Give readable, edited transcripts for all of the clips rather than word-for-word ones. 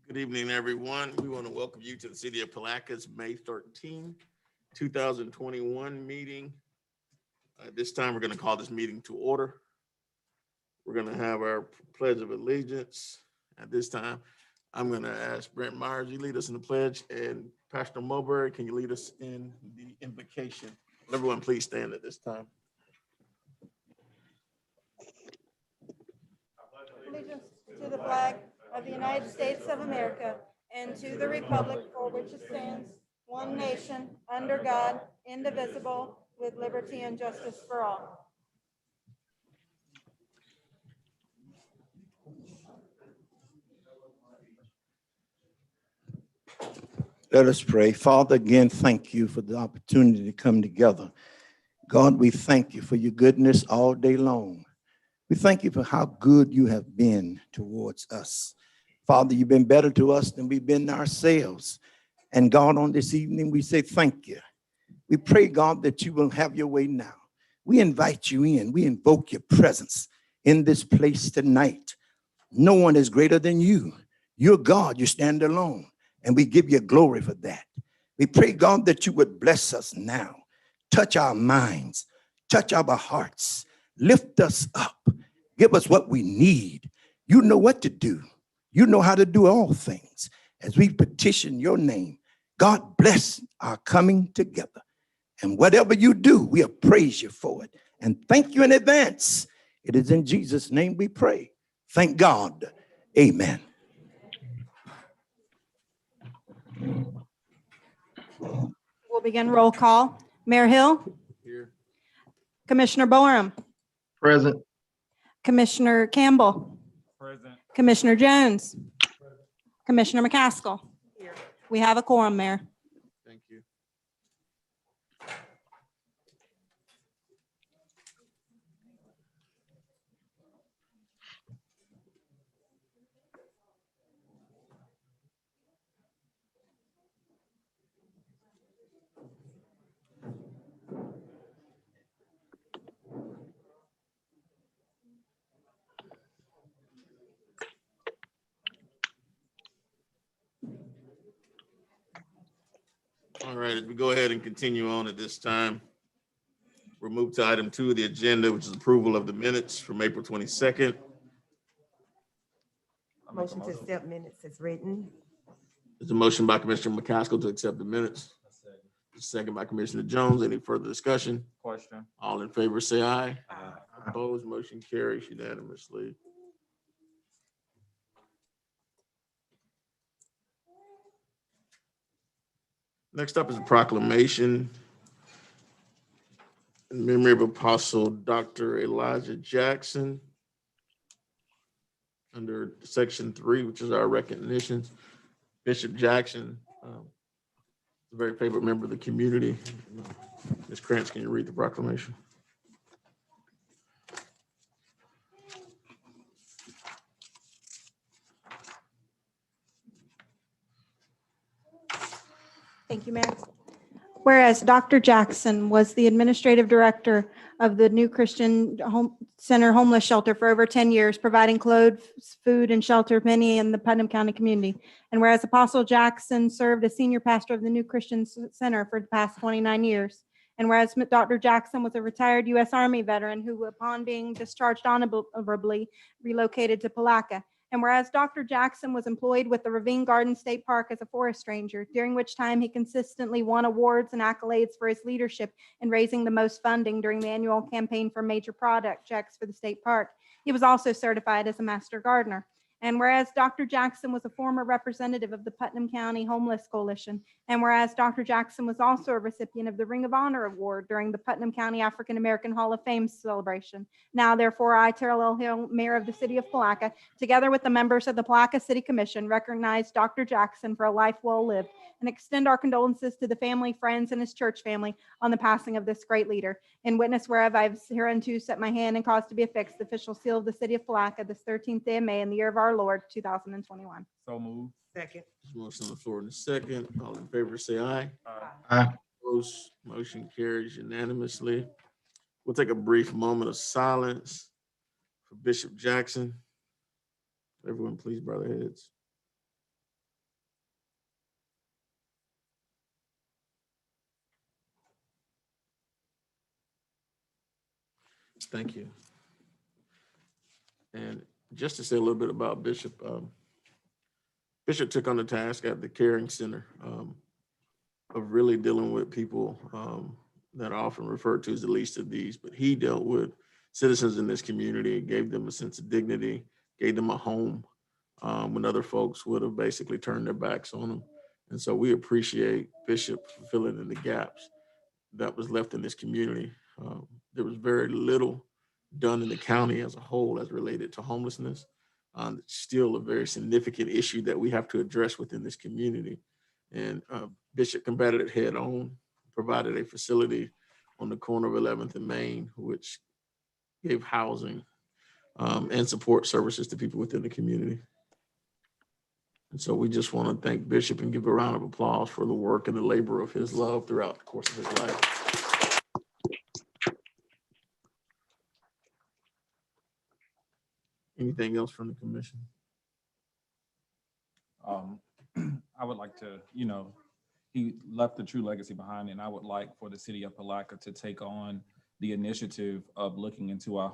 Good evening, everyone. We want to welcome you to the City of Palatka's May 13, 2021 meeting. This time, we're going to call this meeting to order. We're going to have our Pledge of Allegiance. At this time, I'm going to ask Brent Myers, you lead us in the pledge, and Pastor Mulberry, can you lead us in the invocation? Will everyone please stand at this time? Allegiance to the flag of the United States of America and to the republic for which it stands, one nation, under God, indivisible, with liberty and justice for all. Let us pray. Father, again, thank you for the opportunity to come together. God, we thank you for your goodness all day long. We thank you for how good you have been towards us. Father, you've been better to us than we've been to ourselves. And God, on this evening, we say thank you. We pray, God, that you will have your way now. We invite you in. We invoke your presence in this place tonight. No one is greater than you. You're God. You stand alone. And we give you glory for that. We pray, God, that you would bless us now. Touch our minds. Touch our hearts. Lift us up. Give us what we need. You know what to do. You know how to do all things. As we petition your name, God bless our coming together. And whatever you do, we'll praise you for it. And thank you in advance. It is in Jesus' name we pray. Thank God. Amen. We'll begin roll call. Mayor Hill. Here. Commissioner Boram. Present. Commissioner Campbell. Present. Commissioner Jones. Commissioner McCaskill. Here. We have a quorum, Mayor. Thank you. All right, as we go ahead and continue on at this time, we'll move to item 2 of the agenda, which is approval of the minutes from April 22nd. Motion to accept minutes is written. There's a motion by Commissioner McCaskill to accept the minutes. Second by Commissioner Jones. Any further discussion? Question. All in favor, say aye. Opposed, motion carries unanimously. Next up is a proclamation in memory of Apostle Dr. Elijah Jackson under Section 3, which is our recognitions. Bishop Jackson, a very favorite member of the community. Ms. Krantz, can you read the proclamation? Thank you, Mayor. Whereas Dr. Jackson was the administrative director of the New Christian Center homeless shelter for over 10 years, providing clothes, food, and shelter to many in the Putnam County community. And whereas Apostle Jackson served as senior pastor of the New Christian Center for the past 29 years. And whereas Dr. Jackson was a retired U.S. Army veteran who, upon being discharged honorably, relocated to Palatka. And whereas Dr. Jackson was employed with the Ravine Garden State Park as a forest ranger, during which time he consistently won awards and accolades for his leadership in raising the most funding during the annual campaign for major projects for the state park. He was also certified as a master gardener. And whereas Dr. Jackson was a former representative of the Putnam County Homeless Coalition, and whereas Dr. Jackson was also a recipient of the Ring of Honor Award during the Putnam County African American Hall of Fame celebration. Now, therefore, I, Terrell Hill, Mayor of the City of Palatka, together with the members of the Palatka City Commission, recognize Dr. Jackson for a life well lived and extend our condolences to the family, friends, and his church family on the passing of this great leader. In witness whereof I have hereunto set my hand and caused to be affixed the official seal of the City of Palatka this 13th day of May in the year of our Lord, 2021. So moved. Second. There's a motion on the floor in a second. All in favor, say aye. Aye. Opposed, motion carries unanimously. We'll take a brief moment of silence for Bishop Jackson. Everyone, please bow their heads. Thank you. And just to say a little bit about Bishop, Bishop took on the task at the Caring Center of really dealing with people that are often referred to as the least of these, but he dealt with citizens in this community, gave them a sense of dignity, gave them a home when other folks would have basically turned their backs on them. And so we appreciate Bishop filling in the gaps that was left in this community. There was very little done in the county as a whole as related to homelessness. It's still a very significant issue that we have to address within this community. And Bishop combated it head on, provided a facility on the corner of 11th and Main, which gave housing and support services to people within the community. And so we just want to thank Bishop and give a round of applause for the work and the labor of his love throughout the course of his life. Anything else from the commission? I would like to, he left a true legacy behind, and I would like for the city of Palatka to take on the initiative of looking into our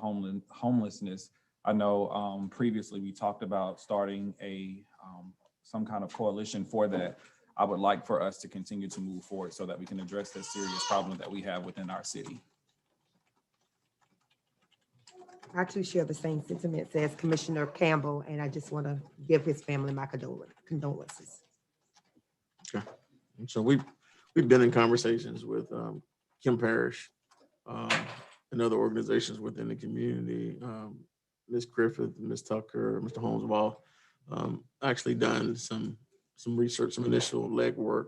homelessness. I know previously we talked about starting some kind of coalition for that. I would like for us to continue to move forward so that we can address this serious problem that we have within our city. I too share the same sentiments as Commissioner Campbell, and I just want to give his family my condolences. Okay. And so we've been in conversations with Kim Parrish and other organizations within the community. Ms. Griffith, Ms. Tucker, Mr. Holmes have all actually done some research, some initial legwork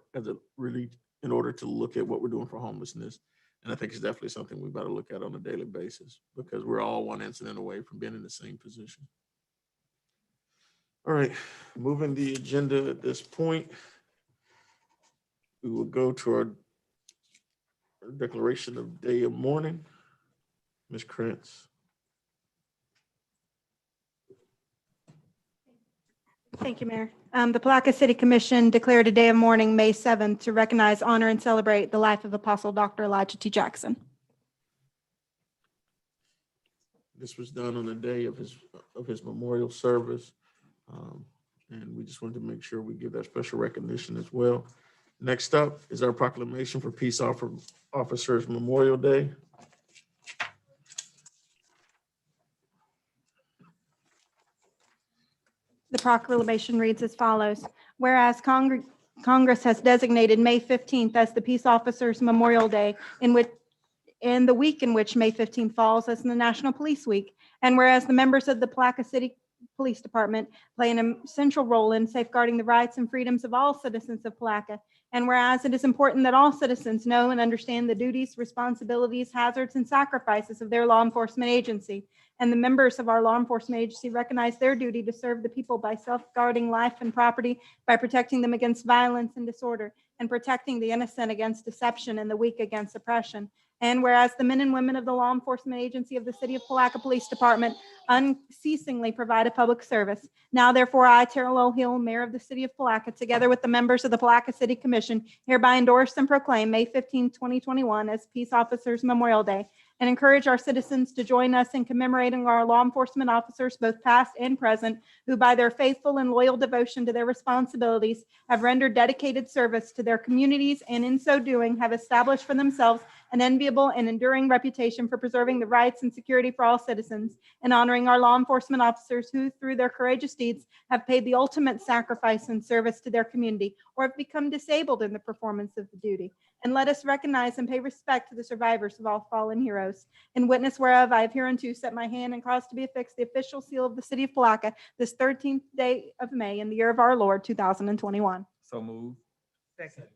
in order to look at what we're doing for homelessness. And I think it's definitely something we've got to look at on a daily basis because we're all one incident away from being in the same position. All right, moving the agenda at this point, we will go to our declaration of day of mourning. Ms. Krantz. Thank you, Mayor. The Palatka City Commission declared a day of mourning, May 7th, to recognize, honor, and celebrate the life of Apostle Dr. Elijah T. Jackson. This was done on the day of his memorial service. And we just wanted to make sure we give that special recognition as well. Next up is our proclamation for Peace Officers Memorial Day. The proclamation reads as follows. Whereas Congress has designated May 15th as the Peace Officers Memorial Day, in the week in which May 15th falls as the National Police Week. And whereas the members of the Palatka City Police Department play an essential role in safeguarding the rights and freedoms of all citizens of Palatka. And whereas it is important that all citizens know and understand the duties, responsibilities, hazards, and sacrifices of their law enforcement agency. And the members of our law enforcement agency recognize their duty to serve the people by safeguarding life and property, by protecting them against violence and disorder, and protecting the innocent against deception and the weak against oppression. And whereas the men and women of the law enforcement agency of the City of Palatka Police Department unceasingly provide a public service. Now therefore, I, Terrell Hill, Mayor of the City of Palatka, together with the members of the Palatka City Commission, hereby endorse and proclaim May 15, 2021 as Peace Officers Memorial Day, and encourage our citizens to join us in commemorating our law enforcement officers, both past and present, who by their faithful and loyal devotion to their responsibilities have rendered dedicated service to their communities, and in so doing have established for themselves an enviable and enduring reputation for preserving the rights and security for all citizens, and honoring our law enforcement officers who, through their courageous deeds, have paid the ultimate sacrifice in service to their community or have become disabled in the performance of the duty. And let us recognize and pay respect to the survivors of all fallen heroes. In witness whereof, I have hereunto set my hand and caused to be affixed the official seal of the City of Palatka this 13th day of May in the year of our Lord, 2021. So move. Second.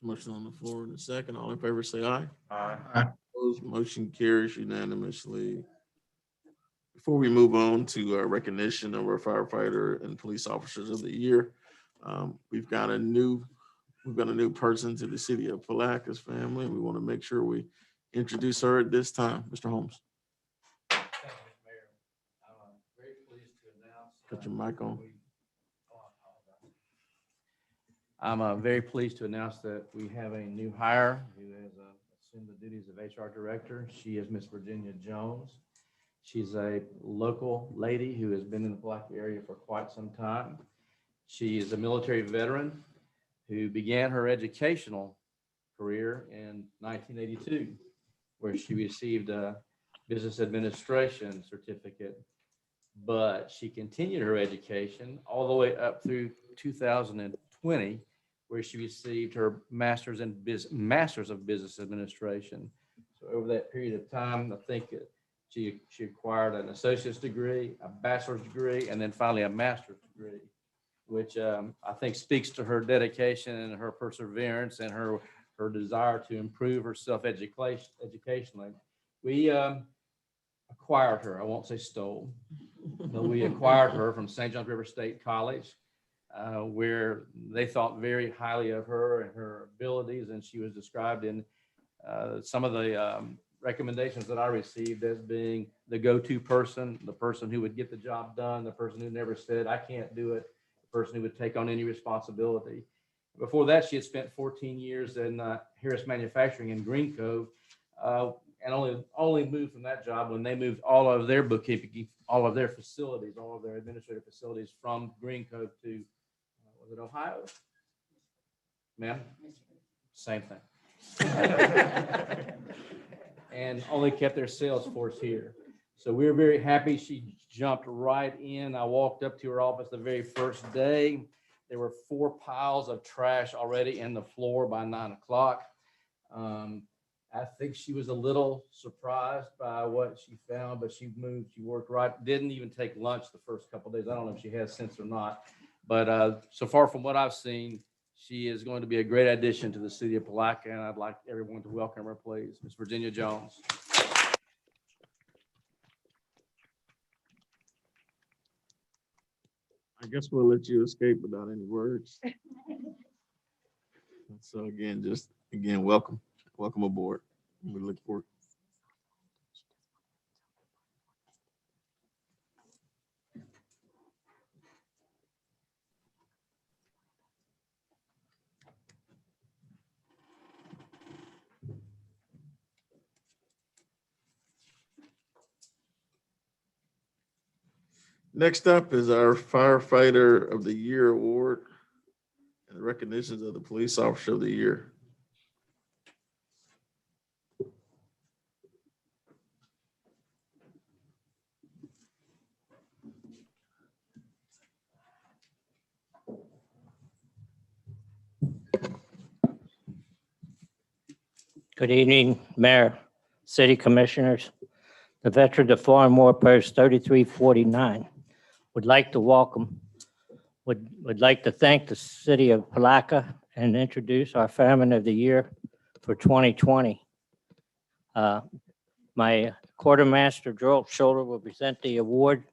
Motion on the floor in a second. All in favor, say aye. Aye. Opposed, motion carries unanimously. Before we move on to recognition of our firefighter and police officers of the year, we've got a new person to the City of Palatka's family. We want to make sure we introduce her at this time. Mr. Holmes. Thank you, Mr. Mayor. I'm very pleased to announce. Got your mic on. I'm very pleased to announce that we have a new hire who has assumed the duties of HR Director. She is Miss Virginia Jones. She's a local lady who has been in the Palatka area for quite some time. She is a military veteran who began her educational career in 1982, where she received a business administration certificate. But she continued her education all the way up through 2020, where she received her master's of business administration. So over that period of time, I think she acquired an associate's degree, a bachelor's degree, and then finally a master's degree, which I think speaks to her dedication and her perseverance and her desire to improve herself educationally. We acquired her, I won't say stole, but we acquired her from St. Johns River State College, where they thought very highly of her and her abilities, and she was described in some of the recommendations that I received as being the go-to person, the person who would get the job done, the person who never said, I can't do it, the person who would take on any responsibility. Before that, she had spent 14 years in Harris Manufacturing in Green Cove, and only moved from that job when they moved all of their bookkeeping, all of their facilities, all of their administrative facilities from Green Cove to, was it Ohio? Ma'am? Same thing. And only kept their sales force here. So we were very happy. She jumped right in. I walked up to her office the very first day. There were 4 piles of trash already in the floor by 9 o'clock. I think she was a little surprised by what she found, but she moved, she worked right, didn't even take lunch the first couple of days. I don't know if she has since or not, but so far from what I've seen, she is going to be a great addition to the City of Palatka, and I'd like everyone to welcome her, please. Ms. Virginia Jones. I guess we'll let you escape without any words. So again, welcome aboard. We look forward. Next up is our Firefighter of the Year Award and the recognitions of the Police Officer of the Year. Good evening, Mayor, City Commissioners. The veteran of Foreign War Post 3349 would like to thank the City of Palatka and introduce our Fireman of the Year for 2020. My Quartermaster Joel Schulter will present the award.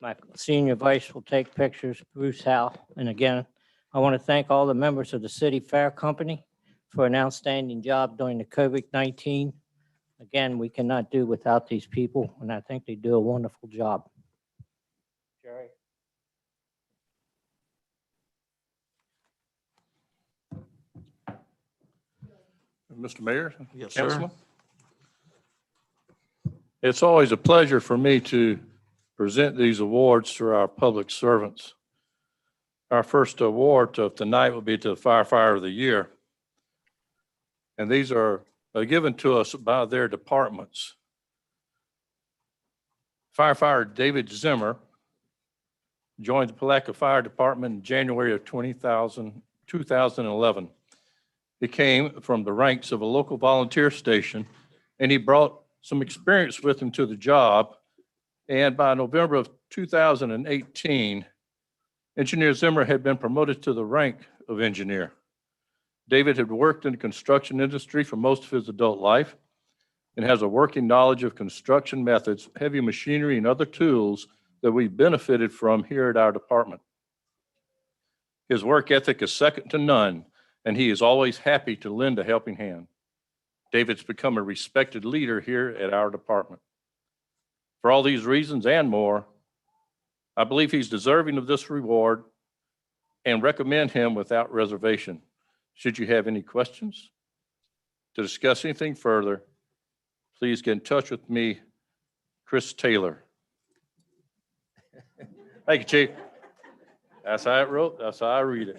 My Senior Vice will take pictures, Bruce Howe. And again, I want to thank all the members of the City Fire Company for an outstanding job during the COVID-19 Again, we cannot do without these people, and I think they do a wonderful job. Jerry? Mr. Mayor, Yes, sir. Councilman. It's always a pleasure for me to present these awards to our public servants. Our first award of tonight will be to the Firefighter of the Year. And these are given to us by their departments. Firefighter David Zimmer joined the Palatka Fire Department in January of 2011. He came from the ranks of a local volunteer station, and he brought some experience with him to the job. And by November of 2018, Engineer Zimmer had been promoted to the rank of engineer. David had worked in the construction industry for most of his adult life and has a working knowledge of construction methods, heavy machinery, and other tools that we benefited from here at our department. His work ethic is second to none, and he is always happy to lend a helping hand. David's become a respected leader here at our department. For all these reasons and more, I believe he's deserving of this reward and recommend him without reservation. Should you have any questions to discuss anything further, please get in touch with me, Chris Taylor. Thank you, Chief. That's how it wrote. That's how I read it.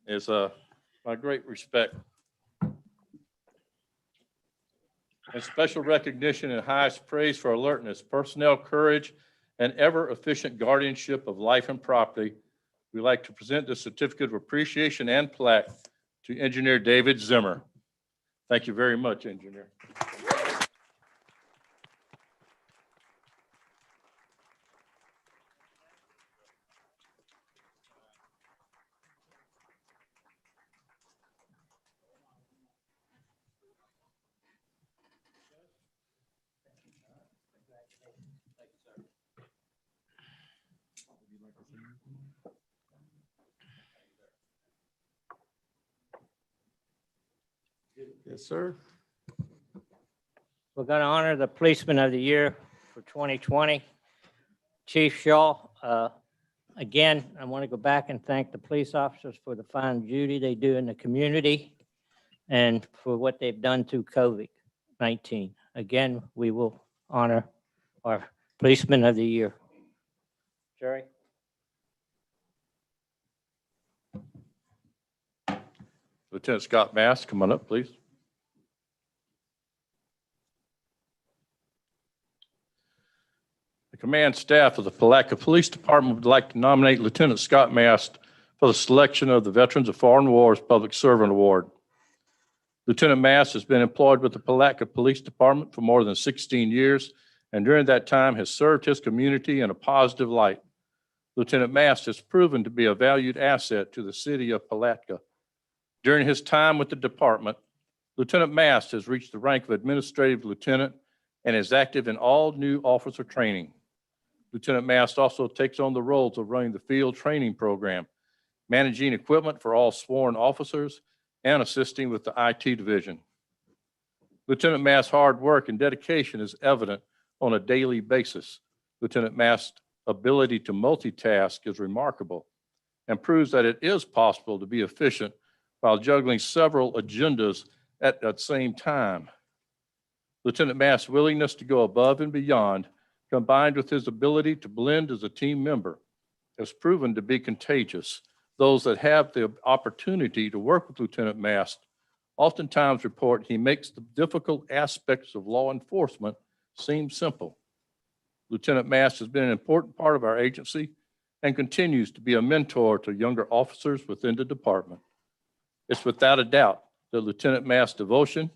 It's my great respect. And special recognition and highest praise for alertness, personnel courage, and ever-efficient guardianship of life and property. We'd like to present the certificate of appreciation and plaque to Engineer David Zimmer. Thank you very much, Engineer. Yes, sir. We're going to honor the Policeman of the Year for 2020, Chief Shaw. Again, I want to go back and thank the police officers for the fine duty they do in the community and for what they've done through COVID-19. Again, we will honor our Policeman of the Year. Jerry? Lieutenant Scott Bass, come on up, please. The command staff of the Palatka Police Department would like to nominate Lieutenant Scott Mast for the selection of the Veterans of Foreign Wars Public Servant Award. Lieutenant Mast has been employed with the Palatka Police Department for more than 16 years, and during that time has served his community in a positive light. Lieutenant Mast has proven to be a valued asset to the city of Palatka. During his time with the department, Lieutenant Mast has reached the rank of administrative lieutenant and is active in all new officer training. Lieutenant Mast also takes on the roles of running the field training program, managing equipment for all sworn officers, and assisting with the IT division. Lieutenant Mast's hard work and dedication is evident on a daily basis. Lieutenant Mast's ability to multitask is remarkable and proves that it is possible to be efficient while juggling several agendas at the same time. Lieutenant Mast's willingness to go above and beyond, combined with his ability to blend as a team member, has proven to be contagious. Those that have the opportunity to work with Lieutenant Mast oftentimes report he makes the difficult aspects of law enforcement seem simple. Lieutenant Mast has been an important part of our agency and continues to be a mentor to younger officers within the department. It's without a doubt that Lieutenant Mast's devotion,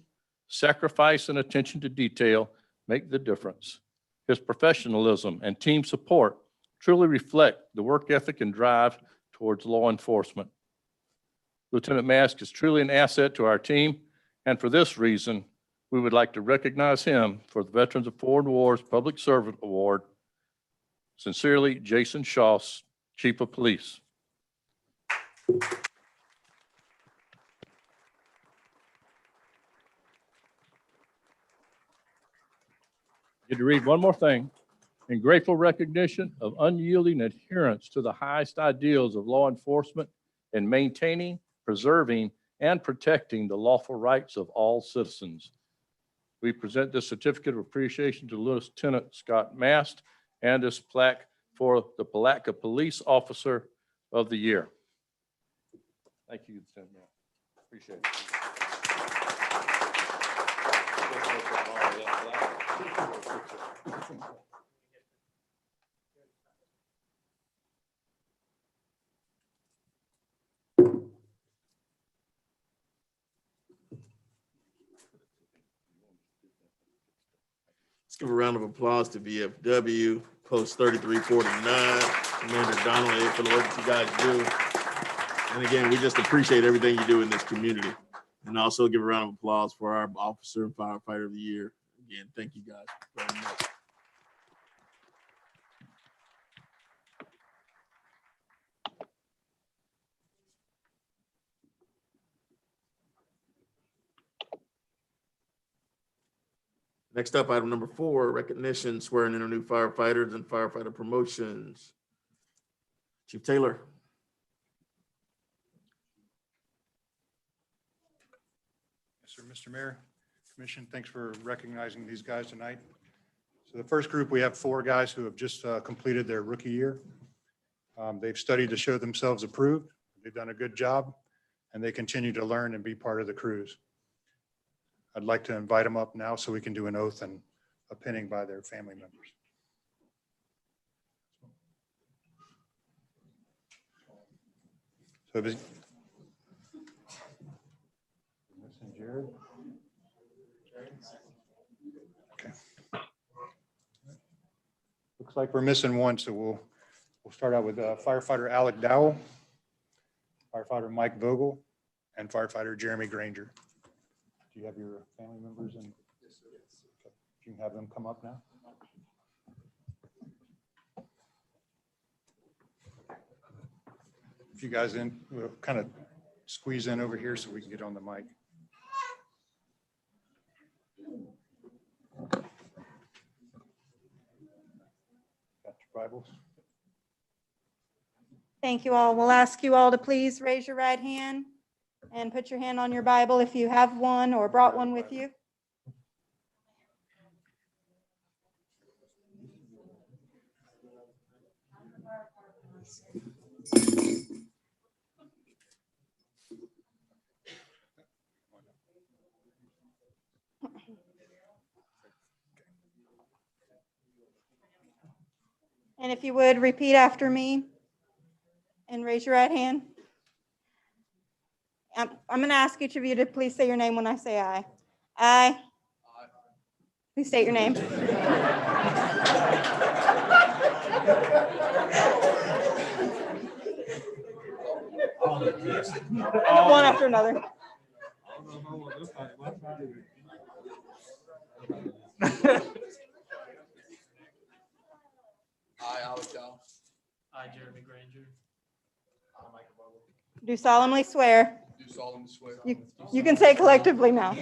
sacrifice, and attention to detail make the difference. His professionalism and team support truly reflect the work ethic and drive towards law enforcement. Lieutenant Mast is truly an asset to our team, and for this reason, we would like to recognize him for the Veterans of Foreign Wars Public Servant Award. Sincerely, Jason Shaw, Chief of Police. Get to read one more thing. In grateful recognition of unyielding adherence to the highest ideals of law enforcement and maintaining, preserving, and protecting the lawful rights of all citizens. We present this certificate of appreciation to Lieutenant Scott Mast and this plaque for the Palatka Police Officer of the Year. Thank you, Lieutenant Mast. Appreciate it. Let's give a round of applause to VFW, Post 3349, Commander Donnelly, for the work that you guys do. And again, we just appreciate everything you do in this community. And also give a round of applause for our Officer and Firefighter of the Year. Again, thank you guys very much. Next up, item number 4, recognition, swearing in our new firefighters and firefighter promotions. Chief Taylor. Yes, sir. Mr. Mayor, Commission, thanks for recognizing these guys tonight. So the first group, we have 4 guys who have just completed their rookie year. They've studied to show themselves approved. They've done a good job, and they continue to learn and be part of the crews. I'd like to invite them up now so we can do an oath and a pinning by their family members. So missing Jared. Okay. Looks like we're missing one, so we'll start out with firefighter Alec Dowell, firefighter Mike Vogel, and firefighter Jeremy Granger. Do you have your family members in? Yes, sir. Okay. You can have them come up now. If you guys we'll kind of squeeze in over here so we can get on the mic. Got your Bibles? Thank you all. We'll ask you all to please raise your right hand and put your hand on your Bible if you have one or brought one with you. And if you would, repeat after me and raise your right hand. I'm going to ask each of you to please say your name when I say aye. Aye. Please state your name. One after another. I, Alex Dow. I, Jeremy Granger. I, Michael Vogel. Do solemnly swear. Do solemnly swear. You can say collectively now.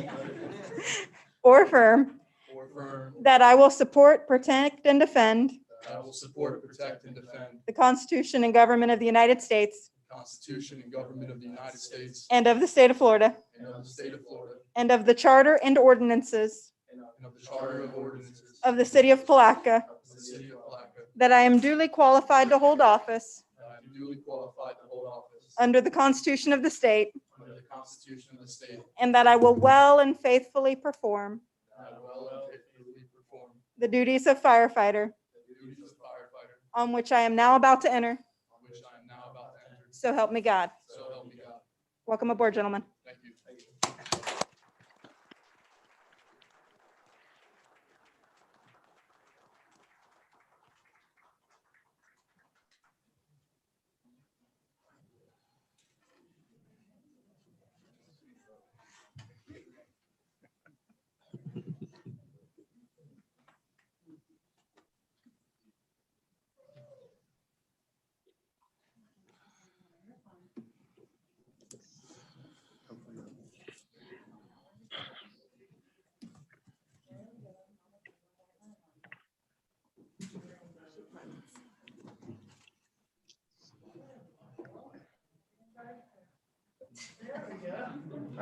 Or affirm. Or affirm. That I will support, protect, and defend. That I will support, protect, and defend. The Constitution and government of the United States. The Constitution and government of the United States. And of the state of Florida. And of the state of Florida. And of the charter and ordinances. And of the charter and ordinances. Of the city of Palatka. Of the city of Palatka. That I am duly qualified to hold office. That I am duly qualified to hold office. Under the Constitution of the state. Under the Constitution of the state. And that I will well and faithfully perform. And I will well and faithfully perform. The duties of firefighter. The duties of firefighter. On which I am now about to enter. On which I am now about to enter. So help me God. So help me God. Welcome aboard, gentlemen. Thank you. Thank you.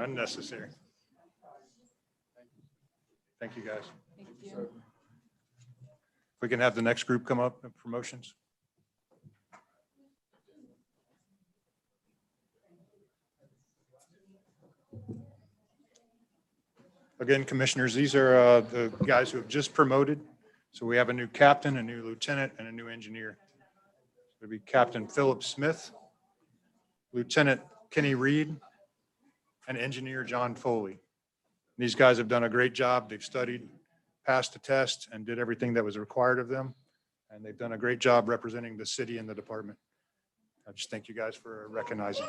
Unnecessary. Thank you, guys. If we can have the next group come up, promotions. Again, commissioners, these are the guys who have just promoted. So we have a new captain, a new lieutenant, and a new engineer. It'll be Captain Philip Smith, Lieutenant Kenny Reed, and Engineer John Foley. These guys have done a great job. They've studied, passed the test, and did everything that was required of them. And they've done a great job representing the city and the department. I just thank you guys for recognizing.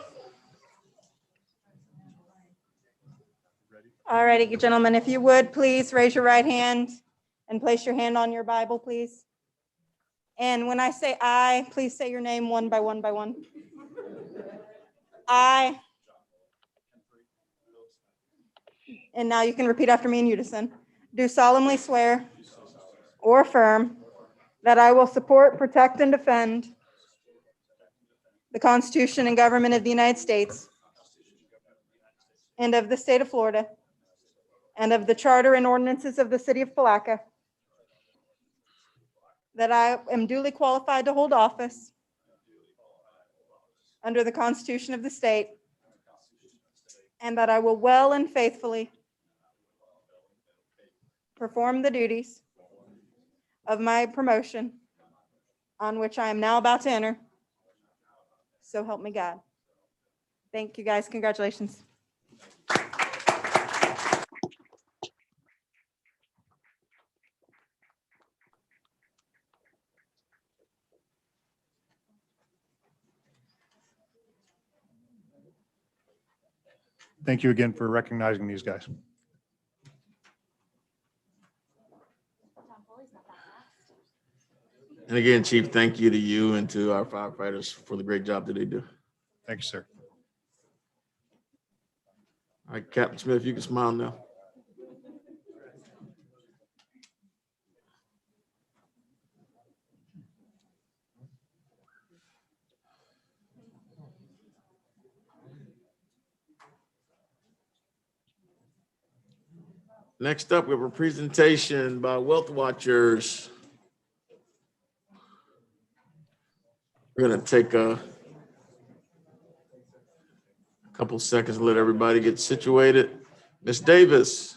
All righty, gentlemen, if you would, please raise your right hand and place your hand on your Bible, please. And when I say I, please say your name one by one by one. I. And now you can repeat after me in unison. Do solemnly swear or affirm that I will support, protect, and defend the Constitution and government of the United States and of the state of Florida and of the charter and ordinances of the city of Palatka, that I am duly qualified to hold office under the Constitution of the state, and that I will well and faithfully perform the duties of my promotion on which I am now about to enter. So help me God. Thank you, guys. Congratulations. Thank you again for recognizing these guys. And again, Chief, thank you to you and to our firefighters for the great job that they do. Thank you, sir. All right, Captain Smith, you can smile now. Next up, we have a presentation by Wealth Watchers. We're gonna take a couple seconds to let everybody get situated. Ms. Davis,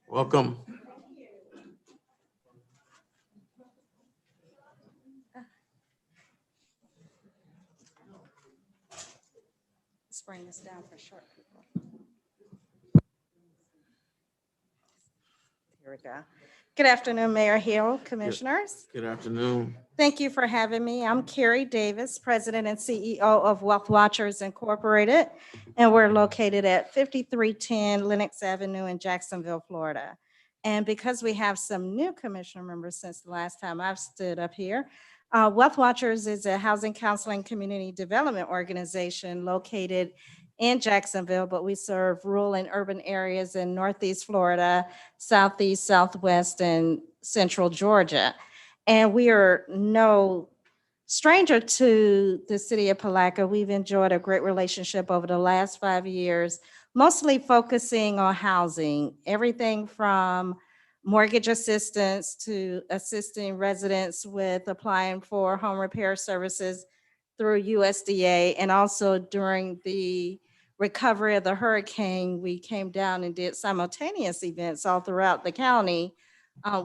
welcome. Let's bring this down for short people. Here we go. Good afternoon, Mayor Hill, Commissioners. Good afternoon. Thank you for having me. I'm Carrie Davis, President and CEO of Wealth Watchers Incorporated, and we're located at 5310 Lenox Avenue in Jacksonville, Florida. And because we have some new commissioner members since the last time I've stood up here, Wealth Watchers is a housing counseling community development organization located in Jacksonville, but we serve rural and urban areas in Northeast Florida, Southeast, Southwest, and Central Georgia. And we are no stranger to the city of Palatka. We've enjoyed a great relationship over the last 5 years, mostly focusing on housing, everything from mortgage assistance to assisting residents with applying for home repair services through USDA. And also during the recovery of the hurricane, we came down and did simultaneous events all throughout the county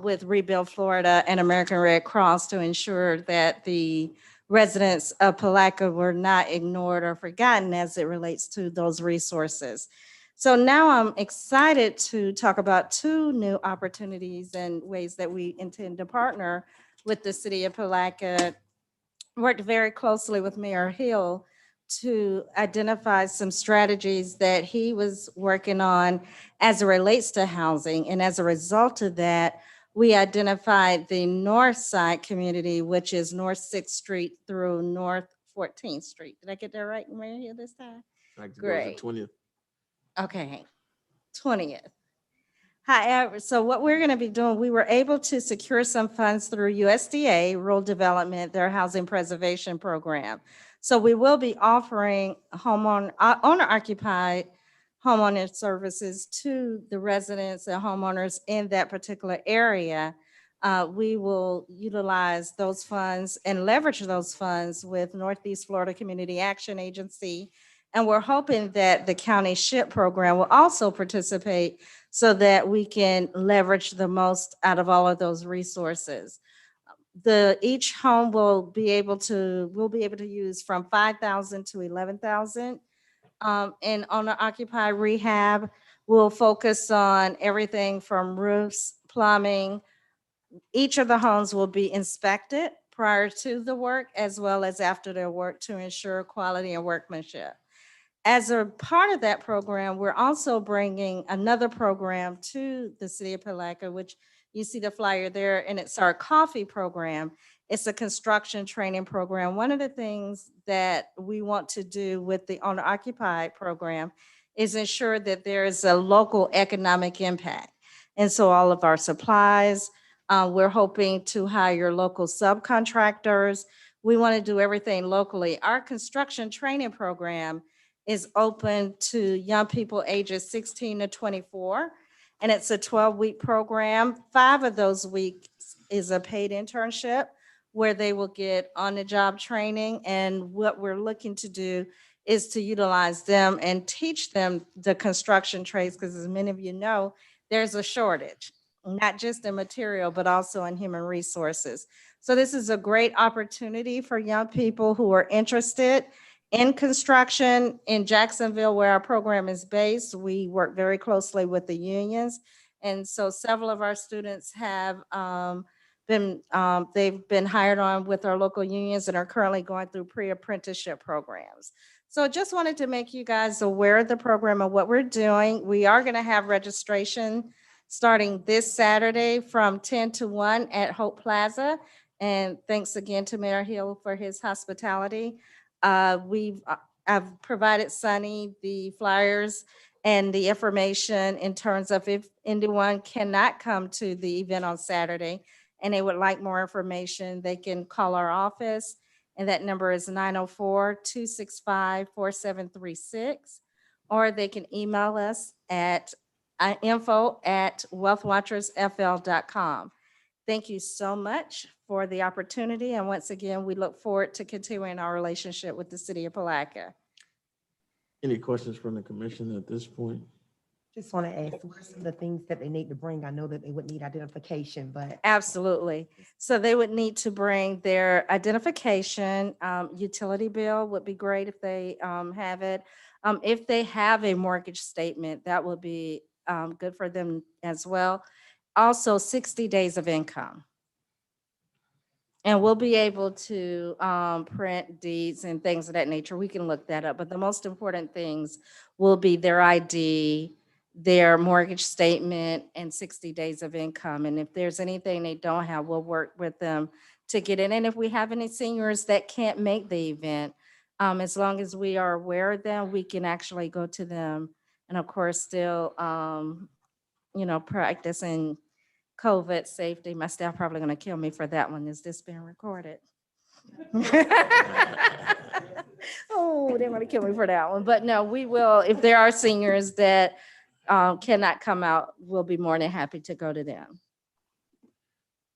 with Rebuild Florida and American Red Cross to ensure that the residents of Palatka were not ignored or forgotten as it relates to those resources. So now I'm excited to talk about two new opportunities and ways that we intend to partner with the city of Palatka. Worked very closely with Mayor Hill to identify some strategies that he was working on as it relates to housing. And as a result of that, we identified the North Side community, which is North 6th Street through North 14th Street. Did I get that right, Mayor Hill, this time? Great. 20th. Okay, 20th. However, so what we're going to be doing, we were able to secure some funds through USDA Rural Development, their housing preservation program. So we will be offering owner-occupied homeowner services to the residents and homeowners in that particular area, we will utilize those funds and leverage those funds with Northeast Florida Community Action Agency. And we're hoping that the county SHIP program will also participate so that we can leverage the most out of all of those resources. Each home will be able to, we'll be able to use from 5,000 to 11,000. And owner occupied rehab will focus on everything from roofs, plumbing. Each of the homes will be inspected prior to the work as well as after their work to ensure quality and workmanship. As a part of that program, we're also bringing another program to the city of Palatka, which you see the flyer there, and it's our coffee program. It's a construction training program. One of the things that we want to do with the owner occupied program is ensure that there is a local economic impact. And so all of our supplies, we're hoping to hire local subcontractors. We want to do everything locally. Our construction training program is open to young people ages 16 to 24. And it's a 12-week program. 5 of those weeks is a paid internship where they will get on-the-job training. And what we're looking to do is to utilize them and teach them the construction trades, because as many of you know, there's a shortage, not just in material, but also in human resources. So this is a great opportunity for young people who are interested in construction in Jacksonville, where our program is based. We work very closely with the unions. And so several of our students have they've been hired on with our local unions and are currently going through pre-apprenticeship programs. So just wanted to make you guys aware of the program and what we're doing. We are going to have registration starting this Saturday from 10 to 1 at Hope Plaza. And thanks again to Mayor Hill for his hospitality. I've provided Sunny the flyers and the information in terms of if anyone cannot come to the event on Saturday and they would like more information, they can call our office. And that number is 904-265-4736. Or they can email us at info@wealthwatchersfl.com. Thank you so much for the opportunity. And once again, we look forward to continuing our relationship with the city of Palatka. Any questions from the commission at this point? Just want to ask, what are some of the things that they need to bring? I know that they would need identification, but. Absolutely. So they would need to bring their identification, utility bill would be great if they have it. If they have a mortgage statement, that would be good for them as well. Also 60 days of income. And we'll be able to print deeds and things of that nature. We can look that up, but the most important things will be their ID, their mortgage statement, and 60 days of income. And if there's anything they don't have, we'll work with them to get it. And if we have any seniors that can't make the event, as long as we are aware of them, we can actually go to them. And of course, still, practicing COVID safety. My staff probably going to kill me for that one. Is this being recorded? Oh, they're going to kill me for that one. But no, we will. If there are seniors that cannot come out, we'll be more than happy to go to them.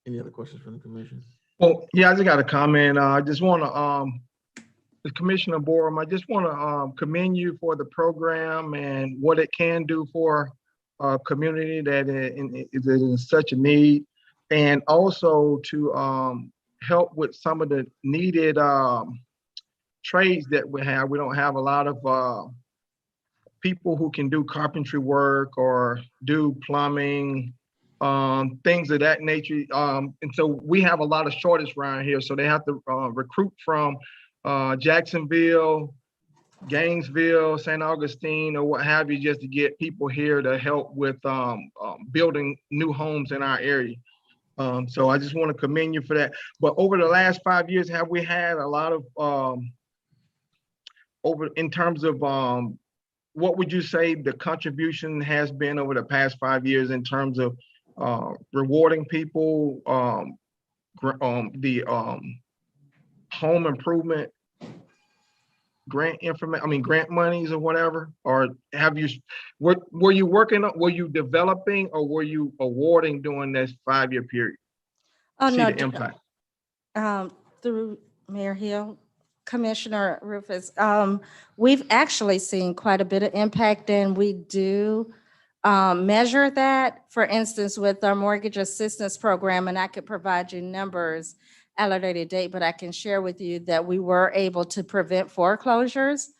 Any other questions from the commission? Well, yeah, I just got a comment. I just want to, Commissioner Borum, I just want to commend you for the program and what it can do for a community that is in such a need, and also to help with some of the needed trades that we have. We don't have a lot of people who can do carpentry work or do plumbing, things of that nature. And so we have a lot of shortage around here. So they have to recruit from Jacksonville, Gainesville, St. Augustine, or what have you, just to get people here to help with building new homes in our area. So I just want to commend you for that. But over the last 5 years, have we had a lot of, in terms of, what would you say the contribution has been over the past 5 years in terms of rewarding people, the home improvement grant information, I mean, grant monies or whatever? Or have you, were you working, were you developing or were you awarding during this 5-year period? Oh, See no, the impact. through Mayor Hill, Commissioner Rufus, we've actually seen quite a bit of impact, and we do measure that. For instance, with our mortgage assistance program, and I could provide you numbers at a later date, but I can share with you that we were able to prevent foreclosures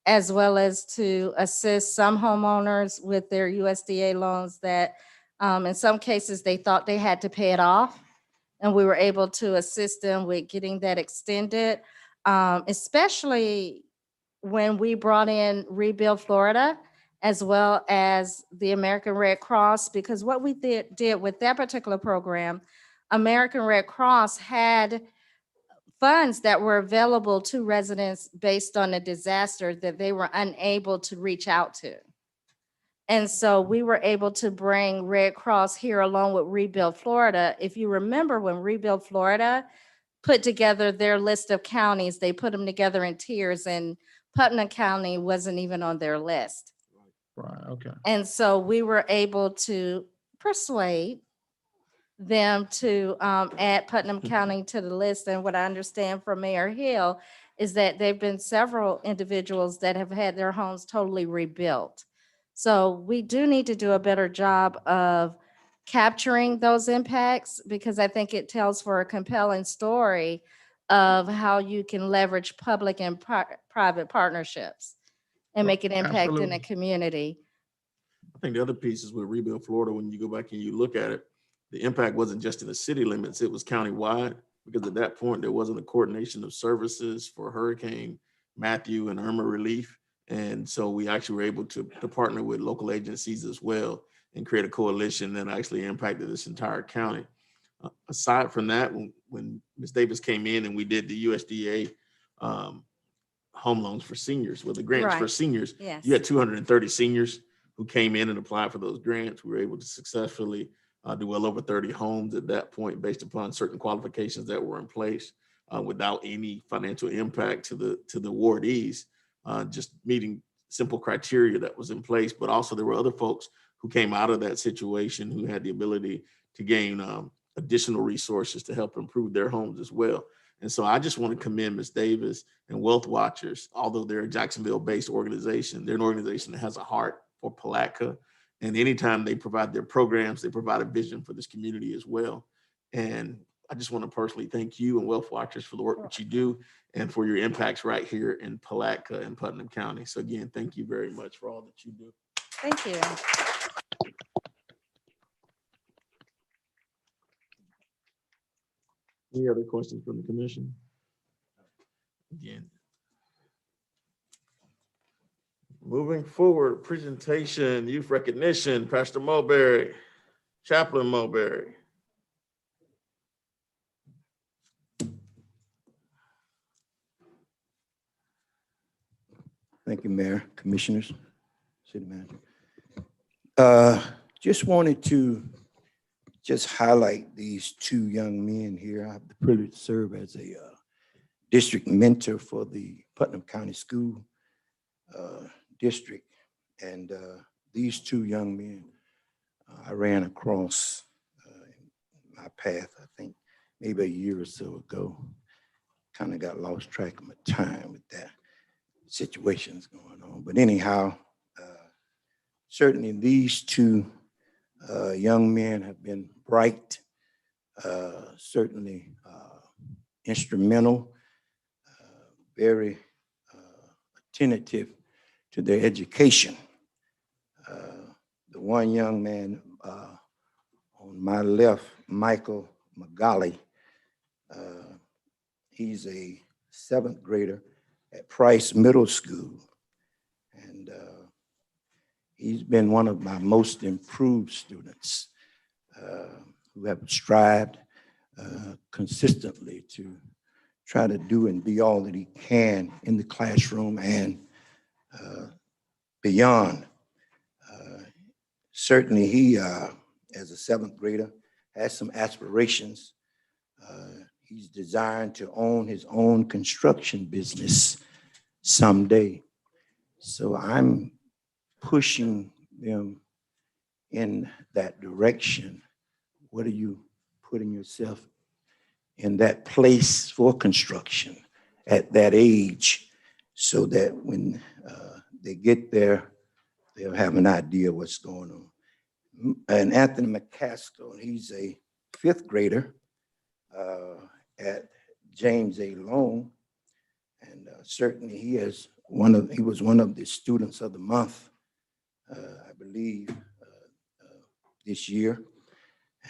as well as to assist some homeowners with their USDA loans that in some cases they thought they had to pay it off. And we were able to assist them with getting that extended, especially when we brought in Rebuild Florida as well as the American Red Cross, because what we did with that particular program, American Red Cross had funds that were available to residents based on a disaster that they were unable to reach out to. And so we were able to bring Red Cross here along with Rebuild Florida. If you remember when Rebuild Florida put together their list of counties, they put them together in tiers, and Putnam County wasn't even on their list. Right, okay. And so we were able to persuade them to add Putnam County to the list. And what I understand from Mayor Hill is that there've been several individuals that have had their homes totally rebuilt. So we do need to do a better job of capturing those impacts, because I think it tells for a compelling story of how you can leverage public and private partnerships and make an impact in a Absolutely. community. I think the other piece is with Rebuild Florida, when you go back and you look at it, the impact wasn't just in the city limits, it was countywide, because at that point, there wasn't a coordination of services for Hurricane Matthew and Irma relief. And so we actually were able to partner with local agencies as well and create a coalition that actually impacted this entire county. Aside from that, when Ms. Davis came in and we did the USDA home loans for seniors, well, the grants for Right. seniors, Yes. you had 230 seniors who came in and applied for those grants. We were able to successfully do well over 30 homes at that point based upon certain qualifications that were in place without any financial impact to the awardees, just meeting simple criteria that was in place. But also there were other folks who came out of that situation who had the ability to gain additional resources to help improve their homes as well. And so I just want to commend Ms. Davis and Wealth Watchers. Although they're a Jacksonville-based organization, they're an organization that has a heart for Palatka. And anytime they provide their programs, they provide a vision for this community as well. And I just want to personally thank you and Wealth Watchers for the work that you do and for your impacts right here in Palatka and Putnam County. So again, thank you very much for all that you do. Thank you. Any other questions from the commission? Again. Moving forward, presentation, youth recognition, Pastor Mulberry, Chaplain Mulberry. Thank you, Mayor, Commissioners, City Manager. Just wanted to highlight these two young men here. I have the privilege to serve as a district mentor for the Putnam County School District. And these two young men I ran across my path, I think maybe a year or so ago. Kind of got lost track of my time with that situations going on. But anyhow, certainly these two young men have been bright, certainly instrumental, very attentive to their education. The one young man on my left, Michael Magali, he's a 7th grader at Price Middle School. And he's been one of my most improved students who have strived consistently to try to do and be all that he can in the classroom and beyond. Certainly he, as a 7th grader, has some aspirations. He's designed to own his own construction business someday. So I'm pushing them in that direction. What are you putting yourself in that place for construction at that age, so that when they get there, they'll have an idea what's going on. And Anthony McCaskill, he's a fifth grader at James A. Long, and certainly he was one of the students of the month, I believe, this year.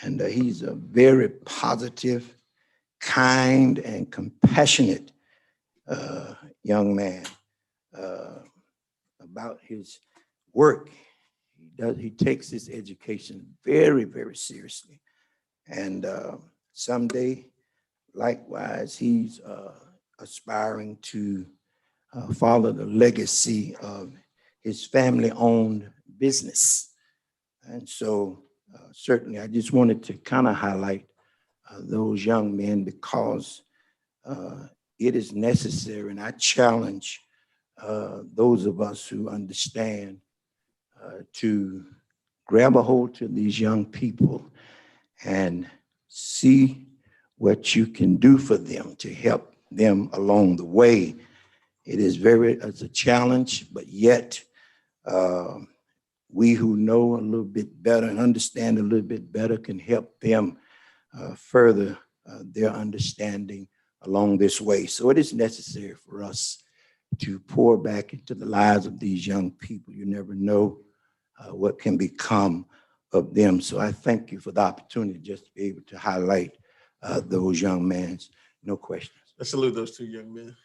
And he's a very positive, kind, and compassionate young man. About his work, he takes his education very, very seriously. And someday, likewise, he's aspiring to follow the legacy of his family-owned business. And so certainly I just wanted to kind of highlight those young men, because it is necessary, and I challenge those of us who understand to grab a hold to these young people and see what you can do for them to help them along the way. It's a challenge, but yet we who know a little bit better and understand a little bit better can help them further their understanding along this way. So it is necessary for us to pour back into the lives of these young people. You never know what can become of them. So I thank you for the opportunity just to be able to highlight those young men. No questions. Let's salute those two young men.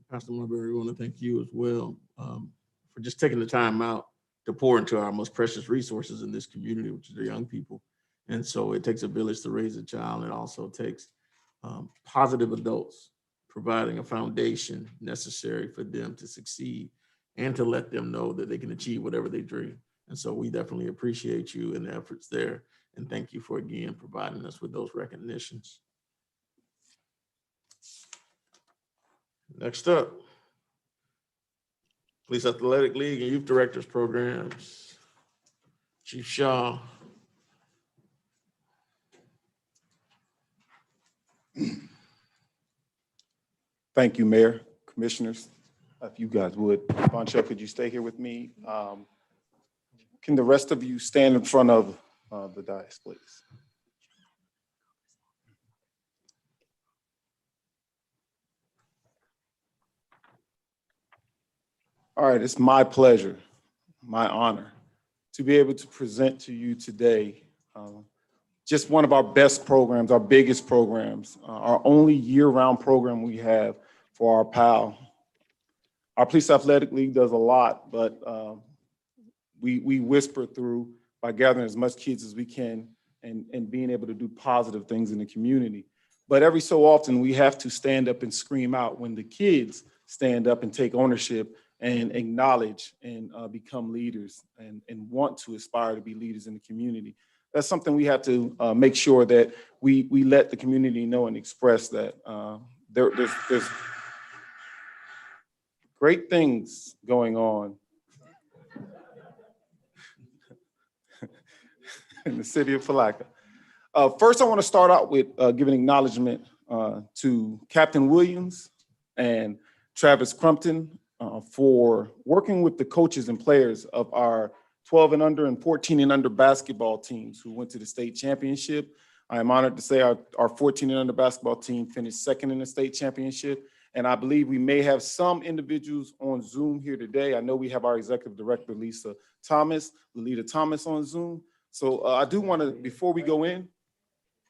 Pastor Marbury, we want to thank you as well for just taking the time out to pour into our most precious resources in this community, which is the young people. And so it takes a village to raise a child. It also takes positive adults providing a foundation necessary for them to succeed and to let them know that they can achieve whatever they dream. And so we definitely appreciate you and the efforts there. And thank you for, again, providing us with those recognitions. Next up, Police Athletic League and Youth Directors Programs. Chief Shaw. Thank you, Mayor, Commissioners. If you guys would, Boncho, could you stay here with me? Can the rest of you stand in front of the dais, please? All right, it's my pleasure, my honor, to be able to present to you today just one of our best programs, our biggest programs, our only year-round program we have for our PAL. Our Police Athletic League does a lot, but we whisper through by gathering as much kids as we can and being able to do positive things in the community. But every so often, we have to stand up and scream out when the kids stand up and take ownership and acknowledge and become leaders and want to aspire to be leaders in the community. That's something we have to make sure that we let the community know and express that there's great things going on in the city of Palatka. First, I want to start out with giving acknowledgement to Captain Williams and Travis Crumpton for working with the coaches and players of our 12 and under and 14 and under basketball teams who went to the state championship. I am honored to say our 14 and under basketball team finished second in the state championship. And I believe we may have some individuals on Zoom here today. I know we have our executive director, Lolita Thomas on Zoom. So I do want to, before we go in,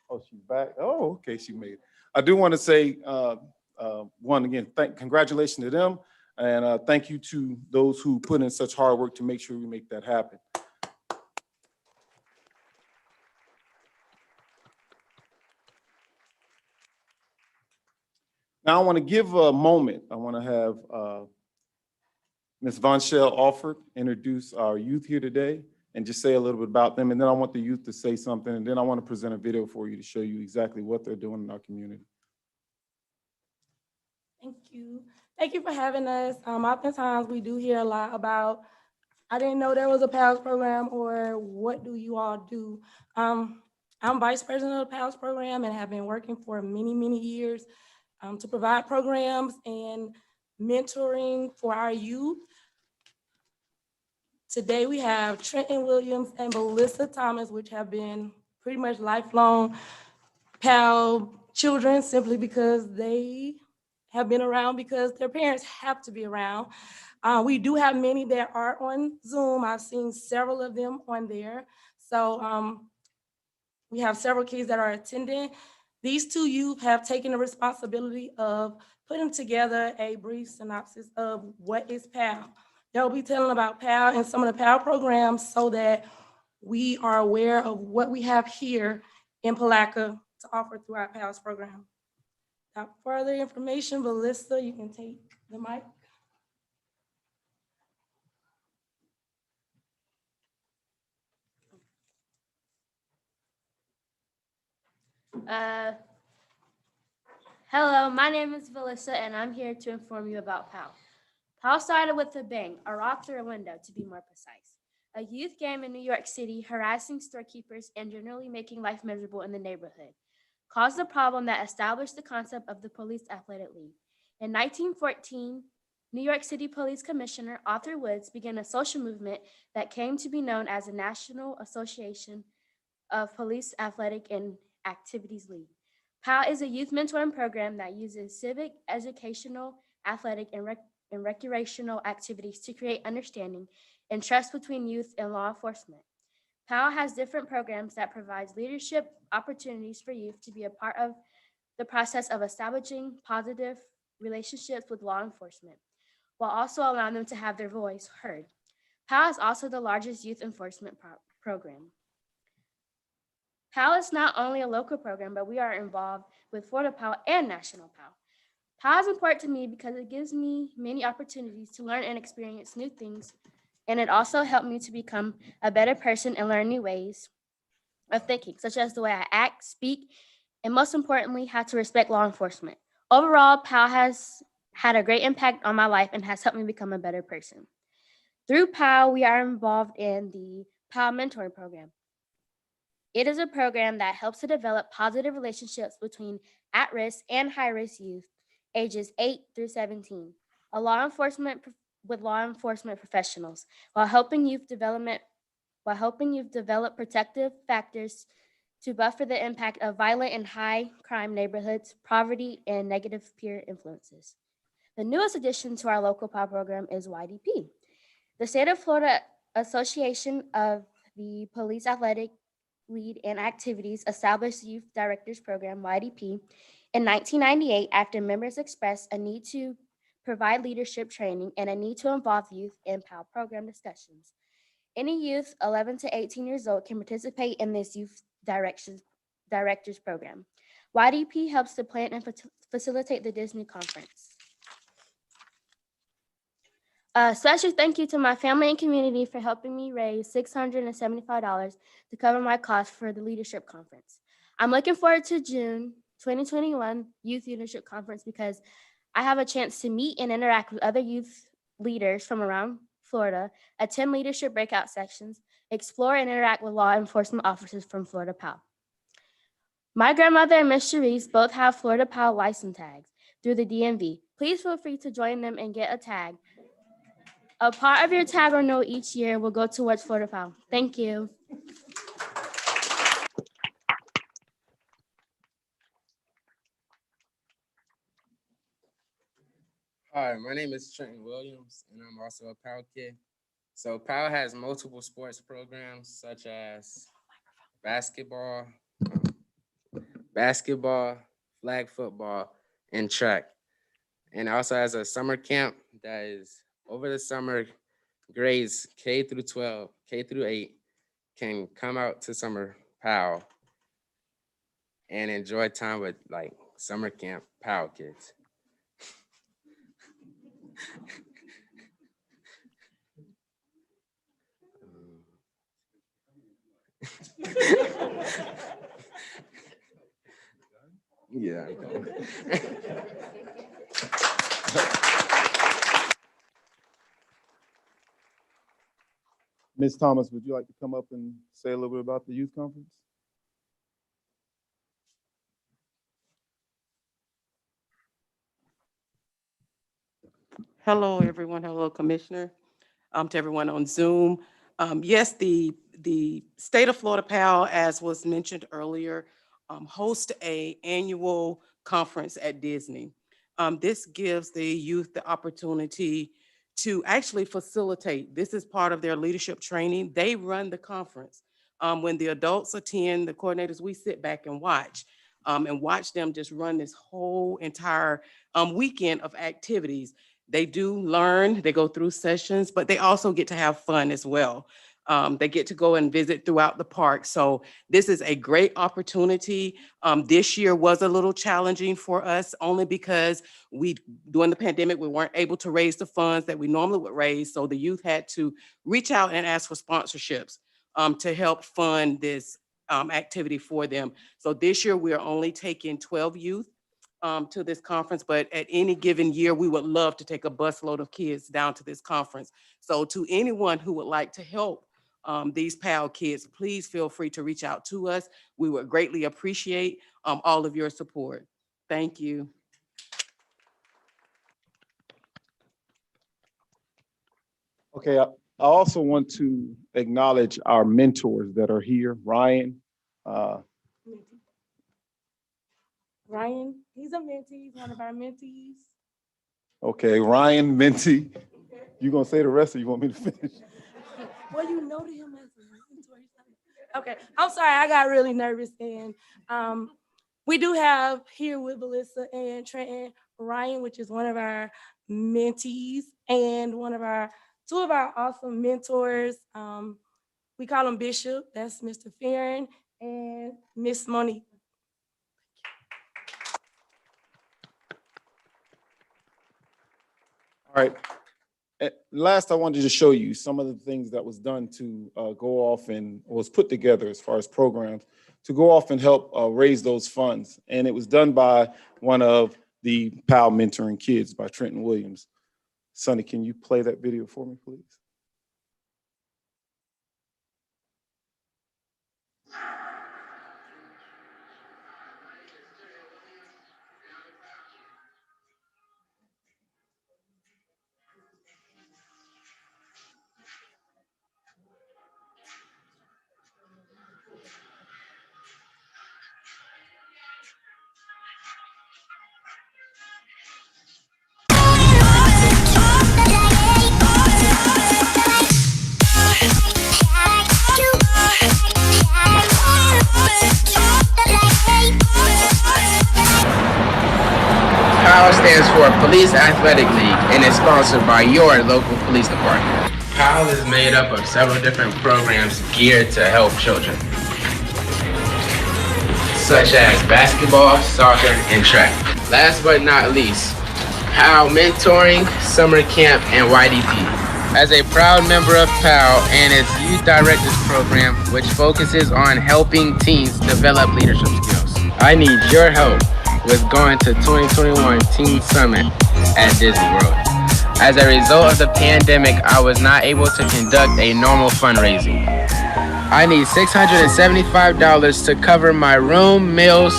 oh, she's back. Oh, okay, she made it. I do want to say, one, again, congratulations to them. And thank you to those who put in such hard work to make sure we make that happen. Now I want to give a moment. I want to have Ms. Von Schell Alford introduce our youth here today. and just say a little bit about them. And then I want the youth to say something, and then I want to present a video for you to show you exactly what they're doing in our community. Thank you. Thank you for having us. Oftentimes we do hear a lot about, I didn't know there was a PALS program, or what do you all do? I'm vice president of the PALS program and have been working for many, many years to provide programs and mentoring for our youth. Today we have Trenton Williams and Melissa Thomas, which have been pretty much lifelong PAL children simply because they have been around because their parents have to be around. We do have many that are on Zoom. I've seen several of them on there. So we have several kids that are attending. These two youth have taken the responsibility of putting together a brief synopsis of what is PAL. They'll be telling about PAL and some of the PAL programs so that we are aware of what we have here in Palatka to offer through our PALS program. Without further information, Melissa, you can take the mic. Hello, my name is Melissa, and I'm here to inform you about PAL. PAL started with a bang, a rock through a window to be more precise. A youth game in New York City, harassing storekeepers and generally making life miserable in the neighborhood, caused a problem that established the concept of the Police Athletic League. In 1914, New York City Police Commissioner Arthur Woods began a social movement that came to be known as the National Association of Police Athletic and Activities League. PAL is a youth mentoring program that uses civic, educational, athletic, and recreational activities to create understanding and trust between youth and law enforcement. PAL has different programs that provides leadership opportunities for youth to be a part of the process of establishing positive relationships with law enforcement, while also allowing them to have their voice heard. PAL is also the largest youth enforcement program. PAL is not only a local program, but we are involved with Florida PAL and National PAL. PAL is important to me because it gives me many opportunities to learn and experience new things, and it also helped me to become a better person and learn new ways of thinking, such as the way I act, speak, and most importantly, how to respect law enforcement. Overall, PAL has had a great impact on my life and has helped me become a better person. Through PAL, we are involved in the PAL Mentoring Program. It is a program that helps to develop positive relationships between at-risk and high-risk youth, ages 8 through 17, with law enforcement professionals, while helping youth develop protective factors to buffer the impact of violent and high crime neighborhoods, poverty, and negative peer influences. The newest addition to our local PAL program is YDP. The State of Florida Association of the Police Athletic Lead and Activities established the Youth Directors Program, YDP, in 1998 after members expressed a need to provide leadership training and a need to involve youth in PAL program discussions. Any youth 11 to 18 years old can participate in this Youth Directors Program. YDP helps to plan and facilitate the Disney Conference. A special thank you to my family and community for helping me raise $675 to cover my costs for the Leadership Conference. I'm looking forward to June 2021 Youth Leadership Conference because I have a chance to meet and interact with other youth leaders from around Florida, attend leadership breakout sections, explore and interact with law enforcement officers from Florida PAL. My grandmother and Miss Cherise both have Florida PAL license tags through the DMV. Please feel free to join them and get a tag. A part of your tag or note each year will go towards Florida PAL. Thank you. Hi, my name is Trenton Williams, and I'm also a PAL kid. So PAL has multiple sports programs such as basketball, flag football, and track. And it also has a summer camp that is over the summer. Grades K through 12, K through 8 can come out to summer PAL and enjoy time with like summer camp PAL kids. Yeah. Ms. Thomas, would you like to come up and say a little bit about the youth conference? Hello, everyone. Hello, Commissioner. To everyone on Zoom. Yes, the State of Florida PAL, as was mentioned earlier, hosts a annual conference at Disney. This gives the youth the opportunity to actually facilitate. This is part of their leadership training. They run the conference. When the adults attend, the coordinators, we sit back and watch them just run this whole entire weekend of activities. They do learn, they go through sessions, but they also get to have fun as well. They get to go and visit throughout the park. So this is a great opportunity. This year was a little challenging for us only because during the pandemic, we weren't able to raise the funds that we normally would raise. So the youth had to reach out and ask for sponsorships to help fund this activity for them. So this year, we are only taking 12 youth to this conference, but at any given year, we would love to take a busload of kids down to this conference. So to anyone who would like to help these PAL kids, please feel free to reach out to us. We would greatly appreciate all of your support. Thank you. Okay, I also want to acknowledge our mentors that are here. Ryan. Ryan, he's a mentee. He's one of our mentees. Okay, Ryan, mentee. You gonna say the rest or you want me to finish? Well, you know to him as a mentor. Okay, I'm sorry. I got really nervous. And we do have here with Melissa and Trenton, Ryan, which is one of our mentees and two of our awesome mentors. We call him Bishop. That's Mr. Farron and Miss Monique. All right. Last, I wanted to show you some of the things that was done to go off and was put together as far as programs to go off and help raise those funds. And it was done by one of the PAL mentoring kids by Trenton Williams. Sonny, can you play that video for me, please? PAL stands for Police Athletic League and is sponsored by your local police department. PAL is made up of several different programs geared to help children, such as basketball, soccer, and track. Last but not least, PAL Mentoring, Summer Camp, and YDP. As a proud member of PAL and its Youth Directors Program, which focuses on helping teens develop leadership skills, I need your help with going to 2021 Teen Summit at Disney World. As a result of the pandemic, I was not able to conduct a normal fundraising. I need $675 to cover my room, meals,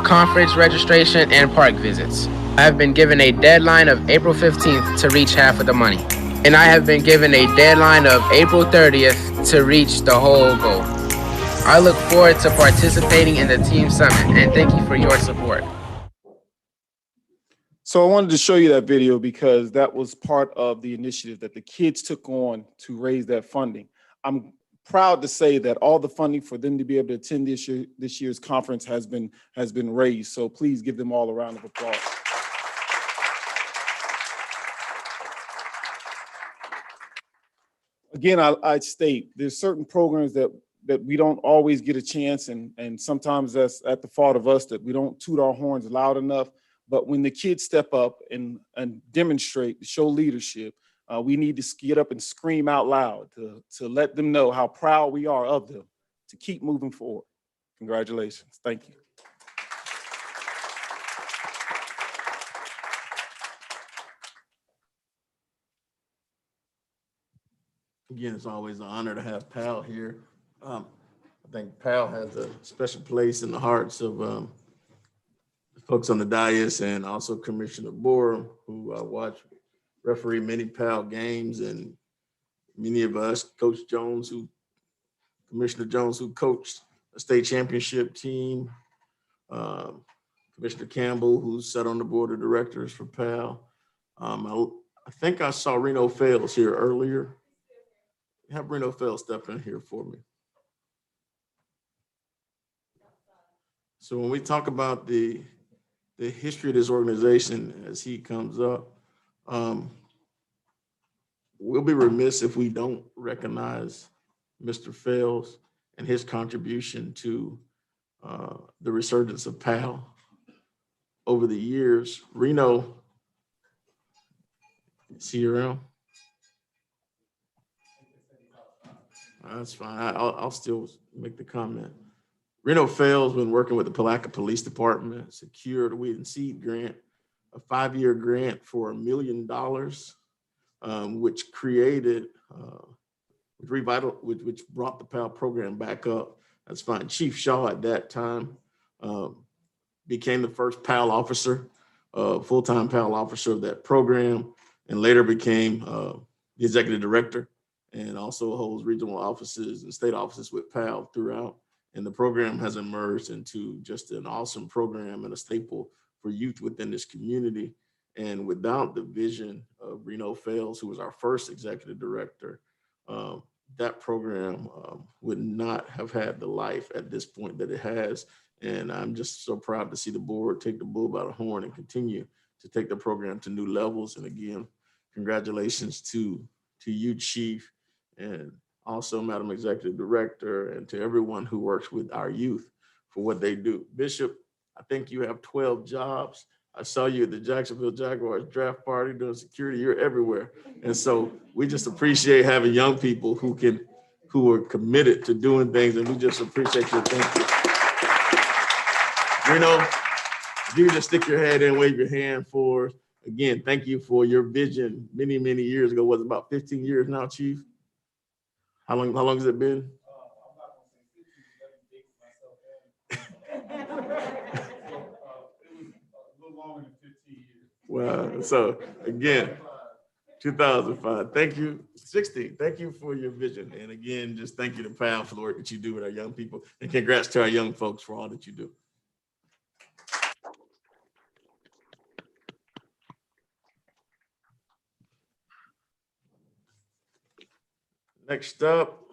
conference registration, and park visits. I have been given a deadline of April 15th to reach half of the money. And I have been given a deadline of April 30th to reach the whole goal. I look forward to participating in the Team Summit, and thank you for your support. So I wanted to show you that video because that was part of the initiative that the kids took on to raise that funding. I'm proud to say that all the funding for them to be able to attend this year's conference has been raised. So please give them all a round of applause. Again, I state there's certain programs that we don't always get a chance, and sometimes that's at the fault of us that we don't toot our horns loud enough. But when the kids step up and demonstrate, show leadership, we need to get up and scream out loud to let them know how proud we are of them. to keep moving forward. Congratulations. Thank you. Again, it's always an honor to have Pal here. I think Pal has a special place in the hearts of folks on the dais and also Commissioner Borum, who watch referee many Pal games, and many of us, Commissioner Jones, who coached a state championship team, Commissioner Campbell, who sat on the board of directors for Pal. I think I saw Reno Fales here earlier. Have Reno Fales step in here for me. So when we talk about the history of this organization as he comes up, we'll be remiss if we don't recognize Mr. Fales and his contribution to the resurgence of PAL over the years. Reno, is he around? That's fine. I'll still make the comment. Reno Fales, when working with the Palatka Police Department, secured a weed and seed grant, a 5-year grant for $1 million, which created, which brought the PAL program back up. That's fine. Chief Shaw at that time became the first PAL officer, full-time PAL officer of that program, and later became the executive director, and also holds regional offices and state offices with PAL throughout. And the program has emerged into just an awesome program and a staple for youth within this community. And without the vision of Reno Fales, who was our first executive director, that program would not have had the life at this point that it has. And I'm just so proud to see the board take the bull by the horn and continue to take the program to new levels. And again, congratulations to you, Chief, and also Madam Executive Director, and to everyone who works with our youth for what they do. Bishop, I think you have 12 jobs. I saw you at the Jacksonville Jaguars draft party doing security. You're everywhere. And so we just appreciate having young people who are committed to doing things, and we just appreciate your thank you. Reno, if you just stick your head in, wave your hand for us. Again, thank you for your vision many, many years ago. Was it about 15 years now, Chief? How long has it been? Wow. So again, 2005. Thank you. 16. Thank you for your vision. And again, just thank you to PAL for the work that you do with our young people. And congrats to our young folks for all that you do. Next up,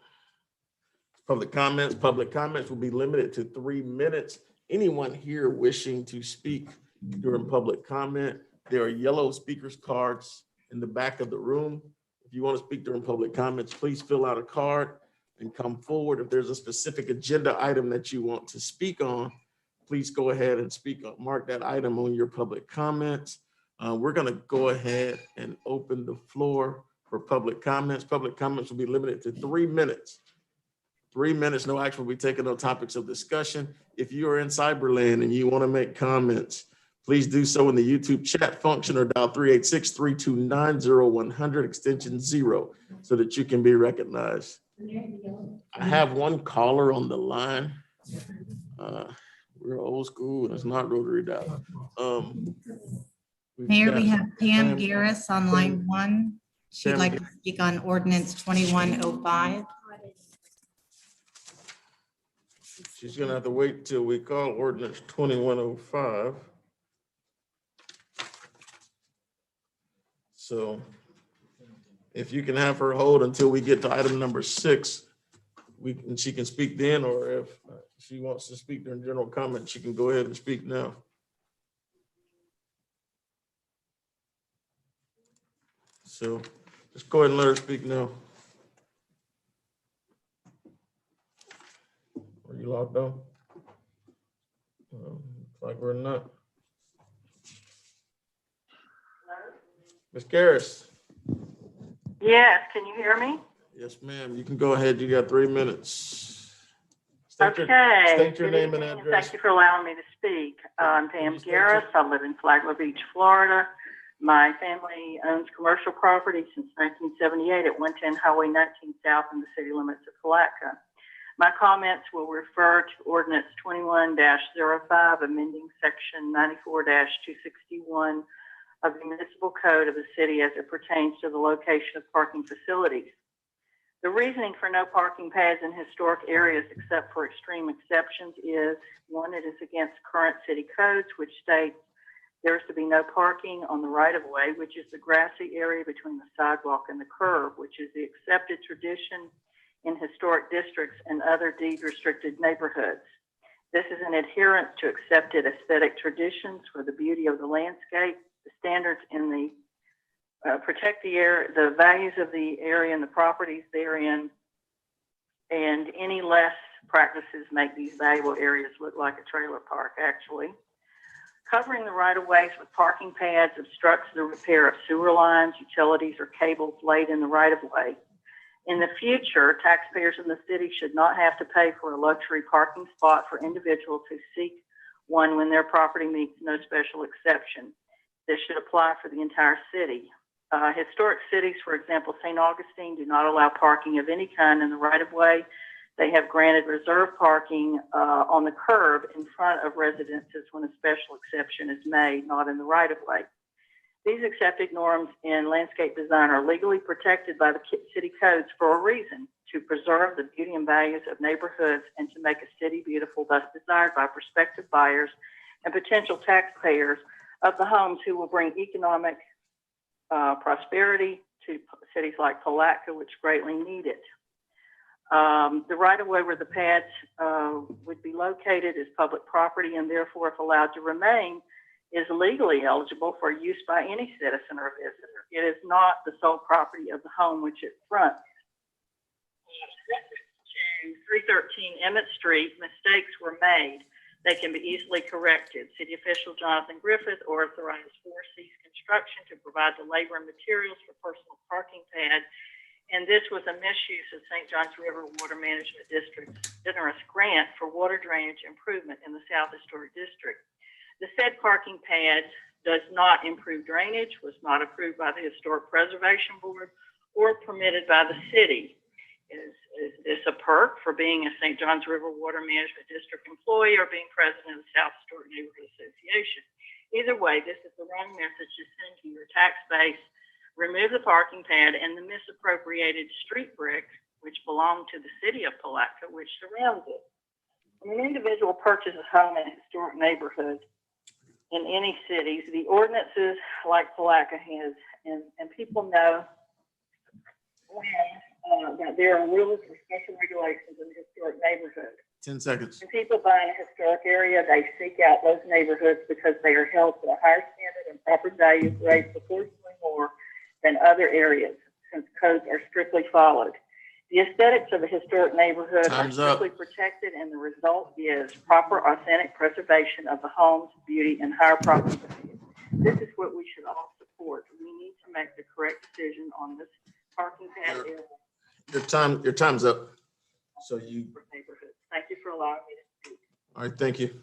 public comments. Public comments will be limited to 3 minutes. Anyone here wishing to speak during public comment, there are yellow speakers cards in the back of the room. If you want to speak during public comments, please fill out a card and come forward. If there's a specific agenda item that you want to speak on, please go ahead and speak on, mark that item on your public comments. We're going to go ahead and open the floor for public comments. Public comments will be limited to 3 minutes. 3 minutes, no action will be taken on topics of discussion. If you are in Cyberland and you want to make comments, please do so in the YouTube chat function or dial 386-329-0100 extension 0 so that you can be recognized. I have one caller on the line. We're old school and it's not rotary dial. Mayor, we have Pam Garris on line 1. She'd like to speak on ordinance 2105. She's gonna have to wait till we call ordinance 2105. So if you can have her hold until we get to item number 6, she can speak then, or if she wants to speak during general comment, she can go ahead and speak now. So just go ahead and let her speak now. Are you logged on? Looks like we're not. Ms. Garris. Yes, can you hear me? Yes, ma'am. You can go ahead. You got 3 minutes. State your Good name and evening, address. thank you for allowing me to speak. I'm Pam you state your- Garris. I live in Flagler Beach, Florida. My family owns commercial property since 1978 at 110 Highway 19 South in the city limits of Palatka. My comments will refer to ordinance 21-05, amending section 94-261 of the municipal code of the city as it pertains to the location of parking facilities. The reasoning for no parking pads in historic areas except for extreme exceptions is, one, it is against current city codes, which states there is to be no parking on the right-of-way, which is the grassy area between the sidewalk and the curb, which is the accepted tradition in historic districts and other deed-restricted neighborhoods. This is an adherence to accepted aesthetic traditions for the beauty of the landscape, the standards in the protect the air, the values of the area and the properties therein, and any less practices make these valuable areas look like a trailer park, actually. Covering the right-of-ways with parking pads obstructs the repair of sewer lines, utilities, or cables laid in the right-of-way. In the future, taxpayers in the city should not have to pay for a luxury parking spot for individuals who seek one when their property meets no special exception. This should apply for the entire city. Historic cities, for example, St. Augustine, do not allow parking of any kind in the right-of-way. They have granted reserved parking on the curb in front of residences when a special exception is made, not in the right-of-way. These accepted norms in landscape design are legally protected by the city codes for a reason: to preserve the beauty and values of neighborhoods and to make a city beautiful, thus desired by prospective buyers and potential taxpayers of the homes who will bring economic prosperity to cities like Palatka, which greatly need it. The right-of-way where the pads would be located is public property, and therefore, if allowed to remain, is legally eligible for use by any citizen or visitor. It is not the sole property of the home which it fronts. To 313 Emmett Street, mistakes were made. They can be easily corrected. City official Jonathan Griffith authorized 4C's construction to provide the labor and materials for personal parking pads, and this was a misuse of St. Johns River Water Management District's generous grant for water drainage improvement in the South Historic District. The said parking pad does not improve drainage, was not approved by the Historic Preservation Board, or permitted by the city. Is this a perk for being a St. Johns River Water Management District employee or being president of the South Historic Neighborhood Association? Either way, this is the wrong message to send to your tax base. Remove the parking pad and the misappropriated street brick, which belonged to the city of Palatka, which surrounds it. When an individual purchases a home in a historic neighborhood in any cities, the ordinances like Palatka has, and people know that there are rules or special regulations in the historic neighborhood. 10 seconds. When people buy in a historic area, they seek out those neighborhoods because they are held to a higher standard and proper value raised proportionally more than other areas, since codes are strictly followed. The aesthetics of a historic neighborhood are strictly protected, and the result is proper, authentic preservation of the home's beauty and higher property value. This is what we should all support. We need to make the correct decision on this parking pad area. Your time's up. So you, Neighborhoods. Thank you for allowing me to speak. all right, thank you.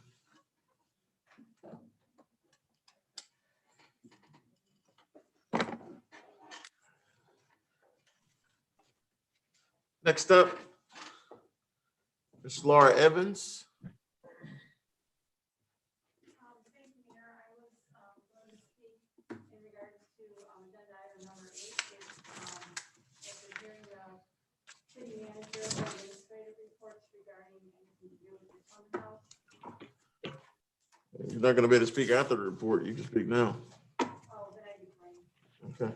Next up, Ms. Laura Evans. You're not going to be able to speak after the report. You can speak now. Okay.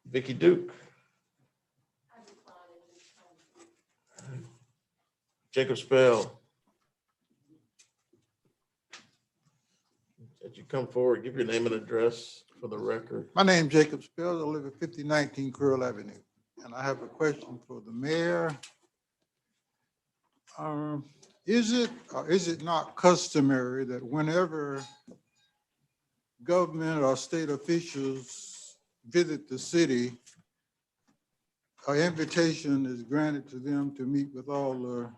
Vicky Duke. Jacob Spell. As you come forward, give your name and address for the record. My name is Jacob Spells. I live at 5019 Curl Avenue, and I have a question for the mayor. Is it or is it not customary that whenever government or state officials visit the city, an invitation is granted to them to meet with all the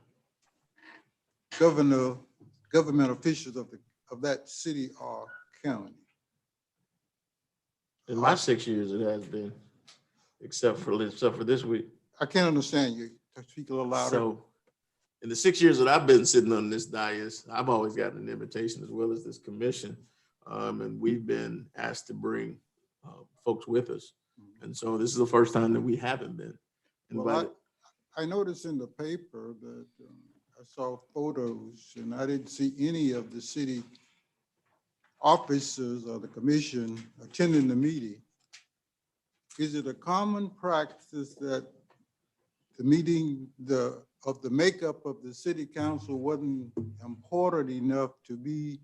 government officials of that city or county. In my 6 years, it has been, except for this week. I can't understand you. Speak a little louder. So in the 6 years that I've been sitting on this dais, I've always gotten an invitation as well as this commission. And we've been asked to bring folks with us. And so this is the first time that we haven't been invited. Well, I noticed in the paper that I saw photos and I didn't see any of the city officers or the commission attending the meeting. Is it a common practice that the meeting of the makeup of the city council wasn't important enough to be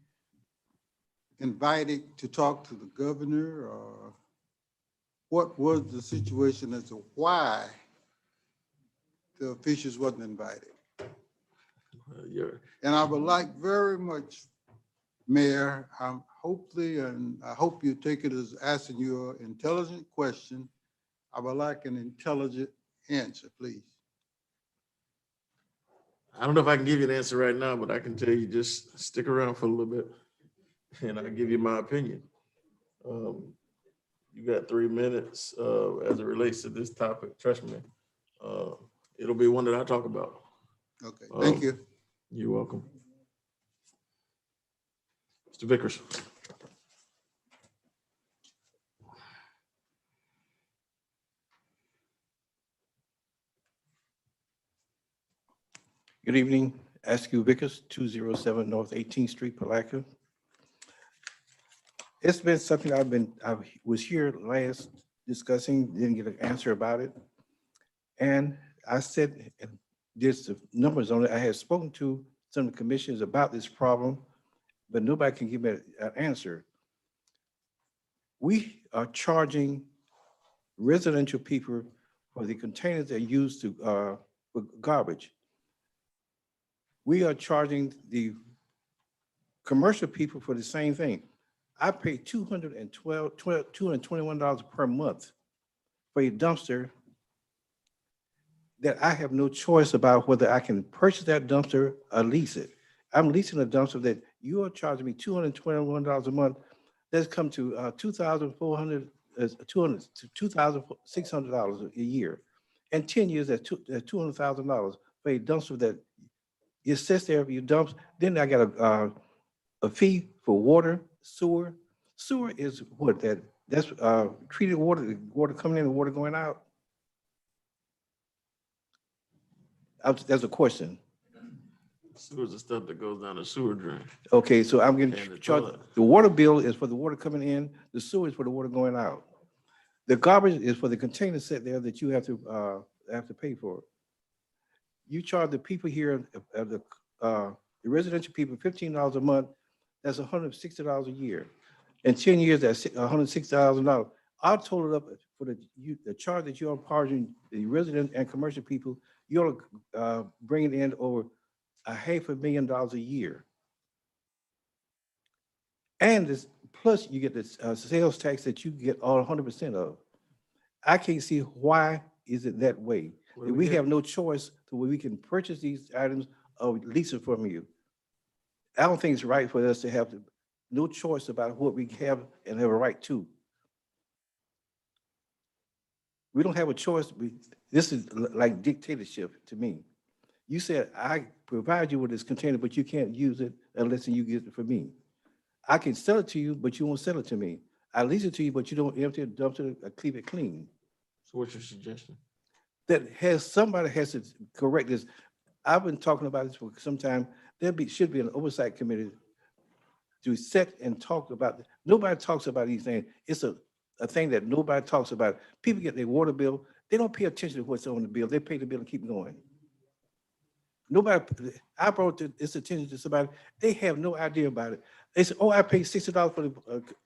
invited to talk to the governor, or what was the situation as to why the officials wasn't invited? And I would like very much, Mayor, hopefully, and I hope you take it as asking you an intelligent question. I would like an intelligent answer, please. I don't know if I can give you an answer right now, but I can tell you just stick around for a little bit and I'll give you my opinion. You got 3 minutes as it relates to this topic. Trust me, it'll be one that I talk about. Okay, thank you. You're welcome. Mr. Vickers. Good evening, Askew Vickers, 207 North 18th Street, Palatka. It's been something I was here last discussing, didn't get an answer about it. And I said, there's the numbers on it. I had spoken to some of the commissioners about this problem, but nobody can give me an answer. We are charging residential people for the containers that are used to for garbage. We are charging the commercial people for the same thing. I pay $221 per month for a dumpster that I have no choice about whether I can purchase that dumpster or lease it. I'm leasing a dumpster that you are charging me $221 a month. That's come to $2,600 a year. In 10 years, that's $200,000 for a dumpster that it sits there, you dump. Then I got a fee for water, sewer. Sewer is what that's treated water, the water coming in and water going out. That's a question. Sewer's the stuff that goes down the sewer drain. Okay, so I'm getting And the charged. toilet. The water bill is for the water coming in. The sewer is for the water going out. The garbage is for the container set there that you have to pay for. You charge the people here, the residential people, $15 a month. That's $160 a year. In 10 years, that's $160,000. I'll total it up for the charge that you're charging the resident and commercial people. You're bringing in over $500,000 a year. And this, plus you get the sales tax that you get all 100% of. I can't see why is it that way. We have no choice to where we can purchase these items or lease it from you. I don't think it's right for us to have no choice about what we have and have a right to. We don't have a choice. This is like dictatorship to me. You said, I provide you with this container, but you can't use it unless you get it for me. I can sell it to you, but you won't sell it to me. I lease it to you, but you don't empty it, dump it, or keep it clean. So what's your suggestion? That somebody has to correct this. I've been talking about this for some time. Should be an oversight committee to sit and talk about. Nobody talks about these things. It's a thing that nobody talks about. People get their water bill. They don't pay attention to what's on the bill. They pay the bill and keep going. Nobody, I brought this attention to somebody. They have no idea about it. They say, oh, I paid $60 for the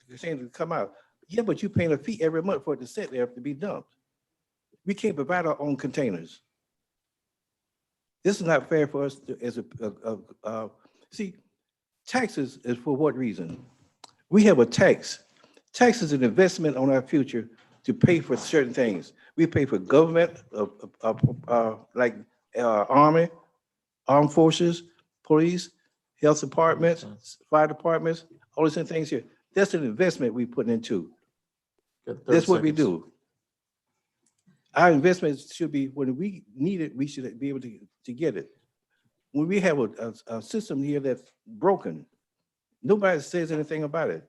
container to come out. Yeah, but you're paying a fee every month for it to sit there to be dumped. We can't provide our own containers. This is not fair for us see, taxes is for what reason? We have a tax. Tax is an investment on our future to pay for certain things. We pay for government, like Army, Armed Forces, police, health departments, fire departments, all these things here. That's an investment we put into. Got 30 That's what we seconds. do. Our investments should be, when we need it, we should be able to get it. When we have a system here that's broken, nobody says anything about it.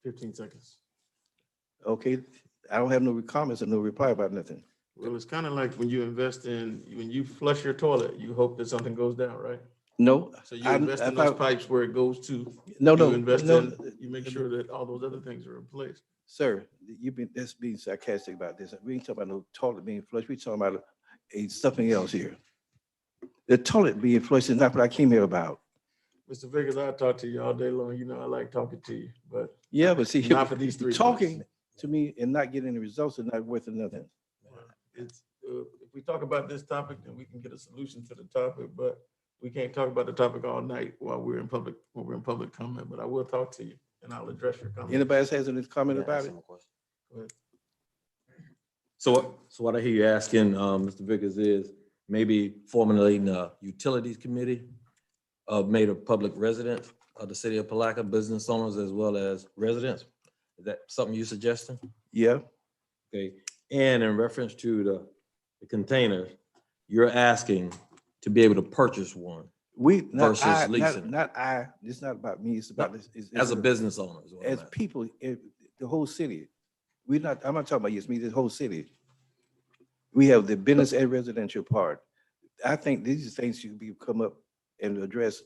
15 seconds. Okay, I don't have no comments or no reply about nothing. Well, it's kind of like when you invest when you flush your toilet, you hope that something goes down, right? No. So you invest in those pipes where it goes to. No, You no, invest no. in, you make sure that all those other things are in place. Sir, that's being sarcastic about this. We ain't talking about no toilet being flushed. We talking about something else here. The toilet being flushed is not what I came here about. Mr. Vickers, I talk to you all day long. You know, I like talking to you, but. Yeah, but see, Not for these three. talking to me and not getting the results is not worth nothing. It's, if we talk about this topic, then we can get a solution to the topic, but we can't talk about the topic all night while we're in public, comment, but I will talk to you and I'll address your comment. Anybody else has any comment about it? Go ahead. So what I hear you asking, Mr. Vickers, is maybe formulating a utilities committee made of public residents of the city of Palatka, business owners as well as residents. Is that something you're suggesting? Yeah. Okay, and in reference to the containers, you're asking to be able to purchase one versus leasing. It's not about me, it's about this. As a business owner. is what I'm As asking. people, the whole city. I'm not talking about just me, the whole city. We have the business and residential part. I think these are things should be come up and address.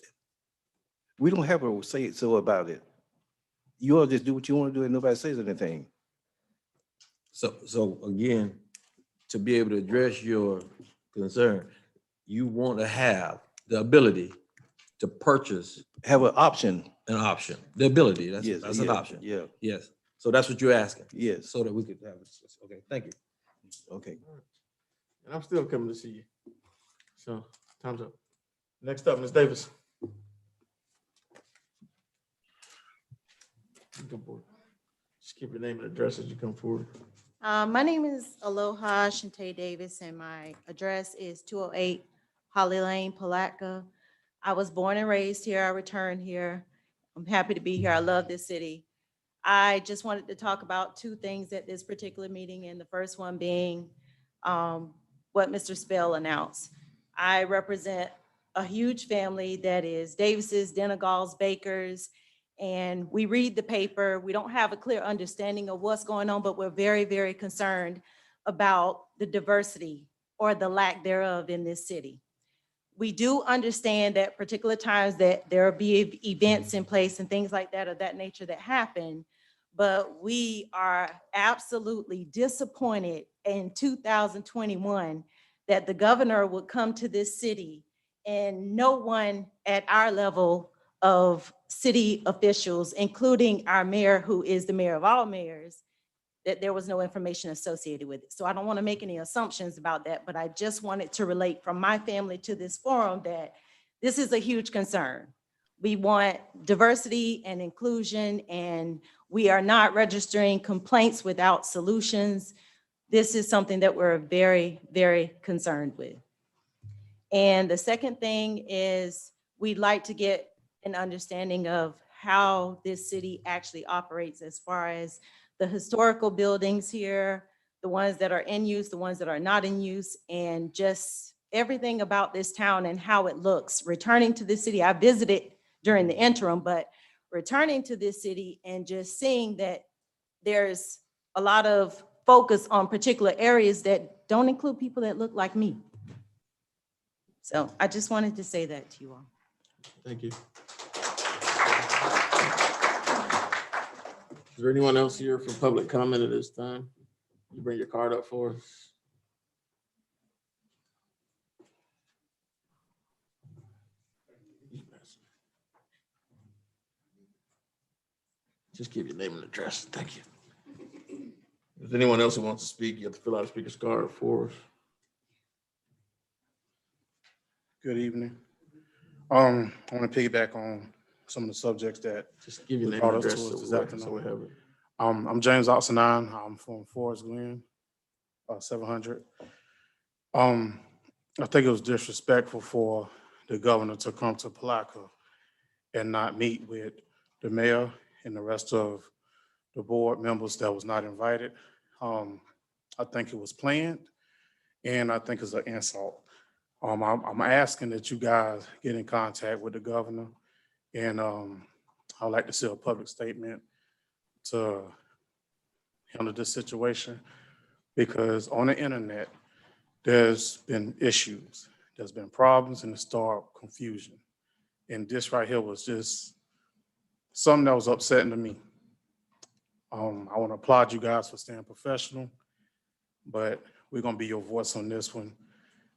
We don't have a say so about it. You all just do what you want to do and nobody says anything. So again, to be able to address your concern, you want to have the ability to purchase. Have an option. An option, the ability, that's an yeah, option. Yeah. Yes, so that's what you're asking? Yes. So that we could have, okay, thank you. Okay. And I'm still coming to see you. So, time's up. Next up, Ms. Davis. You come forward. Just keep your name and address as you come forward. My name is Aloha Shante Davis, and my address is 208 Holly Lane, Palatka. I was born and raised here. I returned here. I'm happy to be here. I love this city. I just wanted to talk about two things at this particular meeting, and the first one being what Mr. Spell announced. I represent a huge family that is Davis's, Denegals, Bakers, and we read the paper. We don't have a clear understanding of what's going on, but we're very, very concerned about the diversity or the lack thereof in this city. We do understand that particular times that there will be events in place and things like that of that nature that happen, but we are absolutely disappointed in 2021 that the governor would come to this city and no one at our level of city officials, including our mayor, who is the mayor of all mayors, that there was no information associated with it. So I don't want to make any assumptions about that, but I just wanted to relate from my family to this forum that this is a huge concern. We want diversity and inclusion, and we are not registering complaints without solutions. This is something that we're very, very concerned with. And the second thing is we'd like to get an understanding of how this city actually operates as far as the historical buildings here, the ones that are in use, the ones that are not in use, and just everything about this town and how it looks. Returning to this city, I visited during the interim, but returning to this city and just seeing that there's a lot of focus on particular areas that don't include people that look like me. So I just wanted to say that to you all. Thank you. Is there anyone else here for public comment at this time? You bring your card up for us. Just give your name and address. Thank you. Is there anyone else who wants to speak? You have to fill out a speaker's card for us. Good evening. I want to piggyback on some of the subjects that just give your name brought and us address to us this so afternoon. we have it. I'm James Oxenine. I'm from Forest Glen, 700. I think it was disrespectful for the governor to come to Palatka and not meet with the mayor and the rest of the board members that was not invited. I think it was planned, and I think it's an insult. I'm asking that you guys get in contact with the governor, and I'd like to see a public statement to handle this situation, because on the internet, there's been issues, there's been problems, and it started confusion. And this right here was just something that was upsetting to me. I want to applaud you guys for staying professional, but we're going to be your voice on this one.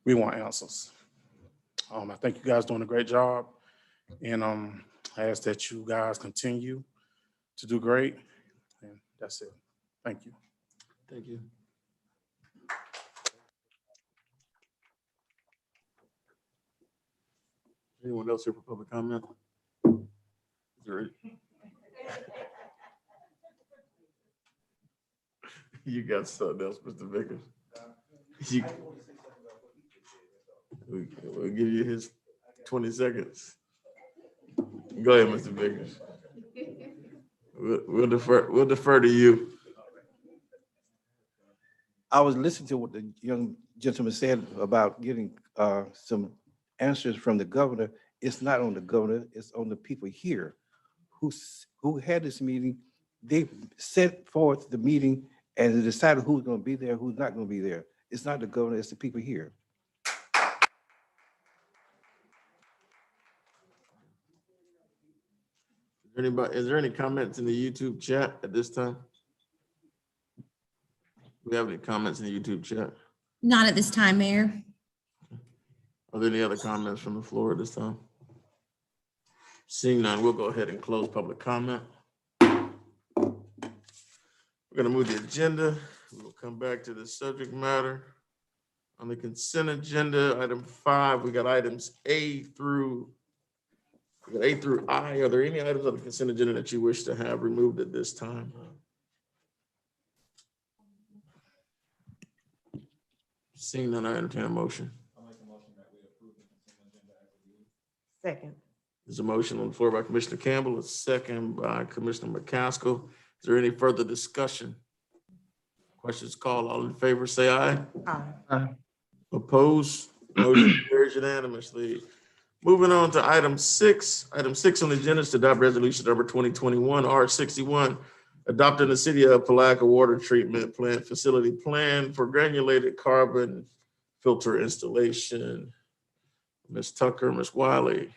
We want answers. I think you guys doing a great job, and I ask that you guys continue to do great, and that's it. Thank you. Thank you. Anyone else here for public comment? Is there any? You got something else, Mr. Vickers? We'll give you his 20 seconds. Go ahead, Mr. Vickers. We'll defer to you. I was listening to what the young gentleman said about getting some answers from the governor. It's not on the governor, it's on the people here who had this meeting. They set forth the meeting and they decided who's going to be there, who's not going to be there. It's not the governor, it's the people here. Is there any comments in the YouTube chat at this time? Do we have any comments in the YouTube chat? Not at this time, Mayor. Are there any other comments from the floor at this time? Seeing none, we'll go ahead and close public comment. We're going to move the agenda. We'll come back to the subject matter. On the consent agenda, item 5, we got items A through I. Are there any items on the consent agenda that you wish to have removed at this time? Seeing none, I entertain a motion. Second. There's a motion on the floor by Commissioner Campbell, a second by Commissioner McCaskill. Is there any further discussion? Questions called, all in favor, say aye. Aye. Opposed? Motion carries unanimously. Moving on to item 6. Item 6 on the agenda is to adopt resolution number 2021 R61, adopting the City of Palatka Water Treatment Plant Facility Plan for granulated carbon filter installation. Ms. Tucker, Ms. Wiley.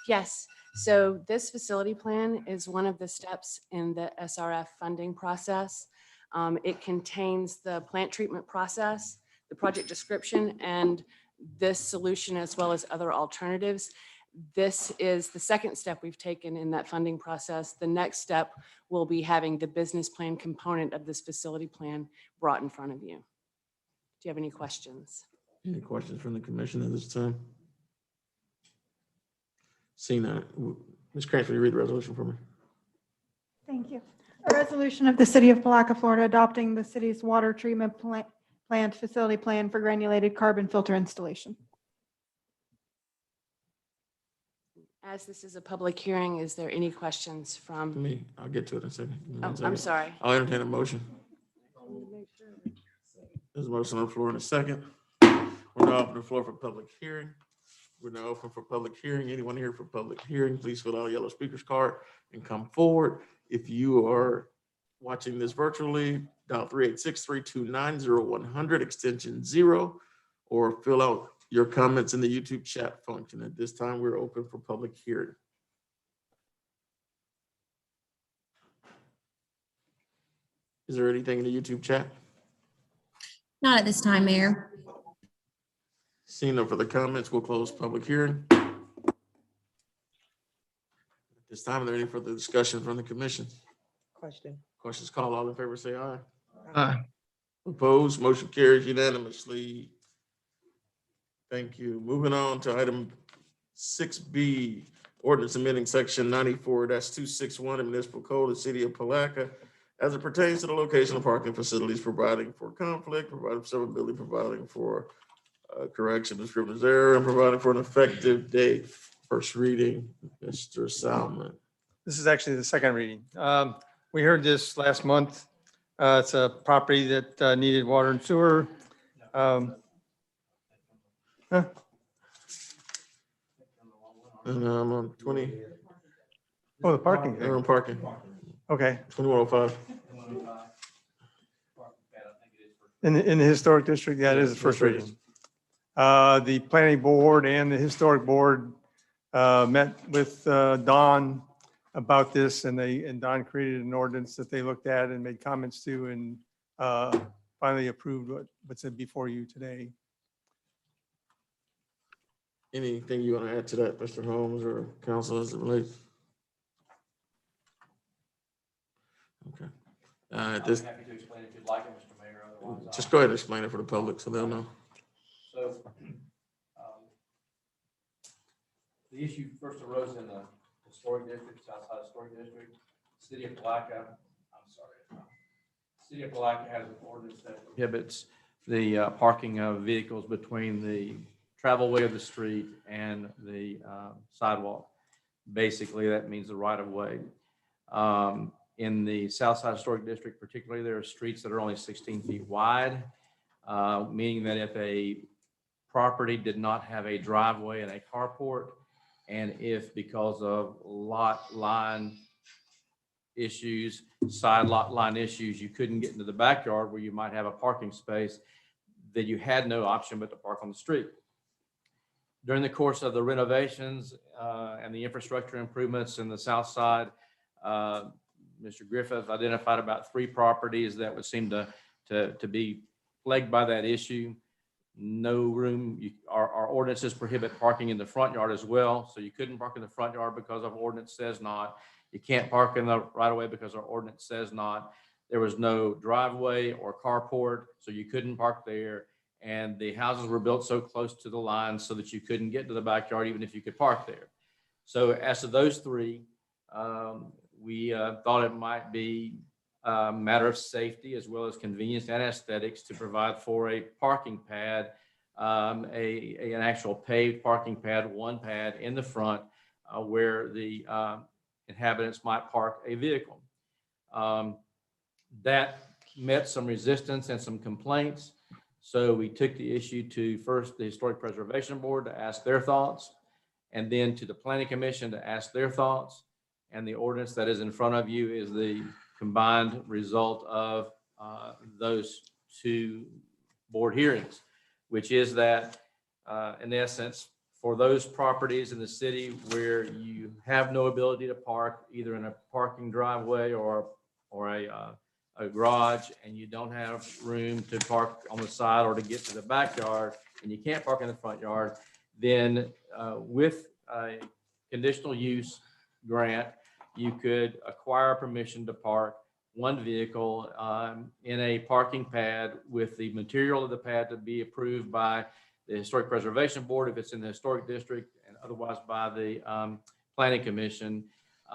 Yes, so this facility plan is one of the steps in the SRF funding process. It contains the plant treatment process, the project description, and this solution as well as other alternatives. This is the second step we've taken in that funding process. The next step will be having the business plan component of this facility plan brought in front of you. Do you have any questions? Any questions from the commission at this time? Seeing that, Ms. Cranston, will you read the resolution for me? Thank you. A resolution of the City of Palatka, Florida, adopting the city's water treatment plant facility plan for granulated carbon filter installation. As this is a public hearing, is there any questions from? Me, I'll get to it in a second. Give me one Oh, I'm second. sorry. I'll entertain a motion. There's a motion on the floor in a second. We're now open the floor for public hearing. We're now open for public hearing. Anyone here for public hearing, please fill out a yellow speaker's card and come forward. If you are watching this virtually, dial 386-329-0100, extension 0, or fill out your comments in the YouTube chat function. At this time, we're open for public hearing. Is there anything in the YouTube chat? Not at this time, Mayor. Seeing no further comments, we'll close public hearing. At this time, are there any further discussion from the commission? Question. Questions called, all in favor, say aye. Aye. Opposed, motion carries unanimously. Thank you. Moving on to item 6B, ordinance amending section 94-261 of municipal code of the City of Palatka as it pertains to the location of parking facilities, providing for conflict, providing for severability, providing for correction of scrivener's error, and providing for an effective date. First reading, Mr. Salmon. This is actually the second reading. We heard this last month. It's a property that needed water and sewer. And on 20. Oh, the parking thing. On parking. Okay. 2105. In the historic district, yeah, it is the first reading. The planning board and the historic board met with Don about this, and Don created an ordinance that they looked at and made comments to, and finally approved what's before you today. Anything you want to add to that, Mr. Holmes or council, as it relates? Okay. This, I'm happy to explain if you'd like it, Mr. Mayor. Otherwise, just go ahead and explain it for the public so they'll know. So the issue first arose in the historic district, Southside Historic District, City of Palatka. City of Palatka has an ordinance that prohibits the parking of vehicles between the travelway of the street and the sidewalk. Basically, that means the right of way. In the Southside Historic District particularly, there are streets that are only 16 feet wide, meaning that if a property did not have a driveway and a carport, and if because of lot line issues, side lot line issues, you couldn't get into the backyard where you might have a parking space, then you had no option but to park on the street. During the course of the renovations and the infrastructure improvements in the south side, Mr. Griffith identified about 3 properties that would seem to be plagued by that issue. No room, our ordinances prohibit parking in the front yard as well. So you couldn't park in the front yard because our ordinance says not. You can't park in the right of way because our ordinance says not. There was no driveway or carport, so you couldn't park there. And the houses were built so close to the line so that you couldn't get to the backyard even if you could park there. So as to those 3, we thought it might be a matter of safety as well as convenience and aesthetics to provide for a parking pad, an actual paved parking pad, one pad in the front where the inhabitants might park a vehicle. That met some resistance and some complaints. So we took the issue to first the Historic Preservation Board to ask their thoughts, and then to the Planning Commission to ask their thoughts. And the ordinance that is in front of you is the combined result of those 2 board hearings, which is that in essence, for those properties in the city where you have no ability to park either in a parking driveway or a garage, and you don't have room to park on the side or to get to the backyard, and you can't park in the front yard, then with a conditional use grant, you could acquire permission to park 1 vehicle in a parking pad with the material of the pad to be approved by the Historic Preservation Board if it's in the historic district, and otherwise by the Planning Commission.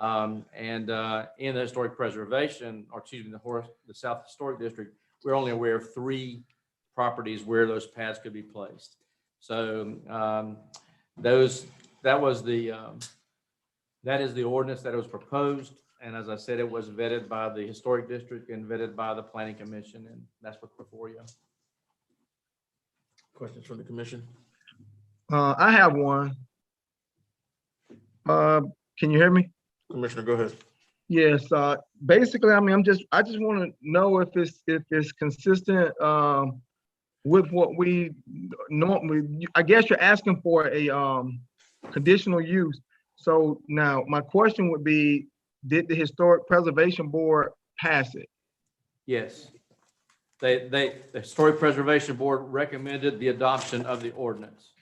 In the Historic Preservation, or excuse me, the South Historic District, we're only aware of 3 properties where those pads could be placed. So that is the ordinance that was proposed. And as I said, it was vetted by the Historic District and vetted by the Planning Commission, and that's what's before you. Questions from the commission? I have one. Can you hear me? Commissioner, go ahead. Yes, basically, I mean, I just want to know if it's consistent with what we normally, I guess you're asking for a conditional use. So now my question would be, did the Historic Preservation Board pass it? Yes. The Historic Preservation Board recommended the adoption of the ordinance.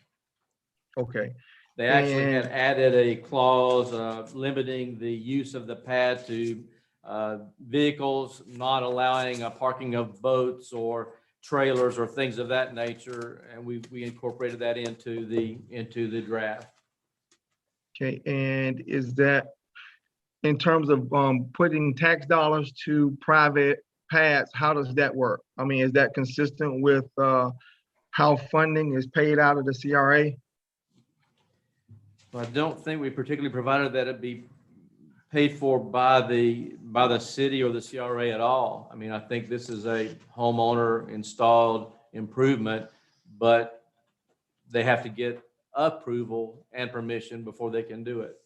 Okay. They actually had added a clause limiting the use of the pad to vehicles, not allowing a parking of boats or trailers or things of that nature, and we incorporated that into the draft. Okay, and is that, in terms of putting tax dollars to private pads, how does that work? I mean, is that consistent with how funding is paid out of the CRA? I don't think we particularly provided that it be paid for by the city or the CRA at all. I mean, I think this is a homeowner installed improvement, but they have to get approval and permission before they can do it.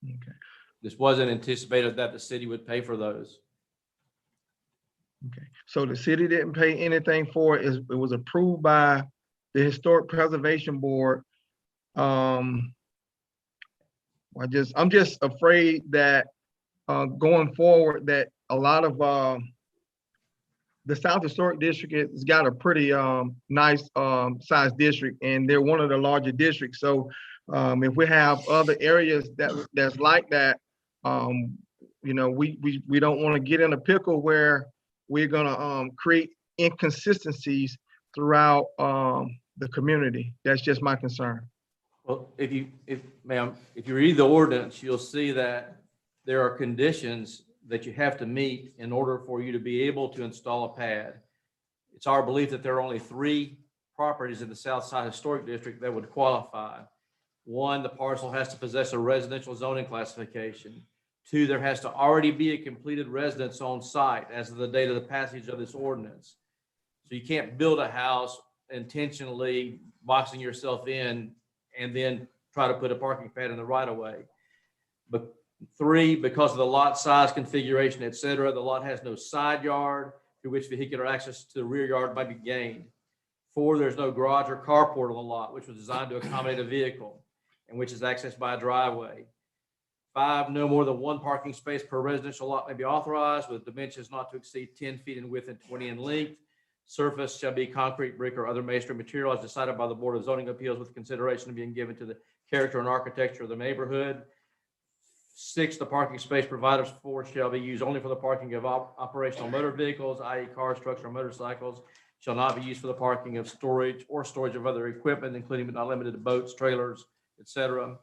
Okay. This wasn't anticipated that the city would pay for those. Okay. So the city didn't pay anything for it. It was approved by the Historic Preservation Board. I'm just afraid that going forward, that a lot of the South Historic District has got a pretty nice sized district, and they're one of the larger districts. So if we have other areas that's like that, you know, we don't want to get in a pickle where we're gonna create inconsistencies throughout the community. That's just my concern. Well, if you read the ordinance, you'll see that there are conditions that you have to meet in order for you to be able to install a pad. It's our belief that there are only 3 properties in the South Side Historic District that would qualify. 1, the parcel has to possess a residential zoning classification. 2, there has to already be a completed residence on site as of the date of the passage of this ordinance. So you can't build a house intentionally boxing yourself in and then try to put a parking pad in the right of way. But 3, because of the lot size configuration, et cetera, the lot has no side yard through which vehicular access to the rear yard might be gained. 4, there's no garage or carport on the lot, which was designed to accommodate a vehicle and which is accessed by a driveway. 5, no more than 1 parking space per residential lot may be authorized with dimensions not to exceed 10 feet in width and 20 in length. Surface shall be concrete, brick, or other masonry material as decided by the Board of Zoning Appeals with consideration being given to the character and architecture of the neighborhood. 6, the parking space provided for shall be used only for the parking of operational motor vehicles, i.e. cars, trucks, or motorcycles, shall not be used for the parking of storage or storage of other equipment, including but not limited to boats, trailers, etc.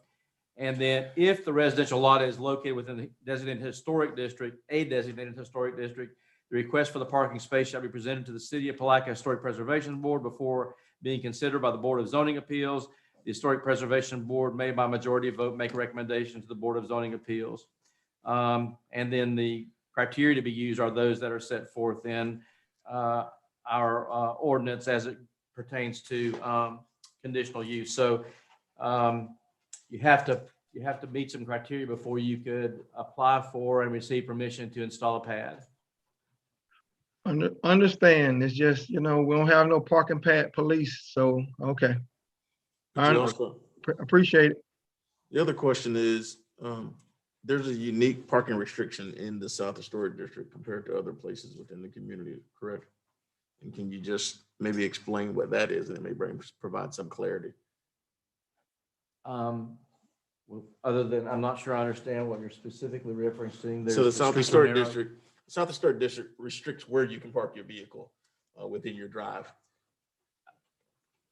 And then if the residential lot is located within the designated historic district, a designated historic district, the request for the parking space shall be presented to the City of Palatka Historic Preservation Board before being considered by the Board of Zoning Appeals. The Historic Preservation Board may by majority vote make a recommendation to the Board of Zoning Appeals. And then the criteria to be used are those that are set forth in our ordinance as it pertains to conditional use. So you have to meet some criteria before you could apply for and receive permission to install a pad. Understand. It's just, you know, we don't have no parking pad police. So, okay. I appreciate it. The other question is, there's a unique parking restriction in the South Historic District compared to other places within the community, correct? And can you just maybe explain what that is, and it may provide some clarity? Well, other than, I'm not sure I understand what you're specifically referencing. So the South Historic District restricts where you can park your vehicle within your drive.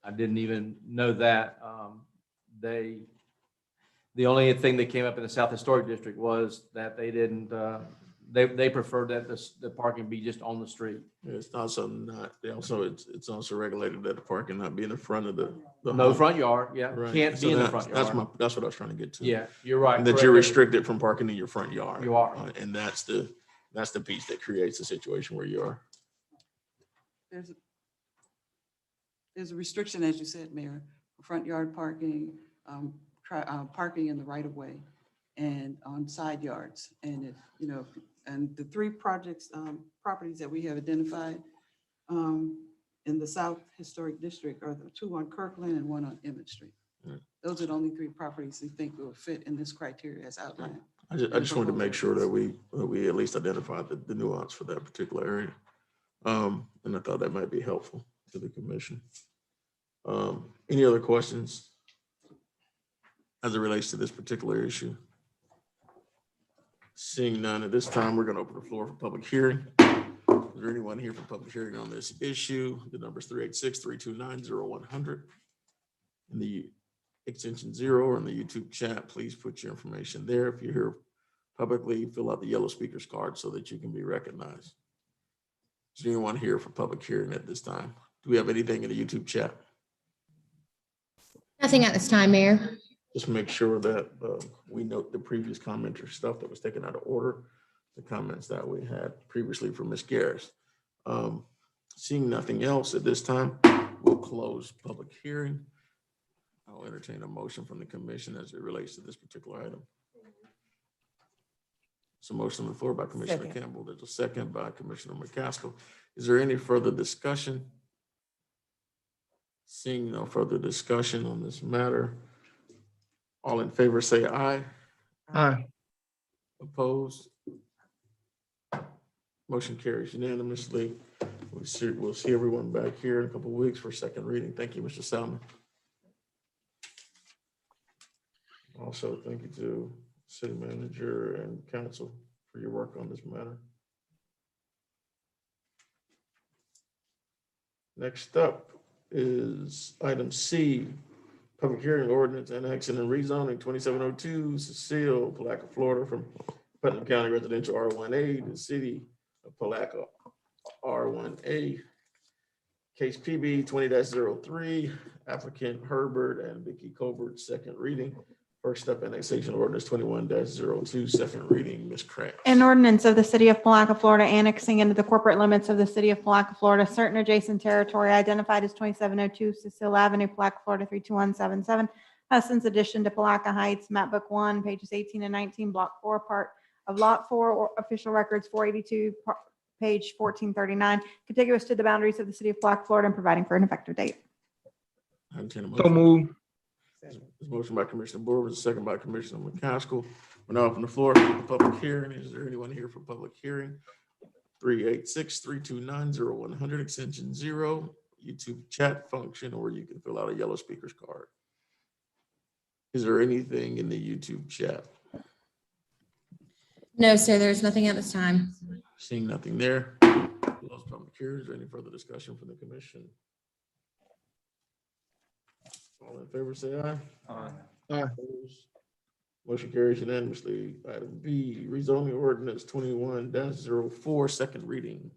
I didn't even know that. The only thing that came up in the South Historic District was that they didn't, they preferred that the parking be just on the street. It's also not, it's also regulated that the parking not be in the front of the No home. front yard, yeah, Right. can't So be in the that- front That's yard. that's what I was trying to get to. Yeah, you're right. And that correct. you're restricted from parking in your front yard. You are. And that's the piece that creates the situation where you are. There's a restriction, as you said, Mayor, for front yard parking, parking in the right of way and on side yards. And if, you know, and the 3 projects, properties that we have identified in the South Historic District are the 2 on Kirkland and 1 on Emmett Street. Those are the only 3 properties we think will fit in this criteria as outlined. I just wanted to make sure that we at least identified the nuance for that particular area. And I thought that might be helpful to the commission. Any other questions as it relates to this particular issue? Seeing none at this time, we're going to open the floor for public hearing. Is there anyone here for public hearing on this issue? The number is 386-329-0100. And the extension 0, or in the YouTube chat, please put your information there. If you're here publicly, fill out the yellow speakers card so that you can be recognized. Is there anyone here for public hearing at this time? Do we have anything in the YouTube chat? Nothing at this time, Mayor. Just make sure that we note the previous commenter stuff that was taken out of order, the comments that we had previously from Ms. Garris. Seeing nothing else at this time, we'll close public hearing. I'll entertain a motion from the commission as it relates to this particular item. So motion on the floor by Commissioner Second. Campbell. There's a second by Commissioner McCaskill. Is there any further discussion? Seeing no further discussion on this matter, all in favor say aye. Aye. Opposed? Motion carries unanimously. We'll see everyone back here in a couple of weeks for second reading. Thank you, Mr. Salmon. Also, thank you to city manager and council for your work on this matter. Next up is item C, public hearing ordinance annexing and rezoning 2702 Cecile, Palatka, Florida, from Putnam County Residential R1A to the city of Palatka R1A. Case PB 20-03, applicant Herbert and Vicky Colbert, second reading. First up, annexation ordinance 21-02, second reading, Ms. Krantz. An ordinance of the city of Palatka, Florida, annexing into the corporate limits of the city of Palatka, Florida, certain adjacent territory identified as 2702 Cecile Avenue, Palatka, Florida, 32177. Hudson's addition to Palatka Heights, map book 1, pages 18 and 19, block 4, part of lot 4, or official records 482, page 1439, contiguous to the boundaries of the city of Palatka, Florida, and providing for an effective date. So move. This motion by Commissioner Boer was a second by Commissioner McCaskill. We're now open the floor for the public hearing. Is there anyone here for public hearing? 386-329-0100, extension 0, YouTube chat function, or you can fill out a yellow speakers card. Is there anything in the YouTube chat? No, sir, there's nothing at this time. Seeing nothing there. Close public hearing. Is there any further discussion from the commission? All in favor, say aye. Aye. Opposed? Motion carries unanimously. Item B, rezoning ordinance 21-04, second reading.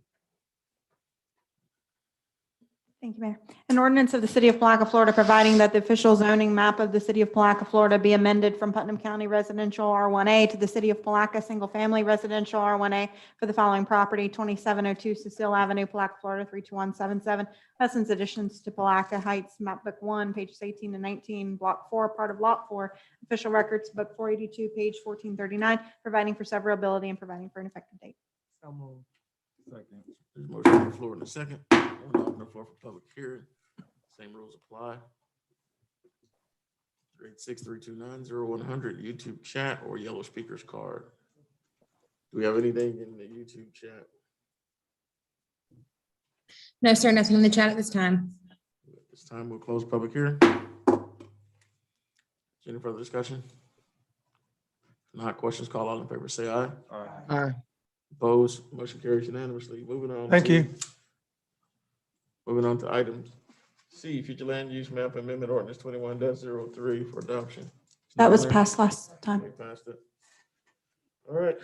Thank you, Mayor. An ordinance of the city of Palatka, Florida, providing that the official zoning map of the city of Palatka, Florida be amended from Putnam County Residential R1A to the city of Palatka Single Family Residential R1A for the following property: 2702 Cecile Avenue, Palatka, Florida, 32177. Hudson's additions to Palatka Heights, map book 1, pages 18 and 19, block 4, part of lot 4, official records book 482, page 1439, providing for severability and providing for an effective date. So moved. Second. There's a motion on the floor in a second. We'll open the floor for public hearing. Same rules apply. 386-329-0100, YouTube chat or yellow speakers card. Do we have anything in the YouTube chat? No, sir, nothing in the chat at this time. At this time, we'll close public hearing. Any further discussion? If not, questions, call. All in favor, say aye. Aye. Opposed? Motion carries unanimously. Moving on. Thank you. Moving on to items C, future land use map amendment ordinance 21-03 for adoption. That was passed last time. We passed it. All right,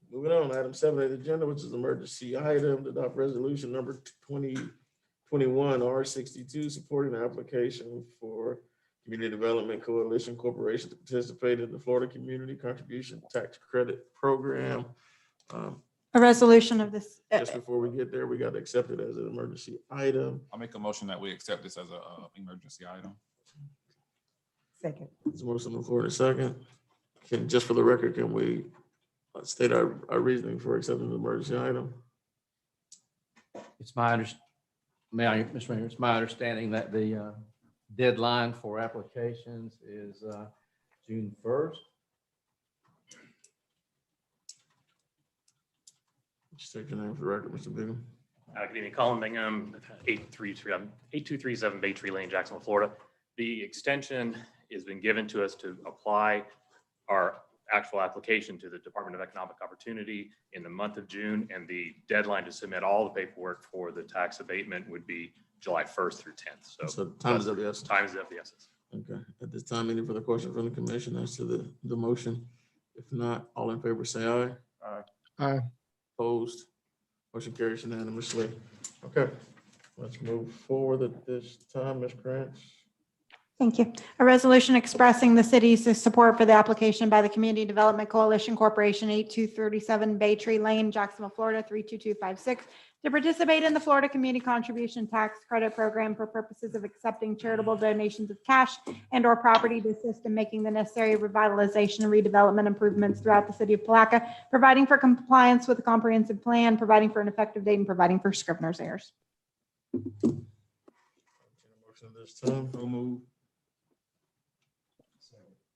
moving on. Item 7 of the agenda, which is emergency item, to adopt resolution number 2021 R62, supporting the application for Community Development Coalition Corporation to participate in the Florida Community Contribution Tax Credit Program. A resolution of this. Just before we get there, we got to accept it as an emergency item. I'll make a motion that we accept this as a emergency item. Second. There's a motion on the floor in a second. Just for the record, can we state our reasoning for accepting the emergency item? It's my Mr. Mayor, it's my understanding that the deadline for applications is June 1st. Just take your name for the record, Mr. Bingham. Good evening, Colin Bingham, 8237 Bay Tree Lane, Jacksonville, Florida. The extension has been given to us to apply our actual application to the Department of Economic Opportunity in the month of June, and the deadline to submit all the paperwork for the tax abatement would be July 1st through 10th. So time is of the essence. Time is of the essence. Okay, at this time, any further questions from the commission as to the motion? If not, all in favor say aye. Aye. Opposed? Motion carries unanimously. Okay, let's move forward at this time, Ms. Krantz. Thank you. A resolution expressing the city's support for the application by the Community Development Coalition Corporation, 8237 Bay Tree Lane, Jacksonville, Florida, 32256, to participate in the Florida Community Contribution Tax Credit Program for purposes of accepting charitable donations of cash and/or property to assist in making the necessary revitalization and redevelopment improvements throughout the city of Palatka, providing for compliance with the comprehensive plan, providing for an effective date, and providing for Scrivener's errors. Motion at this time. So move.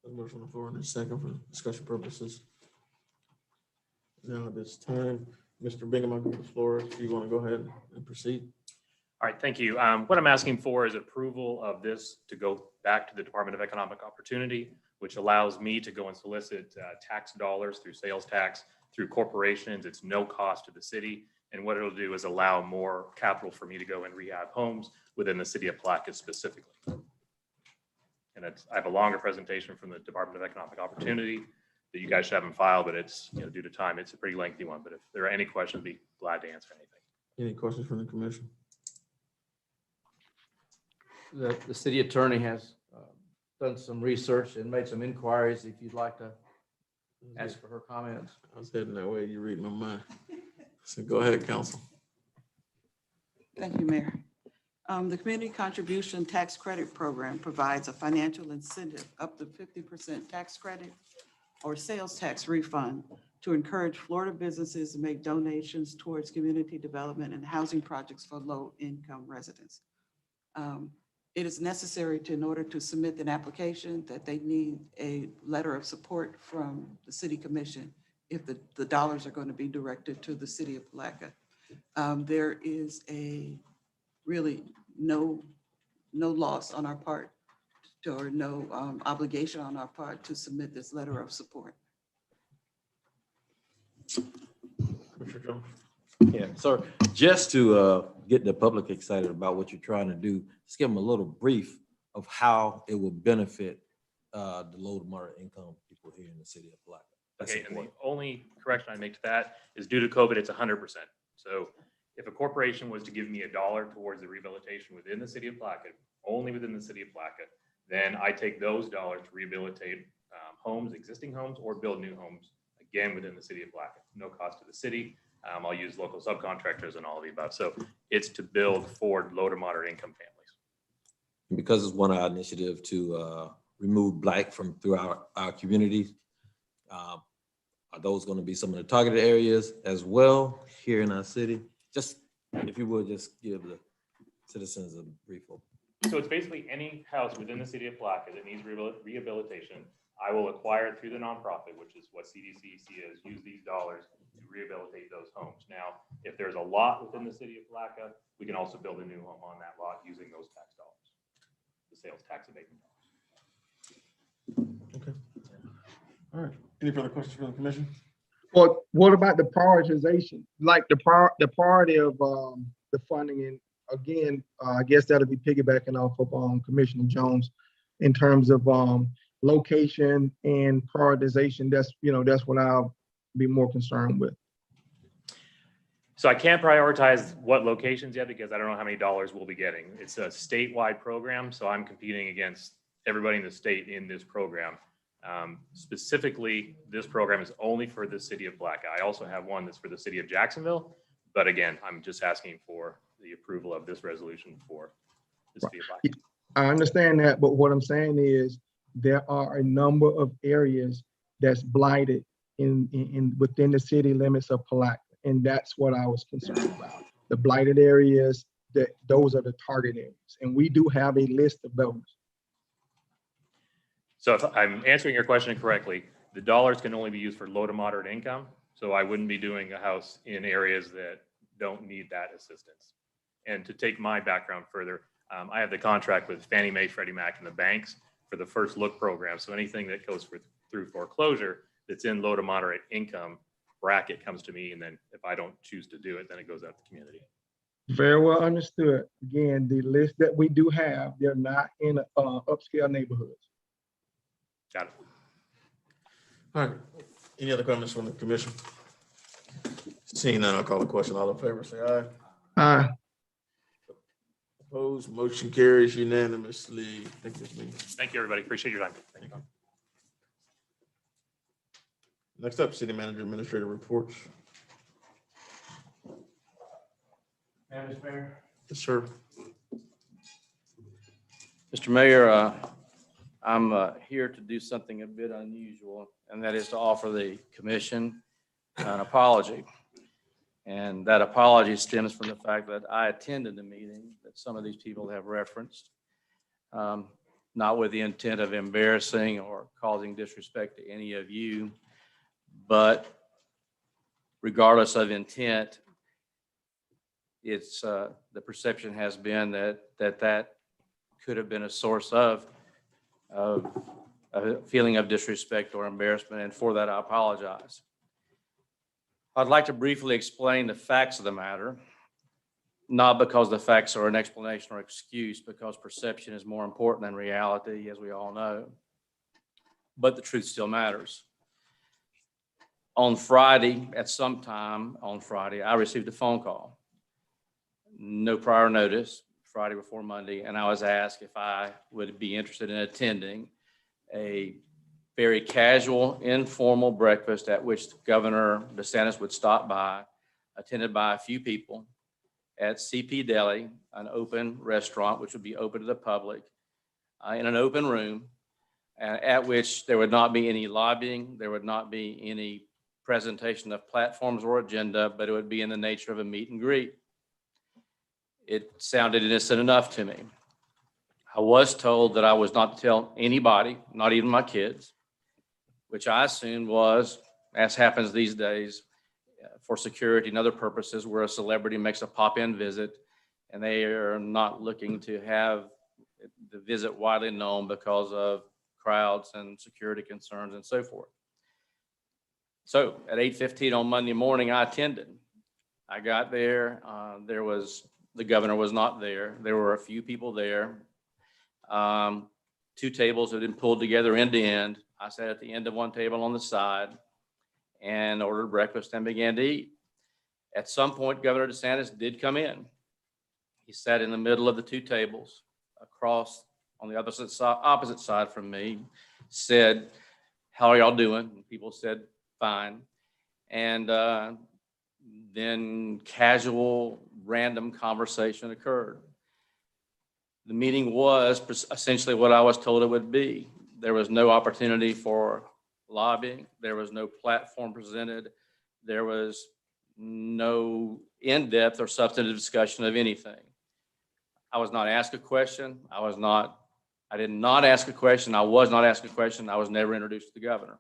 There's a motion on the floor and a second for discussion purposes. Now at this time, Mr. Bingham, I'll give the floor. If you want to go ahead and proceed. All right, thank you. What I'm asking for is approval of this to go back to the Department of Economic Opportunity, which allows me to go and solicit tax dollars through sales tax, through corporations. It's no cost to the city. And what it'll do is allow more capital for me to go and rehab homes within the city of Palatka specifically. And I have a longer presentation from the Department of Economic Opportunity that you guys should have in file, but it's, due to time, it's a pretty lengthy one. But if there are any questions, I'd be glad to answer anything. Any questions from the commission? The city attorney has done some research and made some inquiries. If you'd like to ask for her comments. I was heading that way. You read my mind. So go ahead, counsel. Thank you, Mayor. The Community Contribution Tax Credit Program provides a financial incentive up to 50% tax credit or sales tax refund to encourage Florida businesses to make donations towards community development and housing projects for low-income residents. It is necessary in order to submit an application that they need a letter of support from the City Commission if the dollars are going to be directed to the City of Palatka. There is really no loss on our part or no obligation on our part to submit this letter of support. Commissioner Jones. Yeah, sir, just to get the public excited about what you're trying to do, just give them a little brief of how it will benefit the low to moderate income people here in the city of Palatka. Okay, and the only correction I make to that is due to COVID, it's 100%. So if a corporation was to give me $1 towards the rehabilitation within the city of Palatka, only within the city of Palatka, then I take those dollars to rehabilitate homes, existing homes, or build new homes, again, within the city of Palatka. No cost to the city. I'll use local subcontractors and all of the above. So it's to build for low to moderate income families. Because it's one of our initiatives to remove Black from throughout our communities, are those going to be some of the targeted areas as well here in our city? Just, if you would, just give the citizens a brief overview. So it's basically any house within the city of Palatka that needs rehabilitation. I will acquire it through the nonprofit, which is what CDCC is, use these dollars to rehabilitate those homes. Now, if there's a lot within the city of Palatka, we can also build a new home on that lot using those tax dollars, the sales tax abatement dollars. Okay. All right. Any further questions from the commission? Well, what about the prioritization? Like the priority of the funding, and again, I guess that'll be piggybacking off of Commissioner Jones in terms of location and prioritization. That's what I'll be more concerned with. So I can't prioritize what locations yet because I don't know how many dollars we'll be getting. It's a statewide program, so I'm competing against everybody in the state in this program. Specifically, this program is only for the city of Palatka. I also have one that's for the city of Jacksonville, but again, I'm just asking for the approval of this resolution for the city of Palatka. I understand that, but what I'm saying is there are a number of areas that's blighted within the city limits of Palatka, and that's what I was concerned about. The blighted areas, those are the target areas, and we do have a list of those. So if I'm answering your question correctly, the dollars can only be used for low to moderate income. So I wouldn't be doing a house in areas that don't need that assistance. And to take my background further, I have the contract with Fannie Mae, Freddie Mac, and the banks for the first look program. So anything that goes through foreclosure that's in low to moderate income bracket comes to me. And then if I don't choose to do it, then it goes out to the community. Very well understood. Again, the list that we do have, they're not in upscale neighborhoods. Got it. All right. Any other comments from the commission? Seeing none, I'll call the question. All in favor, say aye. Aye. Opposed, motion carries unanimously. Thank you, me. Thank you, everybody. Appreciate your time. Thank you. Next up, city manager administrative reports. Mr. Mayor. Yes, sir. Mr. Mayor, I'm here to do something a bit unusual, and that is to offer the commission an apology. And that apology stems from the fact that I attended the meeting that some of these people have referenced, not with the intent of embarrassing or causing disrespect to any of you, but regardless of intent, it's the perception has been that could have been a source of a feeling of disrespect or embarrassment, and for that I apologize. I'd like to briefly explain the facts of the matter, not because the facts are an explanation or excuse, because perception is more important than reality, as we all know, but the truth still matters. On Friday, at some time on Friday, I received a phone call. No prior notice, Friday before Monday, and I was asked if I would be interested in attending a very casual, informal breakfast at which Governor DeSantis would stop by, attended by a few people at CP Deli, an open restaurant which would be open to the public, in an open room, at which there would not be any lobbying, there would not be any presentation of platforms or agenda, but it would be in the nature of a meet and greet. It sounded innocent enough to me. I was told that I was not to tell anybody, not even my kids, which I assumed was, as happens these days, for security and other purposes, where a celebrity makes a pop-in visit and they are not looking to have the visit widely known because of crowds and security concerns and so forth. So at 8:15 on Monday morning, I attended. I got there. The governor was not there. There were a few people there. 2 tables had been pulled together end to end. I sat at the end of one table on the side and ordered breakfast and began to eat. At some point, Governor DeSantis did come in. He sat in the middle of the 2 tables across on the opposite side from me, said, "How are y'all doing?" And people said, "Fine." And then casual, random conversation occurred. The meeting was essentially what I was told it would be. There was no opportunity for lobbying. There was no platform presented. There was no in-depth or substantive discussion of anything. I was not asked a question. I did not ask a question. I was not asked a question. I was never introduced to the governor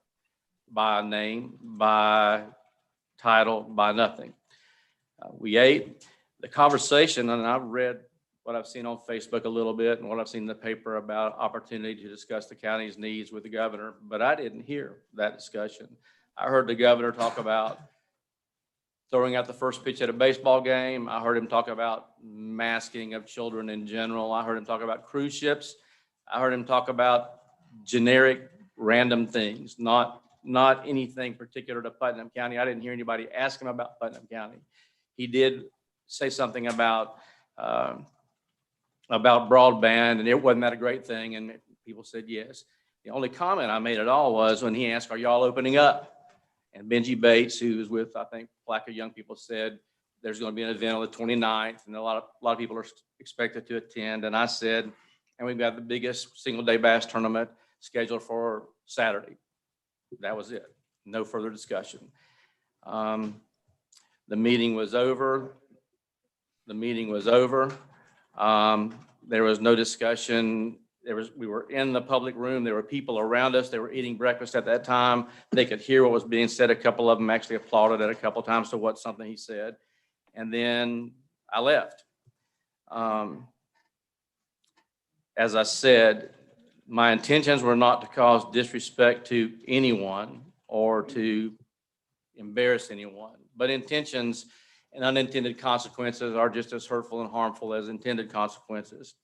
by name, by title, by nothing. We ate. The conversation, and I've read what I've seen on Facebook a little bit and what I've seen in the paper about opportunity to discuss the county's needs with the governor, but I didn't hear that discussion. I heard the governor talk about throwing out the first pitch at a baseball game. I heard him talk about masking of children in general. I heard him talk about cruise ships. I heard him talk about generic random things, not anything particular to Putnam County. I didn't hear anybody ask him about Putnam County. He did say something about broadband, and it wasn't that a great thing, and people said yes. The only comment I made at all was when he asked, "Are y'all opening up?" And Benji Bates, who was with, I think, Palatka Young People, said there's going to be an event on the 29th, and a lot of people are expected to attend. And I said, and we've got the biggest single-day bass tournament scheduled for Saturday. That was it. No further discussion. The meeting was over. There was no discussion. We were in the public room. There were people around us. They were eating breakfast at that time. They could hear what was being said. A couple of them actually applauded it a couple of times to something he said. And then I left. As I said, my intentions were not to cause disrespect to anyone or to embarrass anyone, but intentions and unintended consequences are just as hurtful and harmful as intended consequences.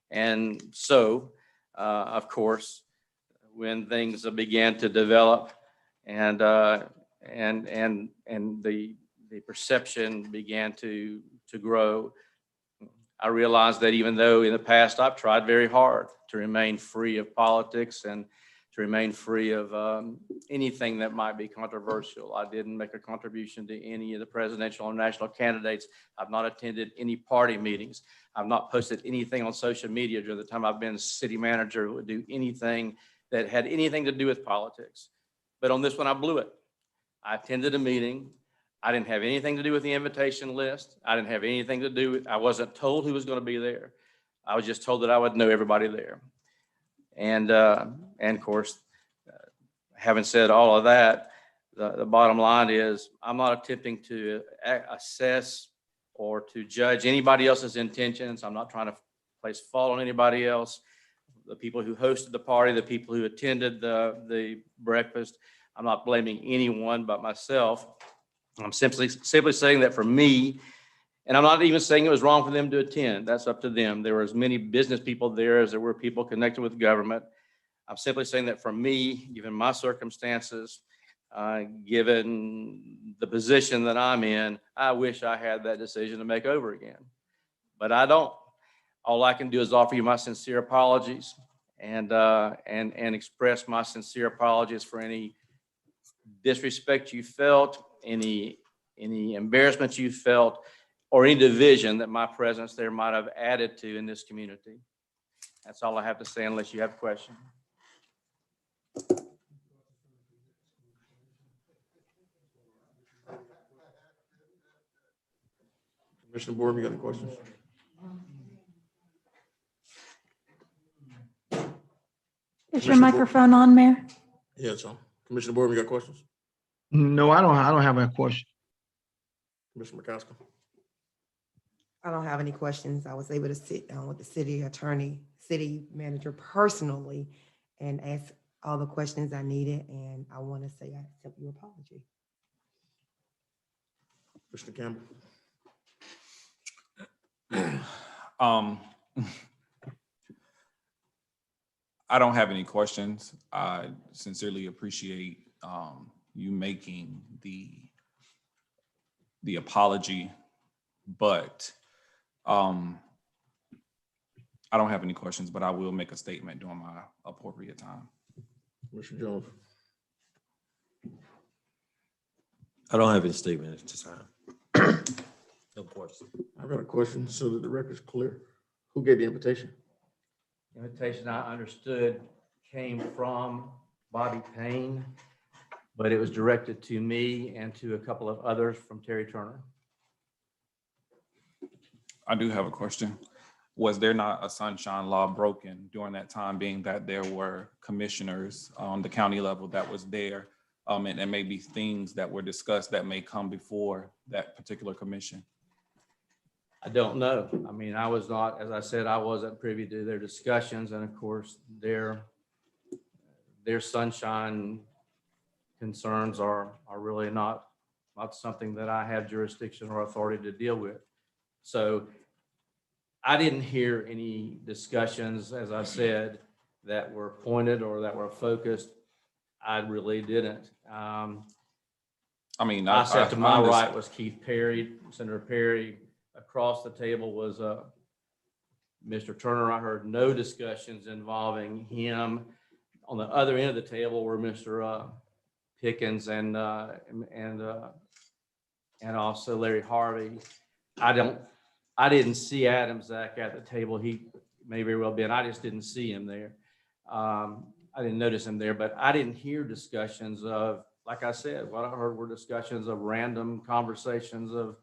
And so, of course, when things began to develop and the perception began to grow, I realized that even though in the past I've tried very hard to remain free of politics and to remain free of anything that might be controversial. I didn't make a contribution to any of the presidential or national candidates. I've not attended any party meetings. I've not posted anything on social media during the time I've been city manager who would do anything that had anything to do with politics. But on this one, I blew it. I attended a meeting. I didn't have anything to do with the invitation list. I didn't have anything to do with, I wasn't told who was going to be there. I was just told that I would know everybody there. And of course, having said all of that, the bottom line is I'm not attempting to assess or to judge anybody else's intentions. I'm not trying to place fault on anybody else. The people who hosted the party, the people who attended the breakfast, I'm not blaming anyone but myself. I'm simply saying that for me, and I'm not even saying it was wrong for them to attend. That's up to them. There were as many business people there as there were people connected with government. I'm simply saying that for me, given my circumstances, given the position that I'm in, I wish I had that decision to make over again. But I don't. All I can do is offer you my sincere apologies and express my sincere apologies for any disrespect you felt, any embarrassment you felt, or any division that my presence there might have added to in this community. That's all I have to say unless you have a question. Commissioner Board, you got any questions? Is your Commissioner Board. microphone on, Mayor? Yeah, so Commissioner Board, you got questions? No, I don't have a question. Commissioner McCaskill. I don't have any questions. I was able to sit down with the city attorney, city manager personally and ask all the questions I needed. And I want to say I accept your apology. Mr. Campbell. I don't have any questions. I sincerely appreciate you making the apology, but I don't have any questions, but I will make a statement during my appropriate time. Mr. Jones. I don't have any statement at this time. No question. I've got a question so that the record's clear. Who gave the invitation? The invitation I understood came from Bobby Payne, but it was directed to me and to a couple of others from Terry Turner. I do have a question. Was there not a sunshine law broken during that time, being that there were commissioners on the county level that was there, and maybe things that were discussed that may come before that particular commission? I don't know. I mean, I was not, as I said, I wasn't privy to their discussions, and of course, their sunshine concerns are really not something that I have jurisdiction or authority to deal with. So I didn't hear any discussions, as I said, that were pointed or that were focused. I really didn't. I sat to my right was Keith Perry, Senator Perry. Across the table was Mr. Turner. I heard no discussions involving him. On the other end of the table were Mr. Pickens and also Larry Harvey. I didn't see Adam Zach at the table. He may very well be, and I just didn't see him there. I didn't notice him there, but I didn't hear discussions of, like I said, what I heard were discussions of random conversations of,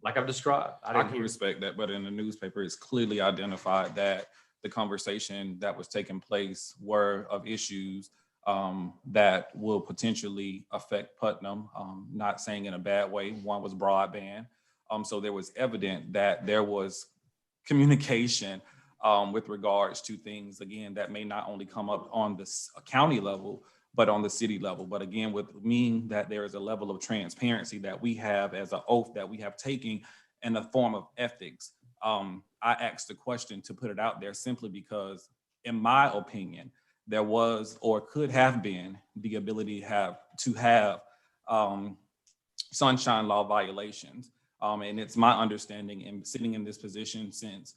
like I've described. I can respect that, but in the newspaper, it's clearly identified that the conversation that was taking place were of issues that will potentially affect Putnam, not saying in a bad way. One was broadband. So there was evident that there was communication with regards to things, again, that may not only come up on the county level, but on the city level. But again, with meaning that there is a level of transparency that we have as an oath that we have taken in a form of ethics. I asked the question to put it out there simply because, in my opinion, there was or could have been the ability to have sunshine law violations. And it's my understanding, in sitting in this position since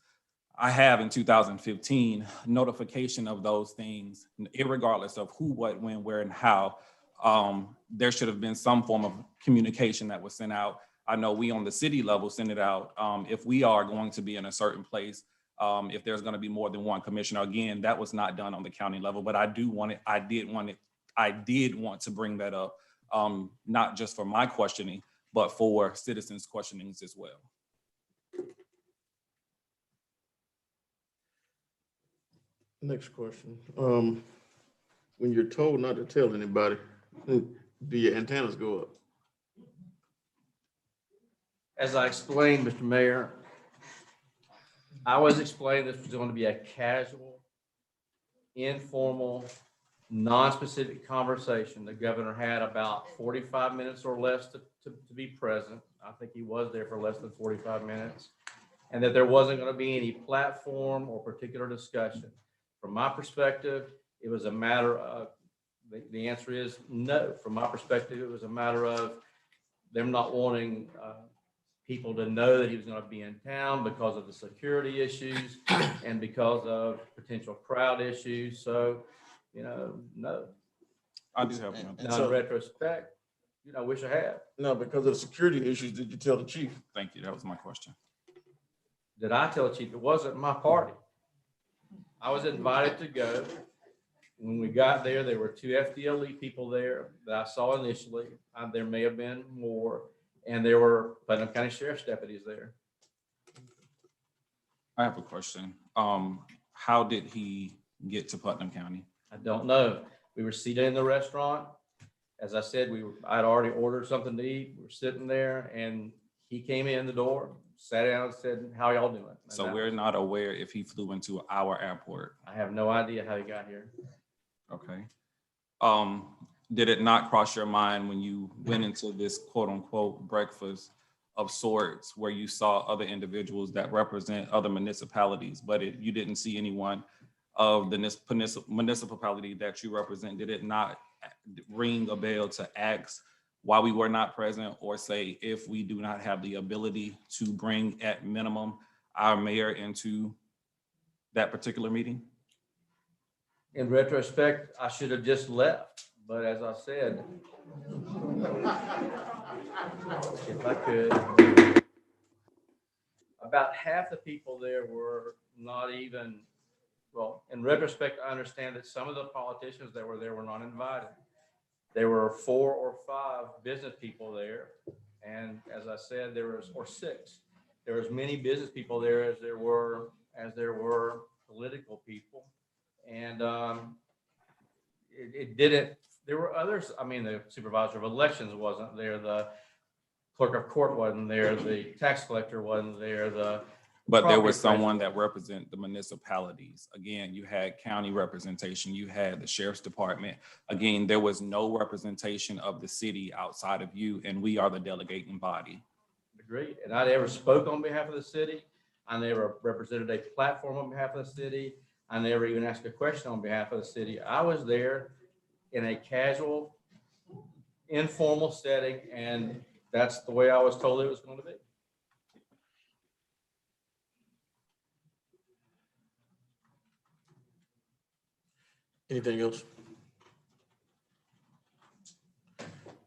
I have in 2015, notification of those things, irregardless of who, what, when, where, and how, there should have been some form of communication that was sent out. I know we on the city level send it out if we are going to be in a certain place, if there's going to be more than one commissioner. Again, that was not done on the county level, but I did want to bring that up, not just for my questioning, but for citizens' questionings as well. Next question. When you're told not to tell anybody, do your antennas go up? As I explained, Mr. Mayor, I was explaining this was going to be a casual, informal, non-specific conversation. The governor had about 45 minutes or less to be present. I think he was there for less than 45 minutes. And that there wasn't going to be any platform or particular discussion. From my perspective, it was a matter of, the answer is no. From my perspective, it was a matter of them not wanting people to know that he was going to be in town because of the security issues and because of potential crowd issues. So, no. I do have one. Now, in retrospect, I wish I had. No, because of the security issues, did you tell the chief? Thank you. That was my question. Did I tell the chief? It wasn't my party. I was invited to go. When we got there, there were 2 FDLE people there that I saw initially. There may have been more, and there were Putnam County Sheriff's deputies there. I have a question. How did he get to Putnam County? I don't know. We were seated in the restaurant. As I said, I'd already ordered something to eat. We were sitting there, and he came in the door, sat down, and said, "How y'all doing?" And So we're not aware if he flew into our airport. I have no idea how he got here. Okay. Did it not cross your mind when you went into this quote unquote breakfast of sorts where you saw other individuals that represent other municipalities, but you didn't see anyone of the municipality that you represent? Did it not ring a bell to ask why we were not present, or say if we do not have the ability to bring at minimum our mayor into that particular meeting? In retrospect, I should have just left, but as I said, if I could, about half the people there were not even, well, in retrospect, I understand that some of the politicians that were there were not invited. There were 4 or 5 business people there. And as I said, or 6, there was many business people there as there were political people. And it didn't, there were others. I mean, the supervisor of elections wasn't there. The clerk of court wasn't there. The tax collector wasn't there. But there was someone that represent the municipalities. Again, you had county representation, you had the sheriff's department. Again, there was no representation of the city outside of you, and we are the delegating body. Agreed. And I never spoke on behalf of the city. I never represented a platform on behalf of the city. I never even asked a question on behalf of the city. I was there in a casual, informal setting, and that's the way I was told it was going to be. Anything else?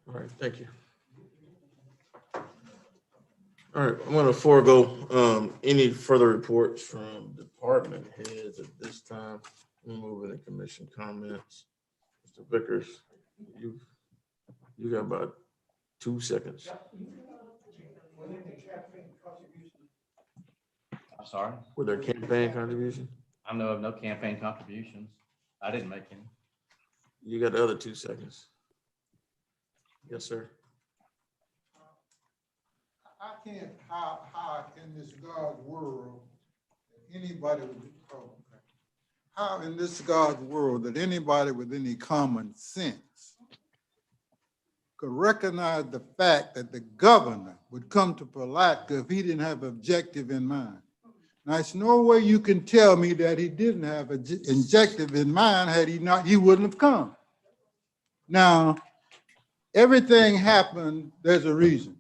All right, thank you. All right, I'm going to forego any further reports from department heads at this time. We're moving to commission comments. Mr. Vickers, you got about 2 seconds. I'm sorry? Were there campaign contributions? I know of no campaign contributions. I didn't make any. You got the other 2 seconds. Yes, sir. I can't, how in this God's world, anybody would, how in this God's world that anybody with any common sense could recognize the fact that the governor would come to Palatka if he didn't have objective in mind? Now, it's no way you can tell me that he didn't have an objective in mind. Had he not, he wouldn't have come. Now, everything happened, there's a reason.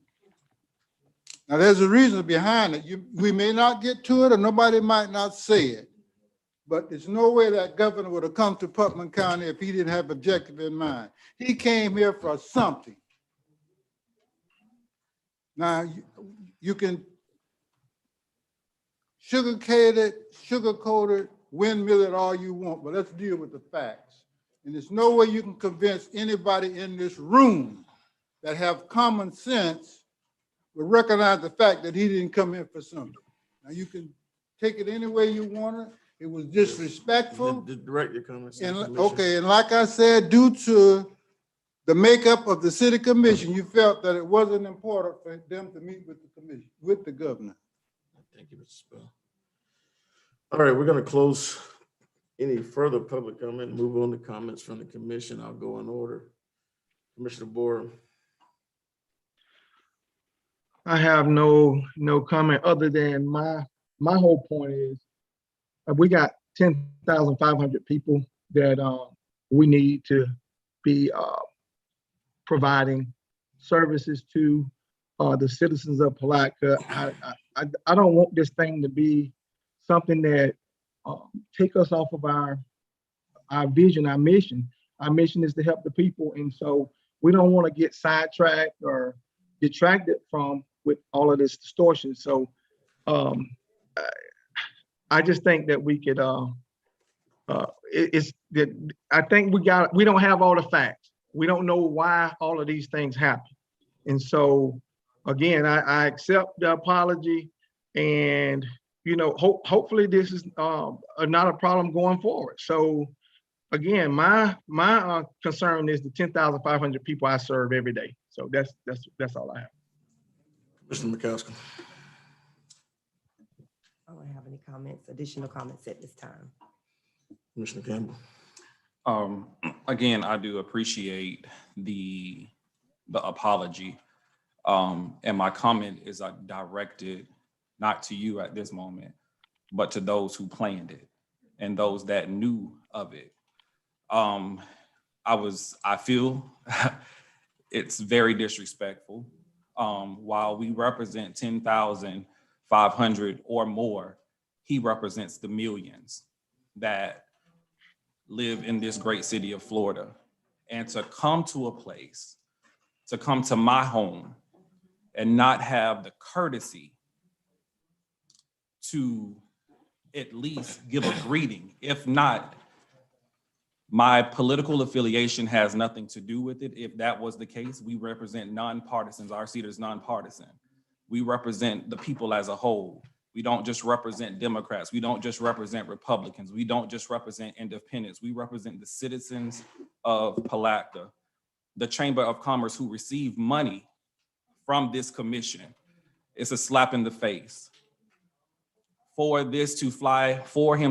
Now, there's a reason behind it. We may not get to it, or nobody might not say it, but there's no way that governor would have come to Putnam County if he didn't have objective in mind. He came here for something. Now, you can sugarcoat it, windmill it all you want, but let's deal with the facts. And there's no way you can convince anybody in this room that have common sense will recognize the fact that he didn't come in for something. Now, you can take it any way you want it. It was disrespectful. Direct your comments. Okay, and like I said, due to the makeup of the city commission, you felt that it wasn't important for them to meet with the commission, with the governor. Thank you, Mr. Spell. All right, we're going to close any further public comment, move on to comments from the commission. I'll go in order. Commissioner Boer. I have no comment other than my whole point is we got 10,500 people that we need to be providing services to the citizens of Palatka. I don't want this thing to be something that take us off of our vision, our mission. Our mission is to help the people, and so we don't want to get sidetracked or detracted from with all of this distortion. So I just think that we could. It's that I think we don't have all the facts. We don't know why all of these things happen, and so again, I accept the apology, and hopefully this is not a problem going forward. So again, my concern is the 10,500 people I serve every day. So that's all I have. Mr. McCaskill. I don't have any comments, additional comments at this time. Commissioner Campbell. Again, I do appreciate the apology. And my comment is directed not to you at this moment, but to those who planned it and those that knew of it. I feel it's very disrespectful. While we represent 10,500 or more, he represents the millions that live in this great city of Florida. And to come to a place, to come to my home and not have the courtesy to at least give a greeting, if not, my political affiliation has nothing to do with it. If that was the case, we represent nonpartisans. Our seat is nonpartisan. We represent the people as a whole. We don't just represent Democrats. We don't just represent Republicans. We don't just represent independents. We represent the citizens of Palatka, the Chamber of Commerce, who receive money from this commission. It's a slap in the face. For him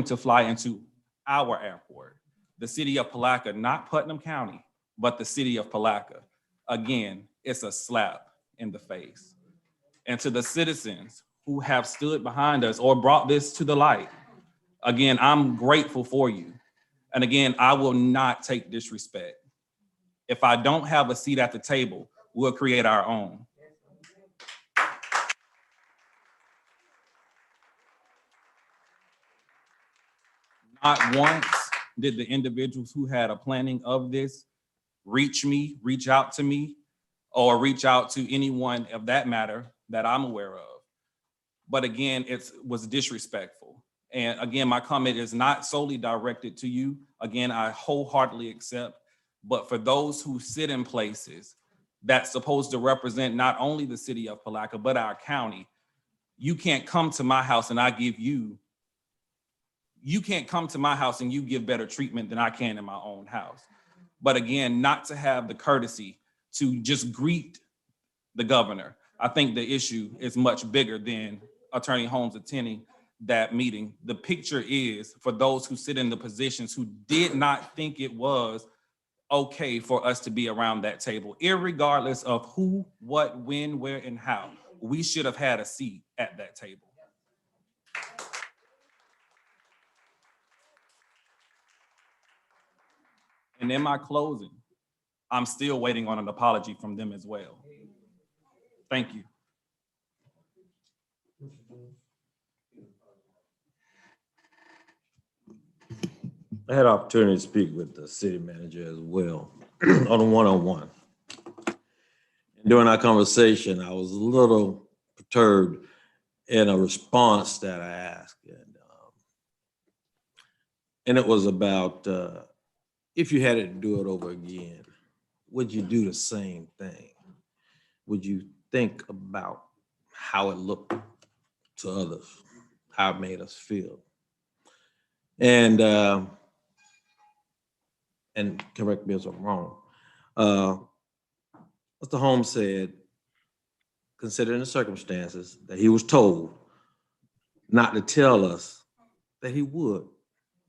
to fly into our airport, the city of Palatka, not Putnam County, but the city of Palatka. Again, it's a slap in the face. And to the citizens who have stood behind us or brought this to the light, again, I'm grateful for you. And again, I will not take disrespect. If I don't have a seat at the table, we'll create our own. Not once did the individuals who had a planning of this reach out to me, or reach out to anyone of that matter that I'm aware of. But again, it was disrespectful. And again, my comment is not solely directed to you. Again, I wholeheartedly accept, but for those who sit in places that's supposed to represent not only the city of Palatka, but our county, you can't come to my house and you can't come to my house and you give better treatment than I can in my own house. But again, not to have the courtesy to just greet the governor. I think the issue is much bigger than Attorney Holmes attending that meeting. The picture is for those who sit in the positions who did not think it was okay for us to be around that table, irregardless of who, what, when, where, and how. We should have had a seat at that table. And in my closing, I'm still waiting on an apology from them as well. Thank you. I had an opportunity to speak with the city manager as well on a one-on-one. During our conversation, I was a little perturbed in a response that I asked. And it was about, if you had to do it over again, would you do the same thing? Would you think about how it looked to others, how it made us feel? And correct me if I'm wrong, Mr. Holmes said, considering the circumstances, that he was told not to tell us that he would,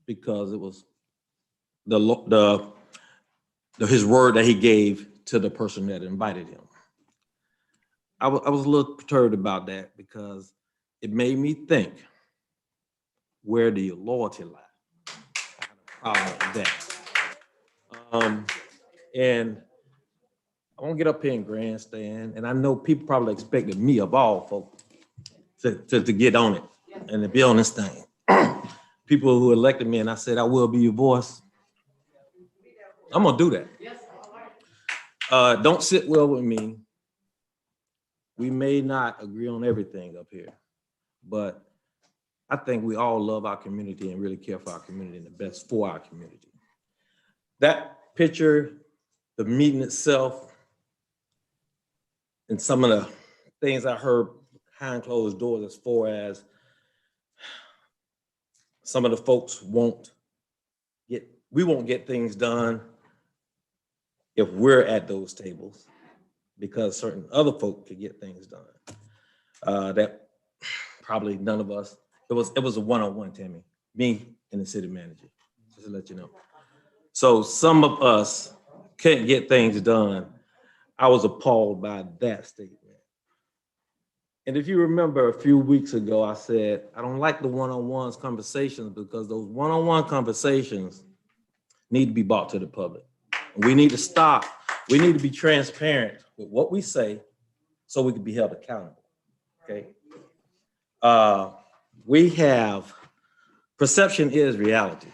because it was his word that he gave to the person that invited him. I was a little perturbed about that because it made me think, where do your loyalty lie? I had a problem with that. And I won't get up here and grandstand, and I know people probably expected me of all folks to get on it and to be on this thing. People who elected me and I said, I will be your voice. I'm gonna do that. Don't sit well with me. We may not agree on everything up here, but I think we all love our community and really care for our community and the best for our community. That picture, the meeting itself, and some of the things I heard behind closed doors as far as some of the folks we won't get things done if we're at those tables because certain other folk could get things done. That probably none of us, it was a one-on-one, Tammy, me and the city manager, just to let you know. So some of us couldn't get things done. I was appalled by that statement. And if you remember a few weeks ago, I said, I don't like the one-on-ones conversations because those one-on-one conversations need to be brought to the public. We need to stop. We need to be transparent with what we say so we can be held accountable, okay? We have, perception is reality.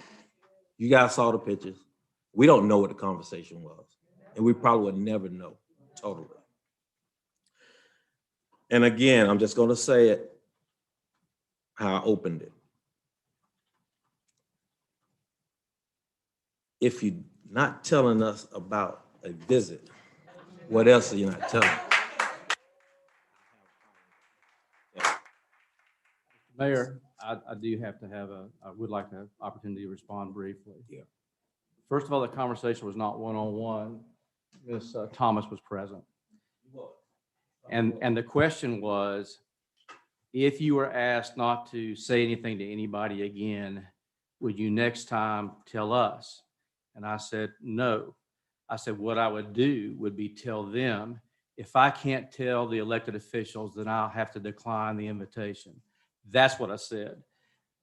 You guys saw the pictures. We don't know what the conversation was, and we probably would never know totally. And again, I'm just gonna say it how I opened it. If you're not telling us about a visit, what else are you not telling? Mayor, I do have to have I would like to have opportunity to respond briefly. Yeah. First of all, the conversation was not one-on-one. Ms. Thomas was present. And the question was, if you were asked not to say anything to anybody again, would you next time tell us? And I said, no. I said, what I would do would be tell them, if I can't tell the elected officials, then I'll have to decline the invitation. That's what I said.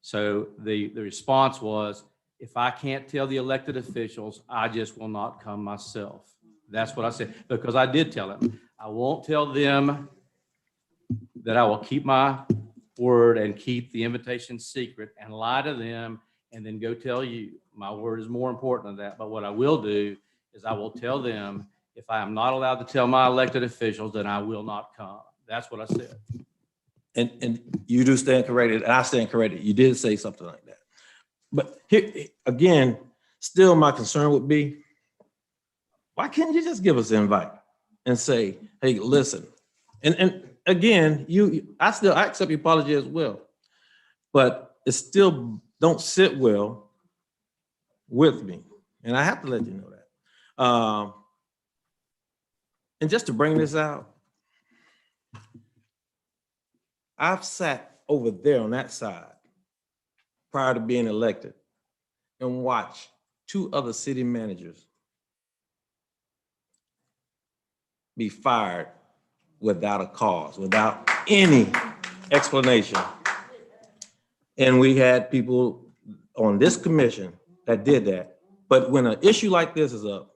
So the response was, if I can't tell the elected officials, I just will not come myself. That's what I said, because I did tell them. I won't tell them that I will keep my word and keep the invitation secret and lie to them and then go tell you. My word is more important than that. But what I will do is I will tell them, if I am not allowed to tell my elected officials, then I will not come. That's what I said. And you do stand corrected, and I stand corrected. You did say something like that. But here, again, still my concern would be, why can't you just give us an invite and say, hey, listen, and again, I accept your apology as well, but it still don't sit well with me. And I have to let you know that. And just to bring this out, I've sat over there on that side prior to being elected and watch 2 other city managers be fired without a cause, without any explanation. And we had people on this commission that did that. But when an issue like this is up,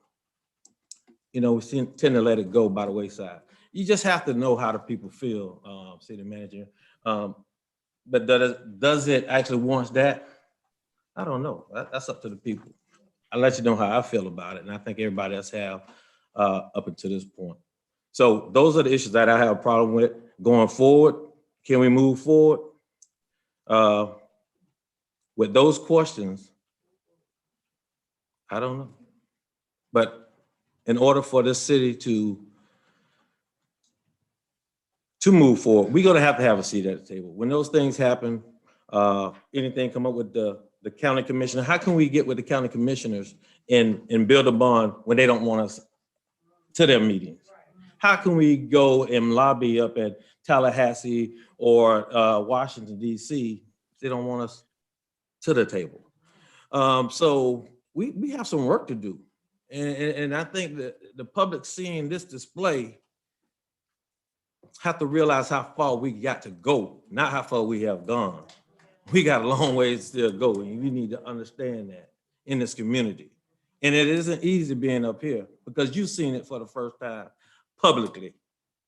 we tend to let it go by the wayside. You just have to know how the people feel, city manager. But does it actually warrant that? I don't know. That's up to the people. I'll let you know how I feel about it, and I think everybody else have up until this point. So those are the issues that I have a problem with going forward. Can we move forward? With those questions, I don't know. But in order for this city to move forward, we're gonna have to have a seat at the table. When those things happen, anything come up with the county commissioner, how can we get with the county commissioners and build a bond when they don't want us to their meetings? How can we go and lobby up at Tallahassee or Washington, D.C. if they don't want us to the table? So we have some work to do. And I think that the public seeing this display have to realize how far we got to go, not how far we have gone. We got a long ways still go, and we need to understand that in this community. And it isn't easy being up here because you've seen it for the first time publicly,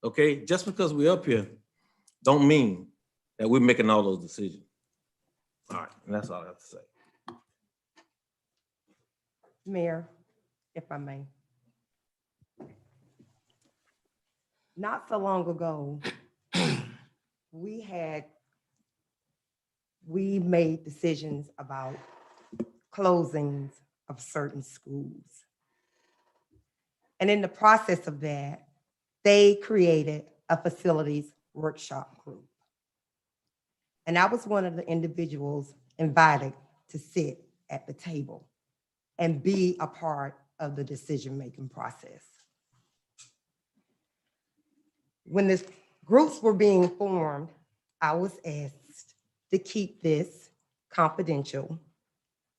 okay? Just because we're up here don't mean that we're making all those decisions. All right, and that's all I have to say. Mayor, if I may. Not so long ago, we made decisions about closings of certain schools. And in the process of that, they created a facilities workshop group. And I was one of the individuals invited to sit at the table and be a part of the decision-making process. When the groups were being formed, I was asked to keep this confidential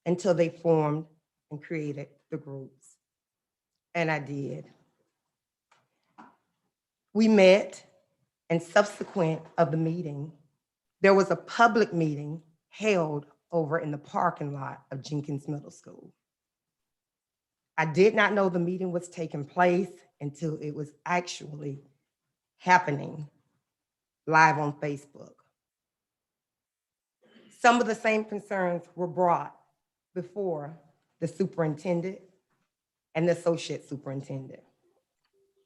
until they formed and created the groups. And I did. We met, and subsequent of the meeting, there was a public meeting held over in the parking lot of Jenkins Middle School. I did not know the meeting was taking place until it was actually happening live on Facebook. Some of the same concerns were brought before the superintendent and the associate superintendent.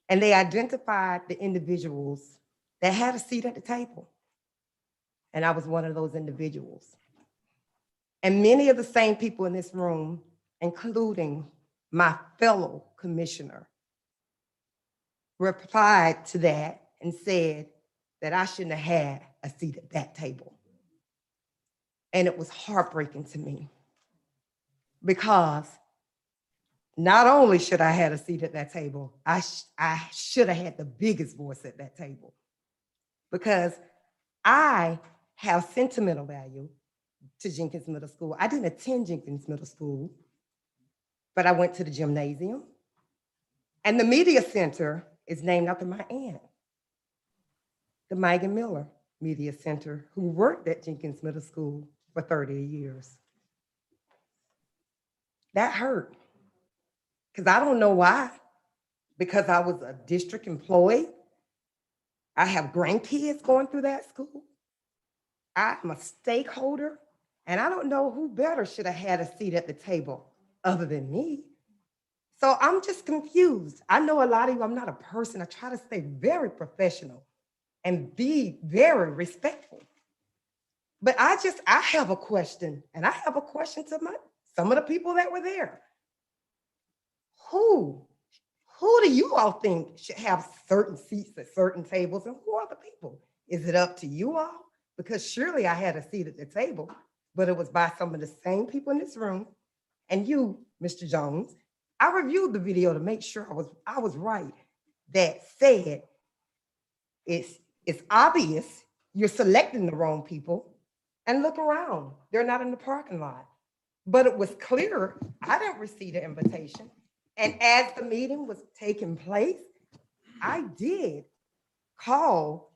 And they identified the individuals that had a seat at the table. And I was one of those individuals. And many of the same people in this room, including my fellow commissioner, replied to that and said that I shouldn't have had a seat at that table. And it was heartbreaking to me because not only should I have had a seat at that table, I should have had the biggest voice at that table because I have sentimental value to Jenkins Middle School. I didn't attend Jenkins Middle School, but I went to the gymnasium, and the media center is named after my aunt, the Megan Miller Media Center, who worked at Jenkins Middle School for 30 years. That hurt, because I don't know why, because I was a district employee. I have grandkids going through that school. I'm a stakeholder, and I don't know who better should have had a seat at the table other than me. So I'm just confused. I know a lot of you, I'm not a person. I try to stay very professional and be very respectful. But I have a question, and I have a question to some of the people that were there. Who do you all think should have certain seats at certain tables, and who are the people? Is it up to you all? Because surely I had a seat at the table, but it was by some of the same people in this room. And you, Mr. Jones, I reviewed the video to make sure I was right. That said, it's obvious you're selecting the wrong people, and look around. They're not in the parking lot. But it was clear I didn't receive the invitation. And as the meeting was taking place, I did call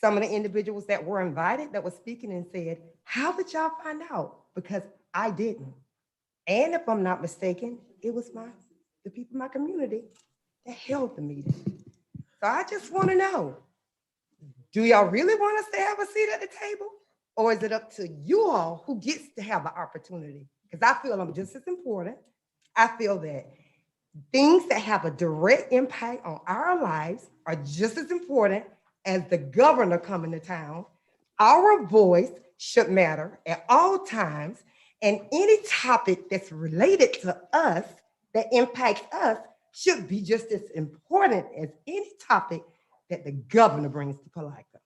some of the individuals that were invited that were speaking and said, how did y'all find out? Because I didn't. And if I'm not mistaken, it was the people in my community that held the meeting. So I just want to know, do y'all really want us to have a seat at the table? Or is it up to you all who gets to have the opportunity? Because I feel I'm just as important. I feel that things that have a direct impact on our lives are just as important as the governor coming to town. Our voice should matter at all times, and any topic that's related to us that impacts us should be just as important as any topic that the governor brings to Palatka.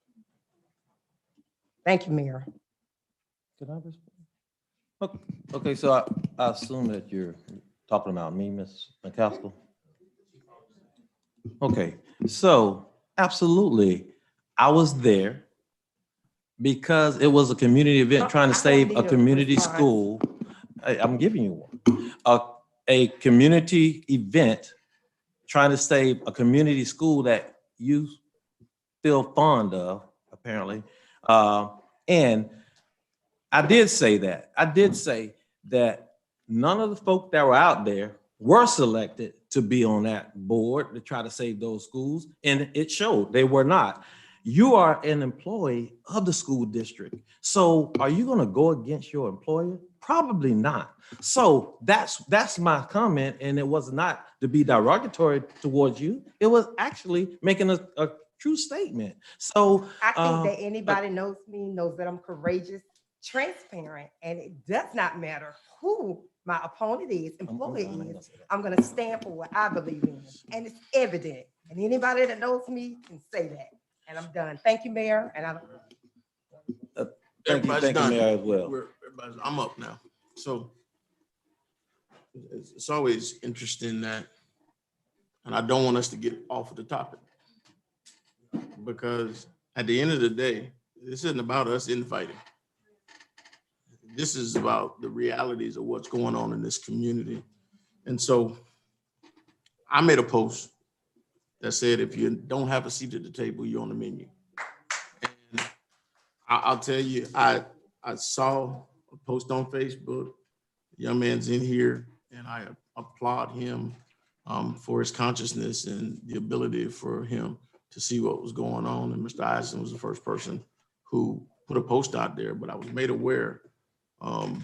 Thank you, Mayor. Can I respond? Okay, so I assume that you're talking about me, Ms. McCaskill? Okay, so absolutely, I was there because it was a community event trying to save a community school. I'm giving you one. A community event trying to save a community school that you feel fond of, apparently. And I did say that. I did say that none of the folk that were out there were selected to be on that board to try to save those schools. And it showed they were not. You are an employee of the school district. So are you going to go against your employer? Probably not. So that's my comment. And it was not to be derogatory towards you. It was actually making a true statement. So I think that anybody knows me knows that I'm courageous, transparent, and it does not matter who my opponent is, employee is. I'm going to stand for what I believe in, and it's evident. And anybody that knows me can say that. And I'm done. Thank you, Mayor. And thank you, Mayor, as well. I'm up now. So it's always interesting that, and I don't want us to get off of the topic, because at the end of the day, this isn't about us infighting. This is about the realities of what's going on in this community. And so I made a post that said, if you don't have a seat at the table, you're on the menu. And I'll tell you, I saw a post on Facebook. The young man's in here, and I applaud him for his consciousness and the ability for him to see what was going on. And Mr. Eisen was the first person who put a post out there, but I was made aware. The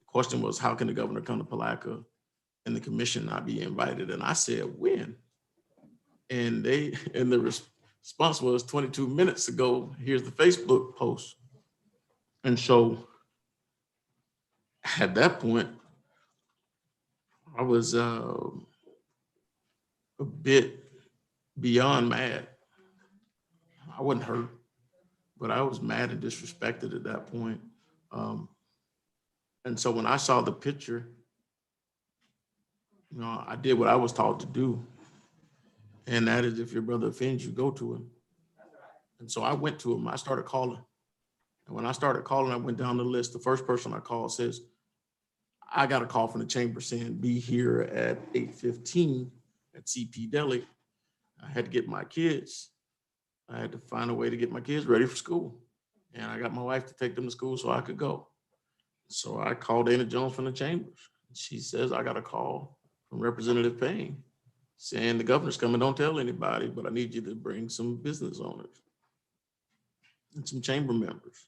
question was, how can the governor come to Palatka and the commission not be invited? And I said, when? And the response was 22 minutes ago, here's the Facebook post. And so at that point, I was a bit beyond mad. I wasn't hurt, but I was mad and disrespected at that point. And so when I saw the picture, I did what I was taught to do. And that is, if your brother offends you, go to him. And so I went to him. I started calling. And when I started calling, I went down the list. The first person I called says, I got a call from the chamber saying, be here at 8:15 at CP Deli. I had to get my kids. I had to find a way to get my kids ready for school. And I got my wife to take them to school so I could go. So I called Dana Jones from the chambers. She says, I got a call from Representative Payne saying the governor's coming, don't tell anybody, but I need you to bring some business owners and some chamber members.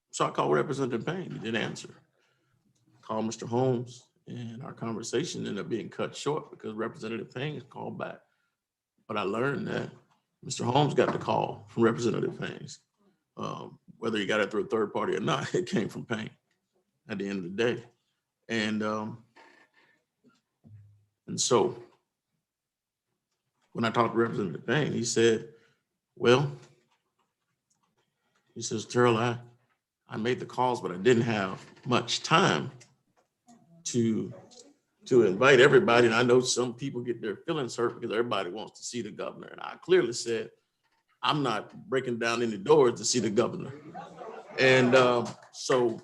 So I called Representative Payne. He didn't answer. I called Mr. Holmes, and our conversation ended up being cut short because Representative Payne called back. But I learned that Mr. Holmes got the call from Representative Payne's. Whether he got it through a third party or not, it came from Payne at the end of the day. And so when I talked to Representative Payne, he said, well, he says, Terrell, I made the calls, but I didn't have much time to invite everybody. And I know some people get their feelings hurt because everybody wants to see the governor. And I clearly said, I'm not breaking down any doors to see the governor. And so,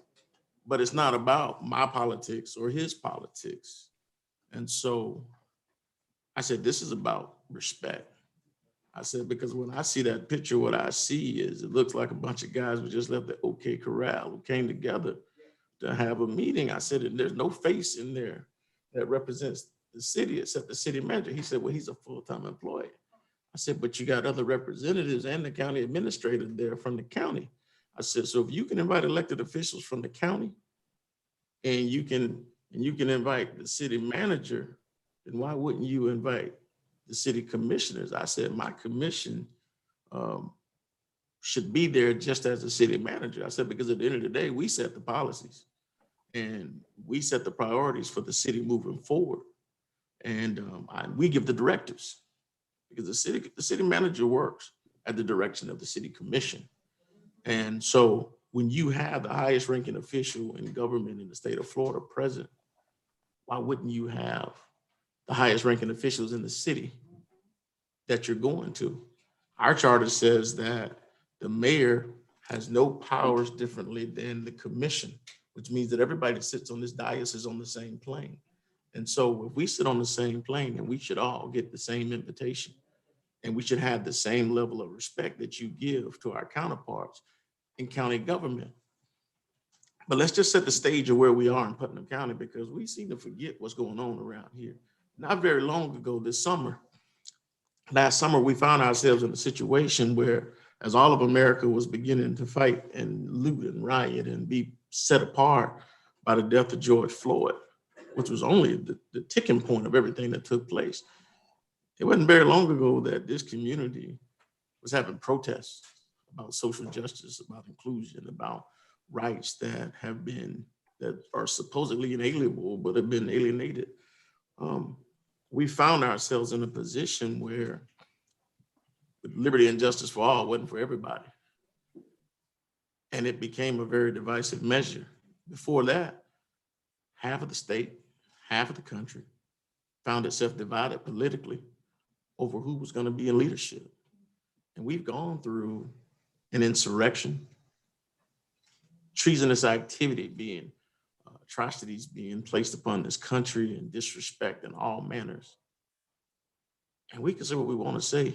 but it's not about my politics or his politics. And so I said, this is about respect. I said, because when I see that picture, what I see is it looks like a bunch of guys who just left the OK Corral who came together to have a meeting. I said, and there's no face in there that represents the city except the city manager. He said, well, he's a full-time employee. I said, but you got other representatives and the county administrator there from the county. I said, so if you can invite elected officials from the county and you can invite the city manager, then why wouldn't you invite the city commissioners? I said, my commission should be there just as the city manager. I said, because at the end of the day, we set the policies and we set the priorities for the city moving forward. And we give the directives because the city manager works at the direction of the city commission. And so when you have the highest ranking official in government in the state of Florida present, why wouldn't you have the highest ranking officials in the city that you're going to? Our charter says that the mayor has no powers differently than the commission, which means that everybody that sits on this dais is on the same plane. And so if we sit on the same plane, then we should all get the same invitation and we should have the same level of respect that you give to our counterparts in county government. But let's just set the stage of where we are in Putnam County because we seem to forget what's going on around here. Not very long ago last summer, we found ourselves in a situation where as all of America was beginning to fight and loot and riot and be set apart by the death of George Floyd, which was only the ticking point of everything that took place. It wasn't very long ago that this community was having protests about social justice, about inclusion, about rights that are supposedly inalienable, but have been alienated. We found ourselves in a position where liberty and justice for all wasn't for everybody. And it became a very divisive measure. Before that, half of the state, half of the country found itself divided politically over who was going to be in leadership. And we've gone through an insurrection, treasonous activity being, atrocities being placed upon this country and disrespect in all manners. And we can say what we want to say,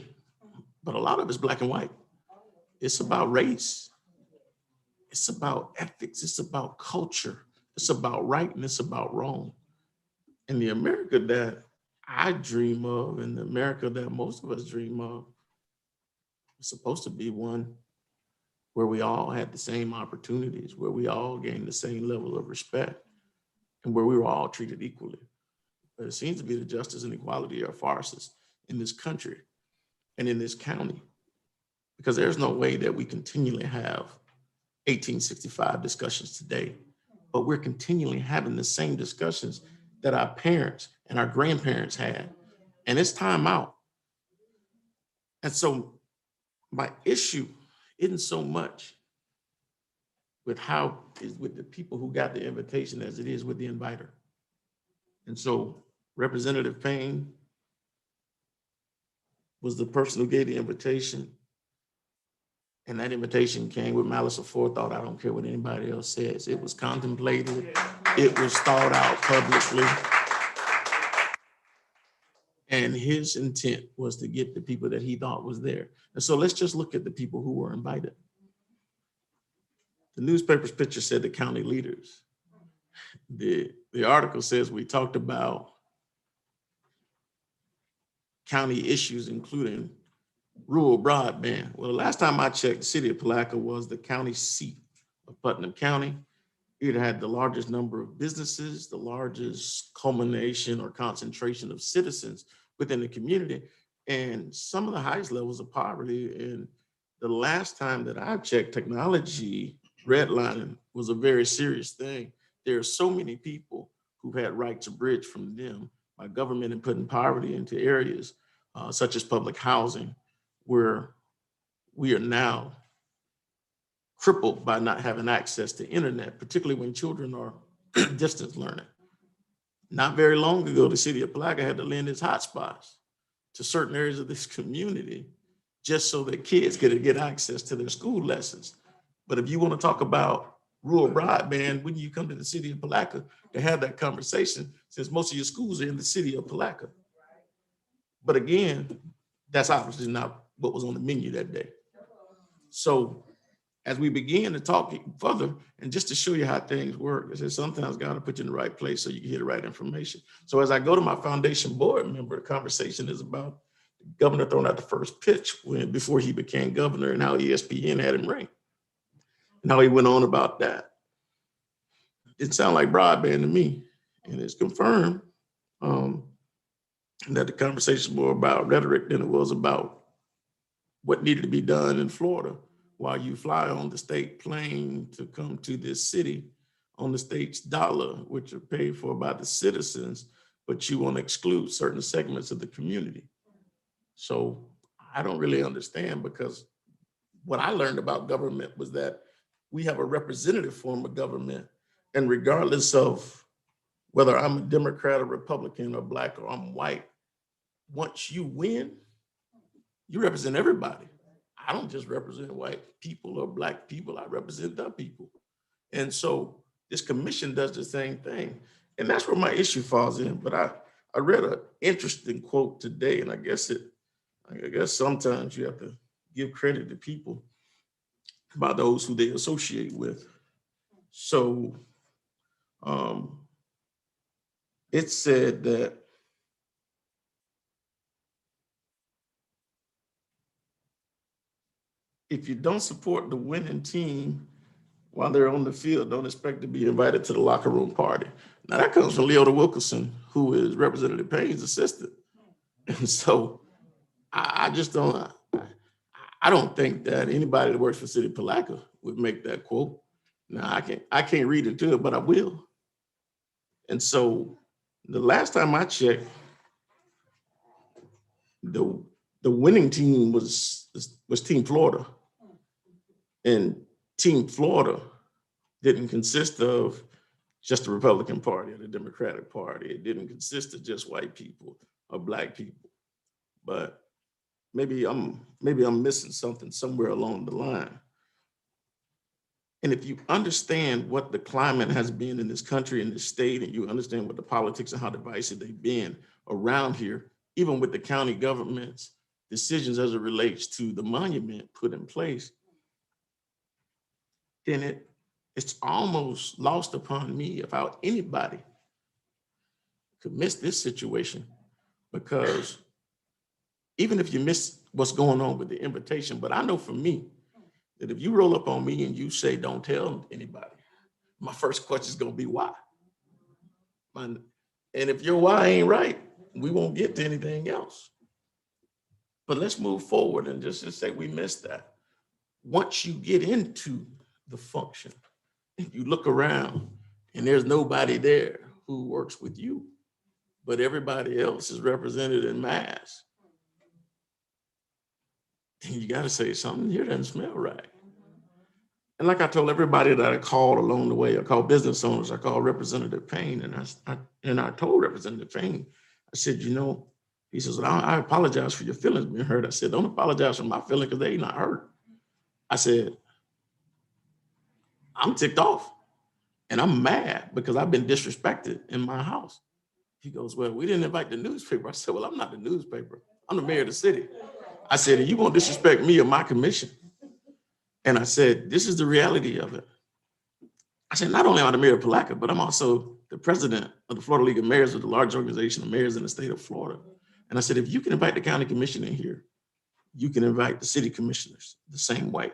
but a lot of it's black and white. It's about race. It's about ethics. It's about culture. It's about right and it's about wrong. And the America that I dream of and the America that most of us dream of is supposed to be one where we all had the same opportunities, where we all gained the same level of respect, and where we were all treated equally. But it seems to be that justice and equality are farces in this country and in this county, because there's no way that we continually have 1865 discussions today, but we're continually having the same discussions that our parents and our grandparents had, and it's time out. And so my issue isn't so much with with the people who got the invitation as it is with the inviter. And so Representative Payne was the person who gave the invitation. And that invitation came with malice of forethought. I don't care what anybody else says. It was contemplated. It was thought out publicly. And his intent was to get the people that he thought was there. And so let's just look at the people who were invited. The newspaper's picture said the county leaders. The article says we talked about county issues, including rural broadband. Well, the last time I checked, the city of Palatka was the county seat of Putnam County. It had the largest number of businesses, the largest culmination or concentration of citizens within the community, and some of the highest levels of poverty. And the last time that I checked, technology redlining was a very serious thing. There are so many people who've had rights abridged from them by government and putting poverty into areas such as public housing, where we are now crippled by not having access to internet, particularly when children are distance learning. Not very long ago, the city of Palatka had to lend its hotspots to certain areas of this community just so that kids could get access to their school lessons. But if you want to talk about rural broadband, when you come to the city of Palatka to have that conversation, since most of your schools are in the city of Palatka. But again, that's obviously not what was on the menu that day. So as we begin to talk further, and just to show you how things work, I said sometimes God will put you in the right place so you can hear the right information. So as I go to my foundation board member, the conversation is about the governor throwing out the first pitch before he became governor and how ESPN had him ranked. And how he went on about that. It sounded like broadband to me. And it's confirmed that the conversation was more about rhetoric than it was about what needed to be done in Florida while you fly on the state plane to come to this city on the state's dollar, which are paid for by the citizens, but you want to exclude certain segments of the community. So I don't really understand, because what I learned about government was that we have a representative form of government, and regardless of whether I'm a Democrat or Republican or Black or I'm white, once you win, you represent everybody. I don't just represent white people or Black people, I represent the people. And so this commission does the same thing. And that's where my issue falls in. But I read an interesting quote today, and I guess sometimes you have to give credit to people by those who they associate with. So it said that if you don't support the winning team while they're on the field, don't expect to be invited to the locker room party. Now that comes from Leota Wilkerson, who is Representative Payne's assistant. And so I just don't, I don't think that anybody that works for City of Palatka would make that quote. Now I can't read into it, but I will. And so the last time I checked, the winning team was Team Florida. And Team Florida didn't consist of just the Republican Party or the Democratic Party. It didn't consist of just white people or Black people. But maybe I'm missing something somewhere along the line. And if you understand what the climate has been in this country, in this state, and you understand what the politics and how divisive they've been around here, even with the county government's decisions as it relates to the monument put in place, then it's almost lost upon me if how anybody could miss this situation, because even if you miss what's going on with the invitation, but I know for me that if you roll up on me and you say, don't tell anybody, my first question is gonna be why? And if your why ain't right, we won't get to anything else. But let's move forward and just say we missed that. Once you get into the function and you look around and there's nobody there who works with you, but everybody else is represented in mass, then you gotta say something here doesn't smell right. And like I told everybody that I called along the way, I called business owners, I called Representative Payne, and I told Representative Payne, I said, he says, well, I apologize for your feelings being hurt. I said, don't apologize for my feelings because they not hurt. I said, I'm ticked off and I'm mad because I've been disrespected in my house. He goes, well, we didn't invite the newspaper. I said, well, I'm not the newspaper. I'm the mayor of the city. I said, you won't disrespect me or my commission. And I said, this is the reality of it. I said, not only am I the mayor of Palatka, but I'm also the president of the Florida League of Mayors, of the large organization of mayors in the state of Florida. And I said, if you can invite the county commission in here, you can invite the city commissioners the same way.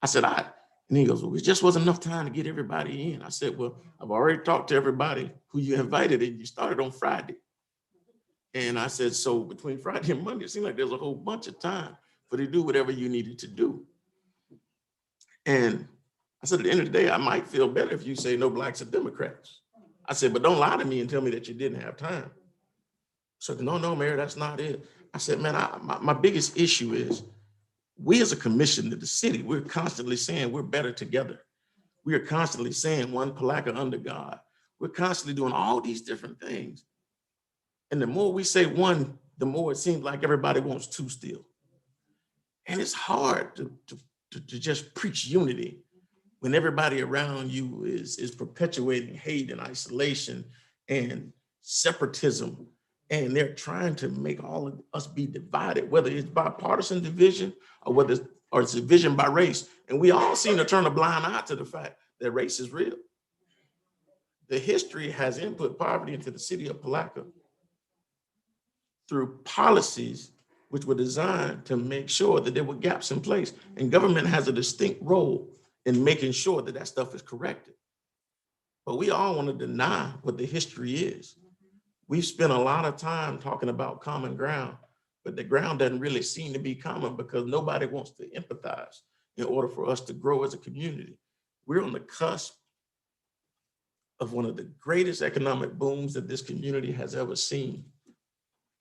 I said, and he goes, well, it just wasn't enough time to get everybody in. I said, well, I've already talked to everybody who you invited and you started on Friday. And I said, so between Friday and Monday, it seemed like there's a whole bunch of time for you to do whatever you needed to do. And I said, at the end of the day, I might feel better if you say no Blacks or Democrats. I said, but don't lie to me and tell me that you didn't have time. So no, Mayor, that's not it. I said, man, my biggest issue is we as a commission to the city, we're constantly saying we're better together. We are constantly saying one Palatka under God. We're constantly doing all these different things. And the more we say one, the more it seems like everybody wants two still. And it's hard to just preach unity when everybody around you is perpetuating hate and isolation and separatism, and they're trying to make all of us be divided, whether it's by partisan division or whether it's division by race. And we all seem to turn a blind eye to the fact that race is real. The history has input poverty into the city of Palatka through policies which were designed to make sure that there were gaps in place. And government has a distinct role in making sure that that stuff is corrected. But we all want to deny what the history is. We've spent a lot of time talking about common ground, but the ground doesn't really seem to be common because nobody wants to empathize in order for us to grow as a community. We're on the cusp of one of the greatest economic booms that this community has ever seen.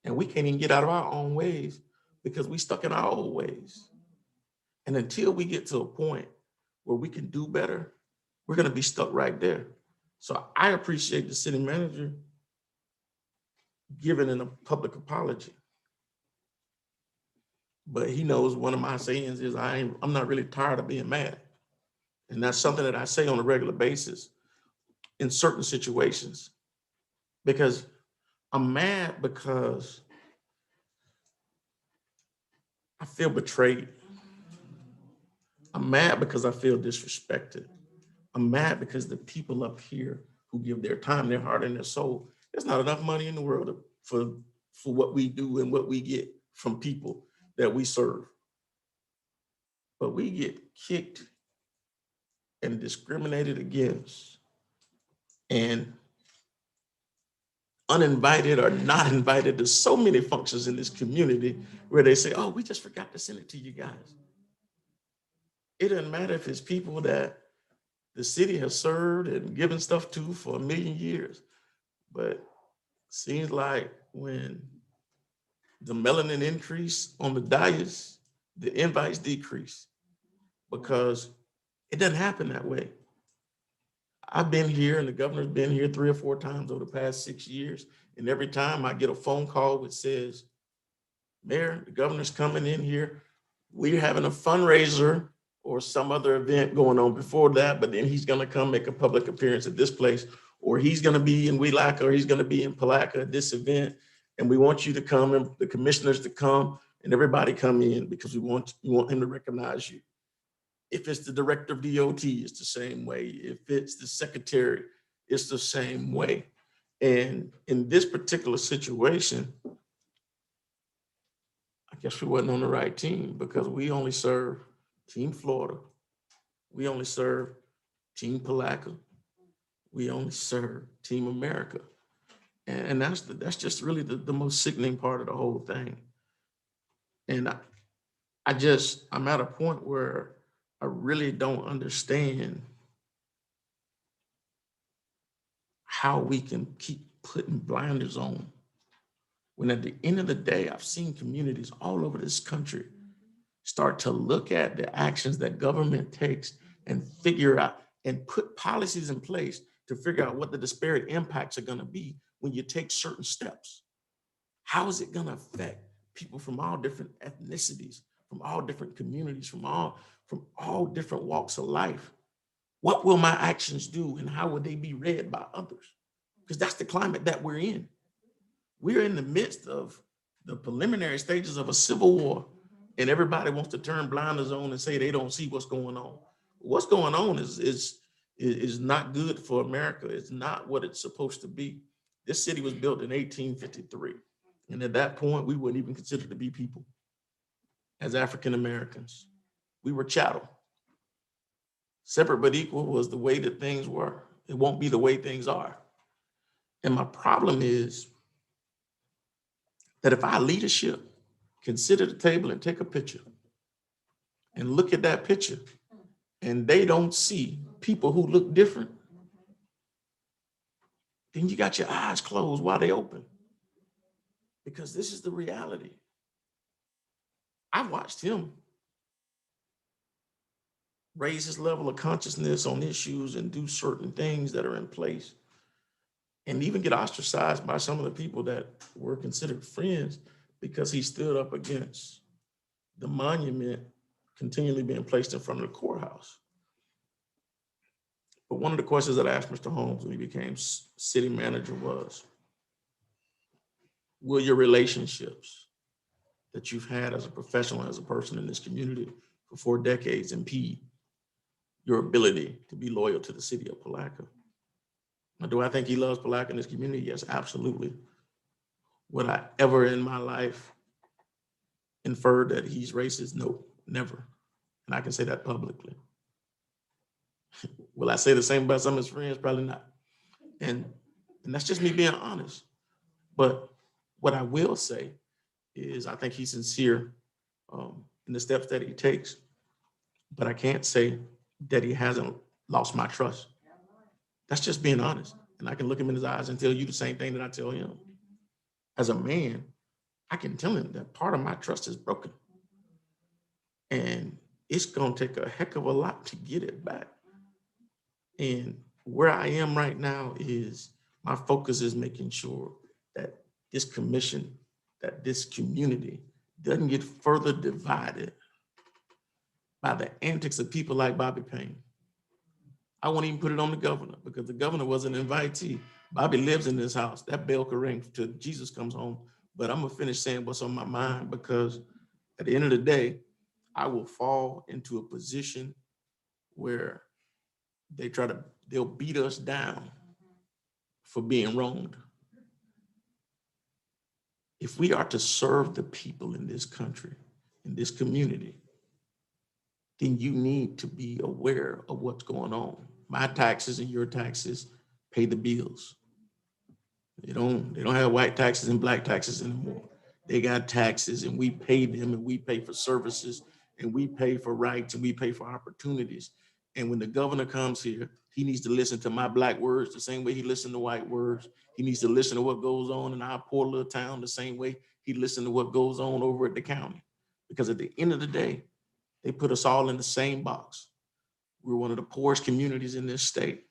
And we can't even get out of our own ways because we stuck in our old ways. And until we get to a point where we can do better, we're going to be stuck right there. So I appreciate the city manager giving a public apology. But he knows one of my sayings is I'm not really tired of being mad. And that's something that I say on a regular basis in certain situations, because I'm mad because I feel betrayed. I'm mad because I feel disrespected. I'm mad because the people up here who give their time, their heart, and their soul, there's not enough money in the world for what we do and what we get from people that we serve. But we get kicked and discriminated against and uninvited or not invited to so many functions in this community where they say, oh, we just forgot to send it to you guys. It doesn't matter if it's people that the city has served and given stuff to for 1,000,000 years. But seems like when the melanin increase on the dais, the invites decrease because it doesn't happen that way. I've been here and the governor's been here 3 or 4 times over the past 6 years. And every time I get a phone call which says, Mayor, the governor's coming in here. We're having a fundraiser or some other event going on before that, but then he's gonna come make a public appearance at this place, or he's gonna be in Welaka, or he's gonna be in Palatka at this event. And we want you to come and the commissioners to come and everybody come in because we want him to recognize you. If it's the director of DOT, it's the same way. If it's the secretary, it's the same way. And in this particular situation, I guess we wasn't on the right team because we only serve Team Florida. We only serve Team Palatka. We only serve Team America. And that's just really the most sickening part of the whole thing. And I'm at a point where I really don't understand how we can keep putting blinders on when at the end of the day, I've seen communities all over this country start to look at the actions that government takes and figure out and put policies in place to figure out what the disparate impacts are going to be when you take certain steps. How is it going to affect people from all different ethnicities, from all different communities, from all different walks of life? What will my actions do and how will they be read by others? Because that's the climate that we're in. We're in the midst of the preliminary stages of a civil war, and everybody wants to turn blinders on and say they don't see what's going on. What's going on is not good for America. It's not what it's supposed to be. This city was built in 1853. And at that point, we weren't even considered to be people as African Americans. We were chattel. Separate but equal was the way that things were. It won't be the way things are. And my problem is that if our leadership can sit at the table and take a picture and look at that picture and they don't see people who look different, then you got your eyes closed while they open. Because this is the reality. I've watched him raise his level of consciousness on issues and do certain things that are in place and even get ostracized by some of the people that were considered friends because he stood up against the monument continually being placed in front of the courthouse. But one of the questions that I asked Mr. Holmes when he became city manager was, will your relationships that you've had as a professional, as a person in this community for 4 decades impede your ability to be loyal to the city of Palatka? Now, do I think he loves Palatka and his community? Yes, absolutely. Would I ever in my life infer that he's racist? No, never. And I can say that publicly. Will I say the same about some of his friends? Probably not. And that's just me being honest. But what I will say is I think he's sincere in the steps that he takes. But I can't say that he hasn't lost my trust. That's just being honest. And I can look him in his eyes and tell you the same thing that I tell him. As a man, I can tell him that part of my trust is broken. And it's going to take a heck of a lot to get it back. And where I am right now is my focus is making sure that this commission, that this community doesn't get further divided by the antics of people like Bobby Payne. I won't even put it on the governor because the governor was an invitee. Bobby lives in this house. That bell could ring till Jesus comes home. But I'm gonna finish saying what's on my mind because at the end of the day, I will fall into a position where they'll beat us down for being wronged. If we are to serve the people in this country, in this community, then you need to be aware of what's going on. My taxes and your taxes pay the bills. They don't have white taxes and black taxes anymore. They got taxes and we pay them and we pay for services and we pay for rights and we pay for opportunities. And when the governor comes here, he needs to listen to my black words the same way he listened to white words. He needs to listen to what goes on in our poor little town the same way he listened to what goes on over at the county. Because at the end of the day, they put us all in the same box. We're one of the poorest communities in this state.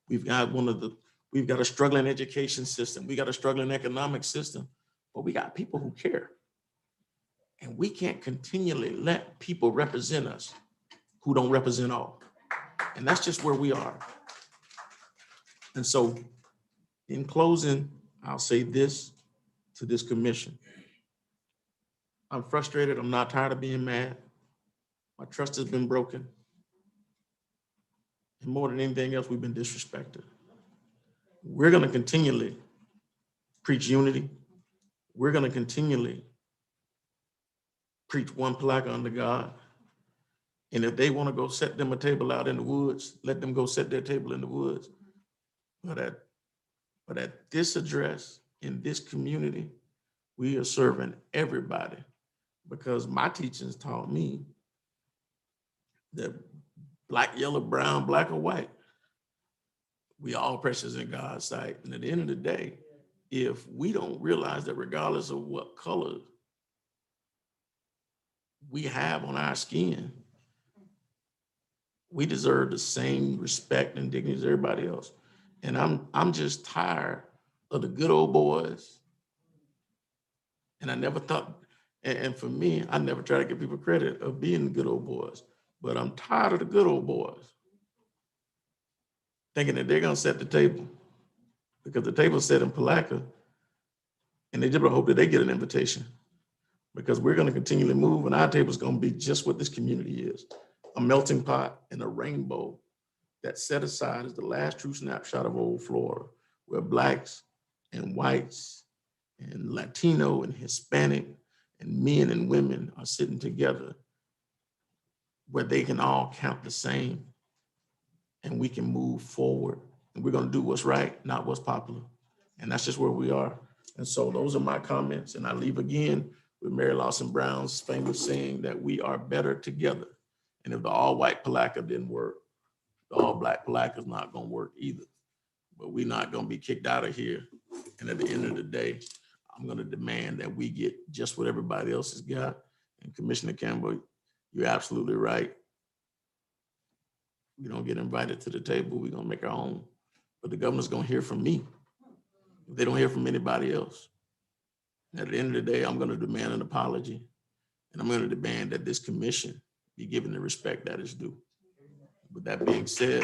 We've got a struggling education system. We got a struggling economic system, but we got people who care. And we can't continually let people represent us who don't represent all. And that's just where we are. And so in closing, I'll say this to this commission. I'm frustrated. I'm not tired of being mad. My trust has been broken. And more than anything else, we've been disrespected. We're going to continually preach unity. We're going to continually preach one Palatka under God. And if they want to go set them a table out in the woods, let them go set their table in the woods. But at this address, in this community, we are serving everybody because my teachings taught me that black, yellow, brown, black, or white, we all precious in God's sight. And at the end of the day, if we don't realize that regardless of what color we have on our skin, we deserve the same respect and dignity as everybody else. And I'm just tired of the good old boys. And I never thought, and for me, I never try to give people credit of being the good old boys, but I'm tired of the good old boys thinking that they're gonna set the table because the table's set in Palatka and they just hope that they get an invitation because we're gonna continually move and our table's gonna be just what this community is, a melting pot and a rainbow that's set aside as the last true snapshot of old Florida, where blacks and whites and Latino and Hispanic and men and women are sitting together where they can all count the same and we can move forward. And we're gonna do what's right, not what's popular. And that's just where we are. And so those are my comments. And I leave again with Mary Lawson Brown's famous saying that we are better together. And if the all-white Palatka didn't work, the all-black Palatka is not gonna work either. But we're not gonna be kicked out of here. And at the end of the day, I'm gonna demand that we get just what everybody else has got. And Commissioner Campbell, you're absolutely right. We don't get invited to the table, we're gonna make our own. But the governor's gonna hear from me. If they don't hear from anybody else. And at the end of the day, I'm gonna demand an apology. And I'm gonna demand that this commission be given the respect that is due. With that being said,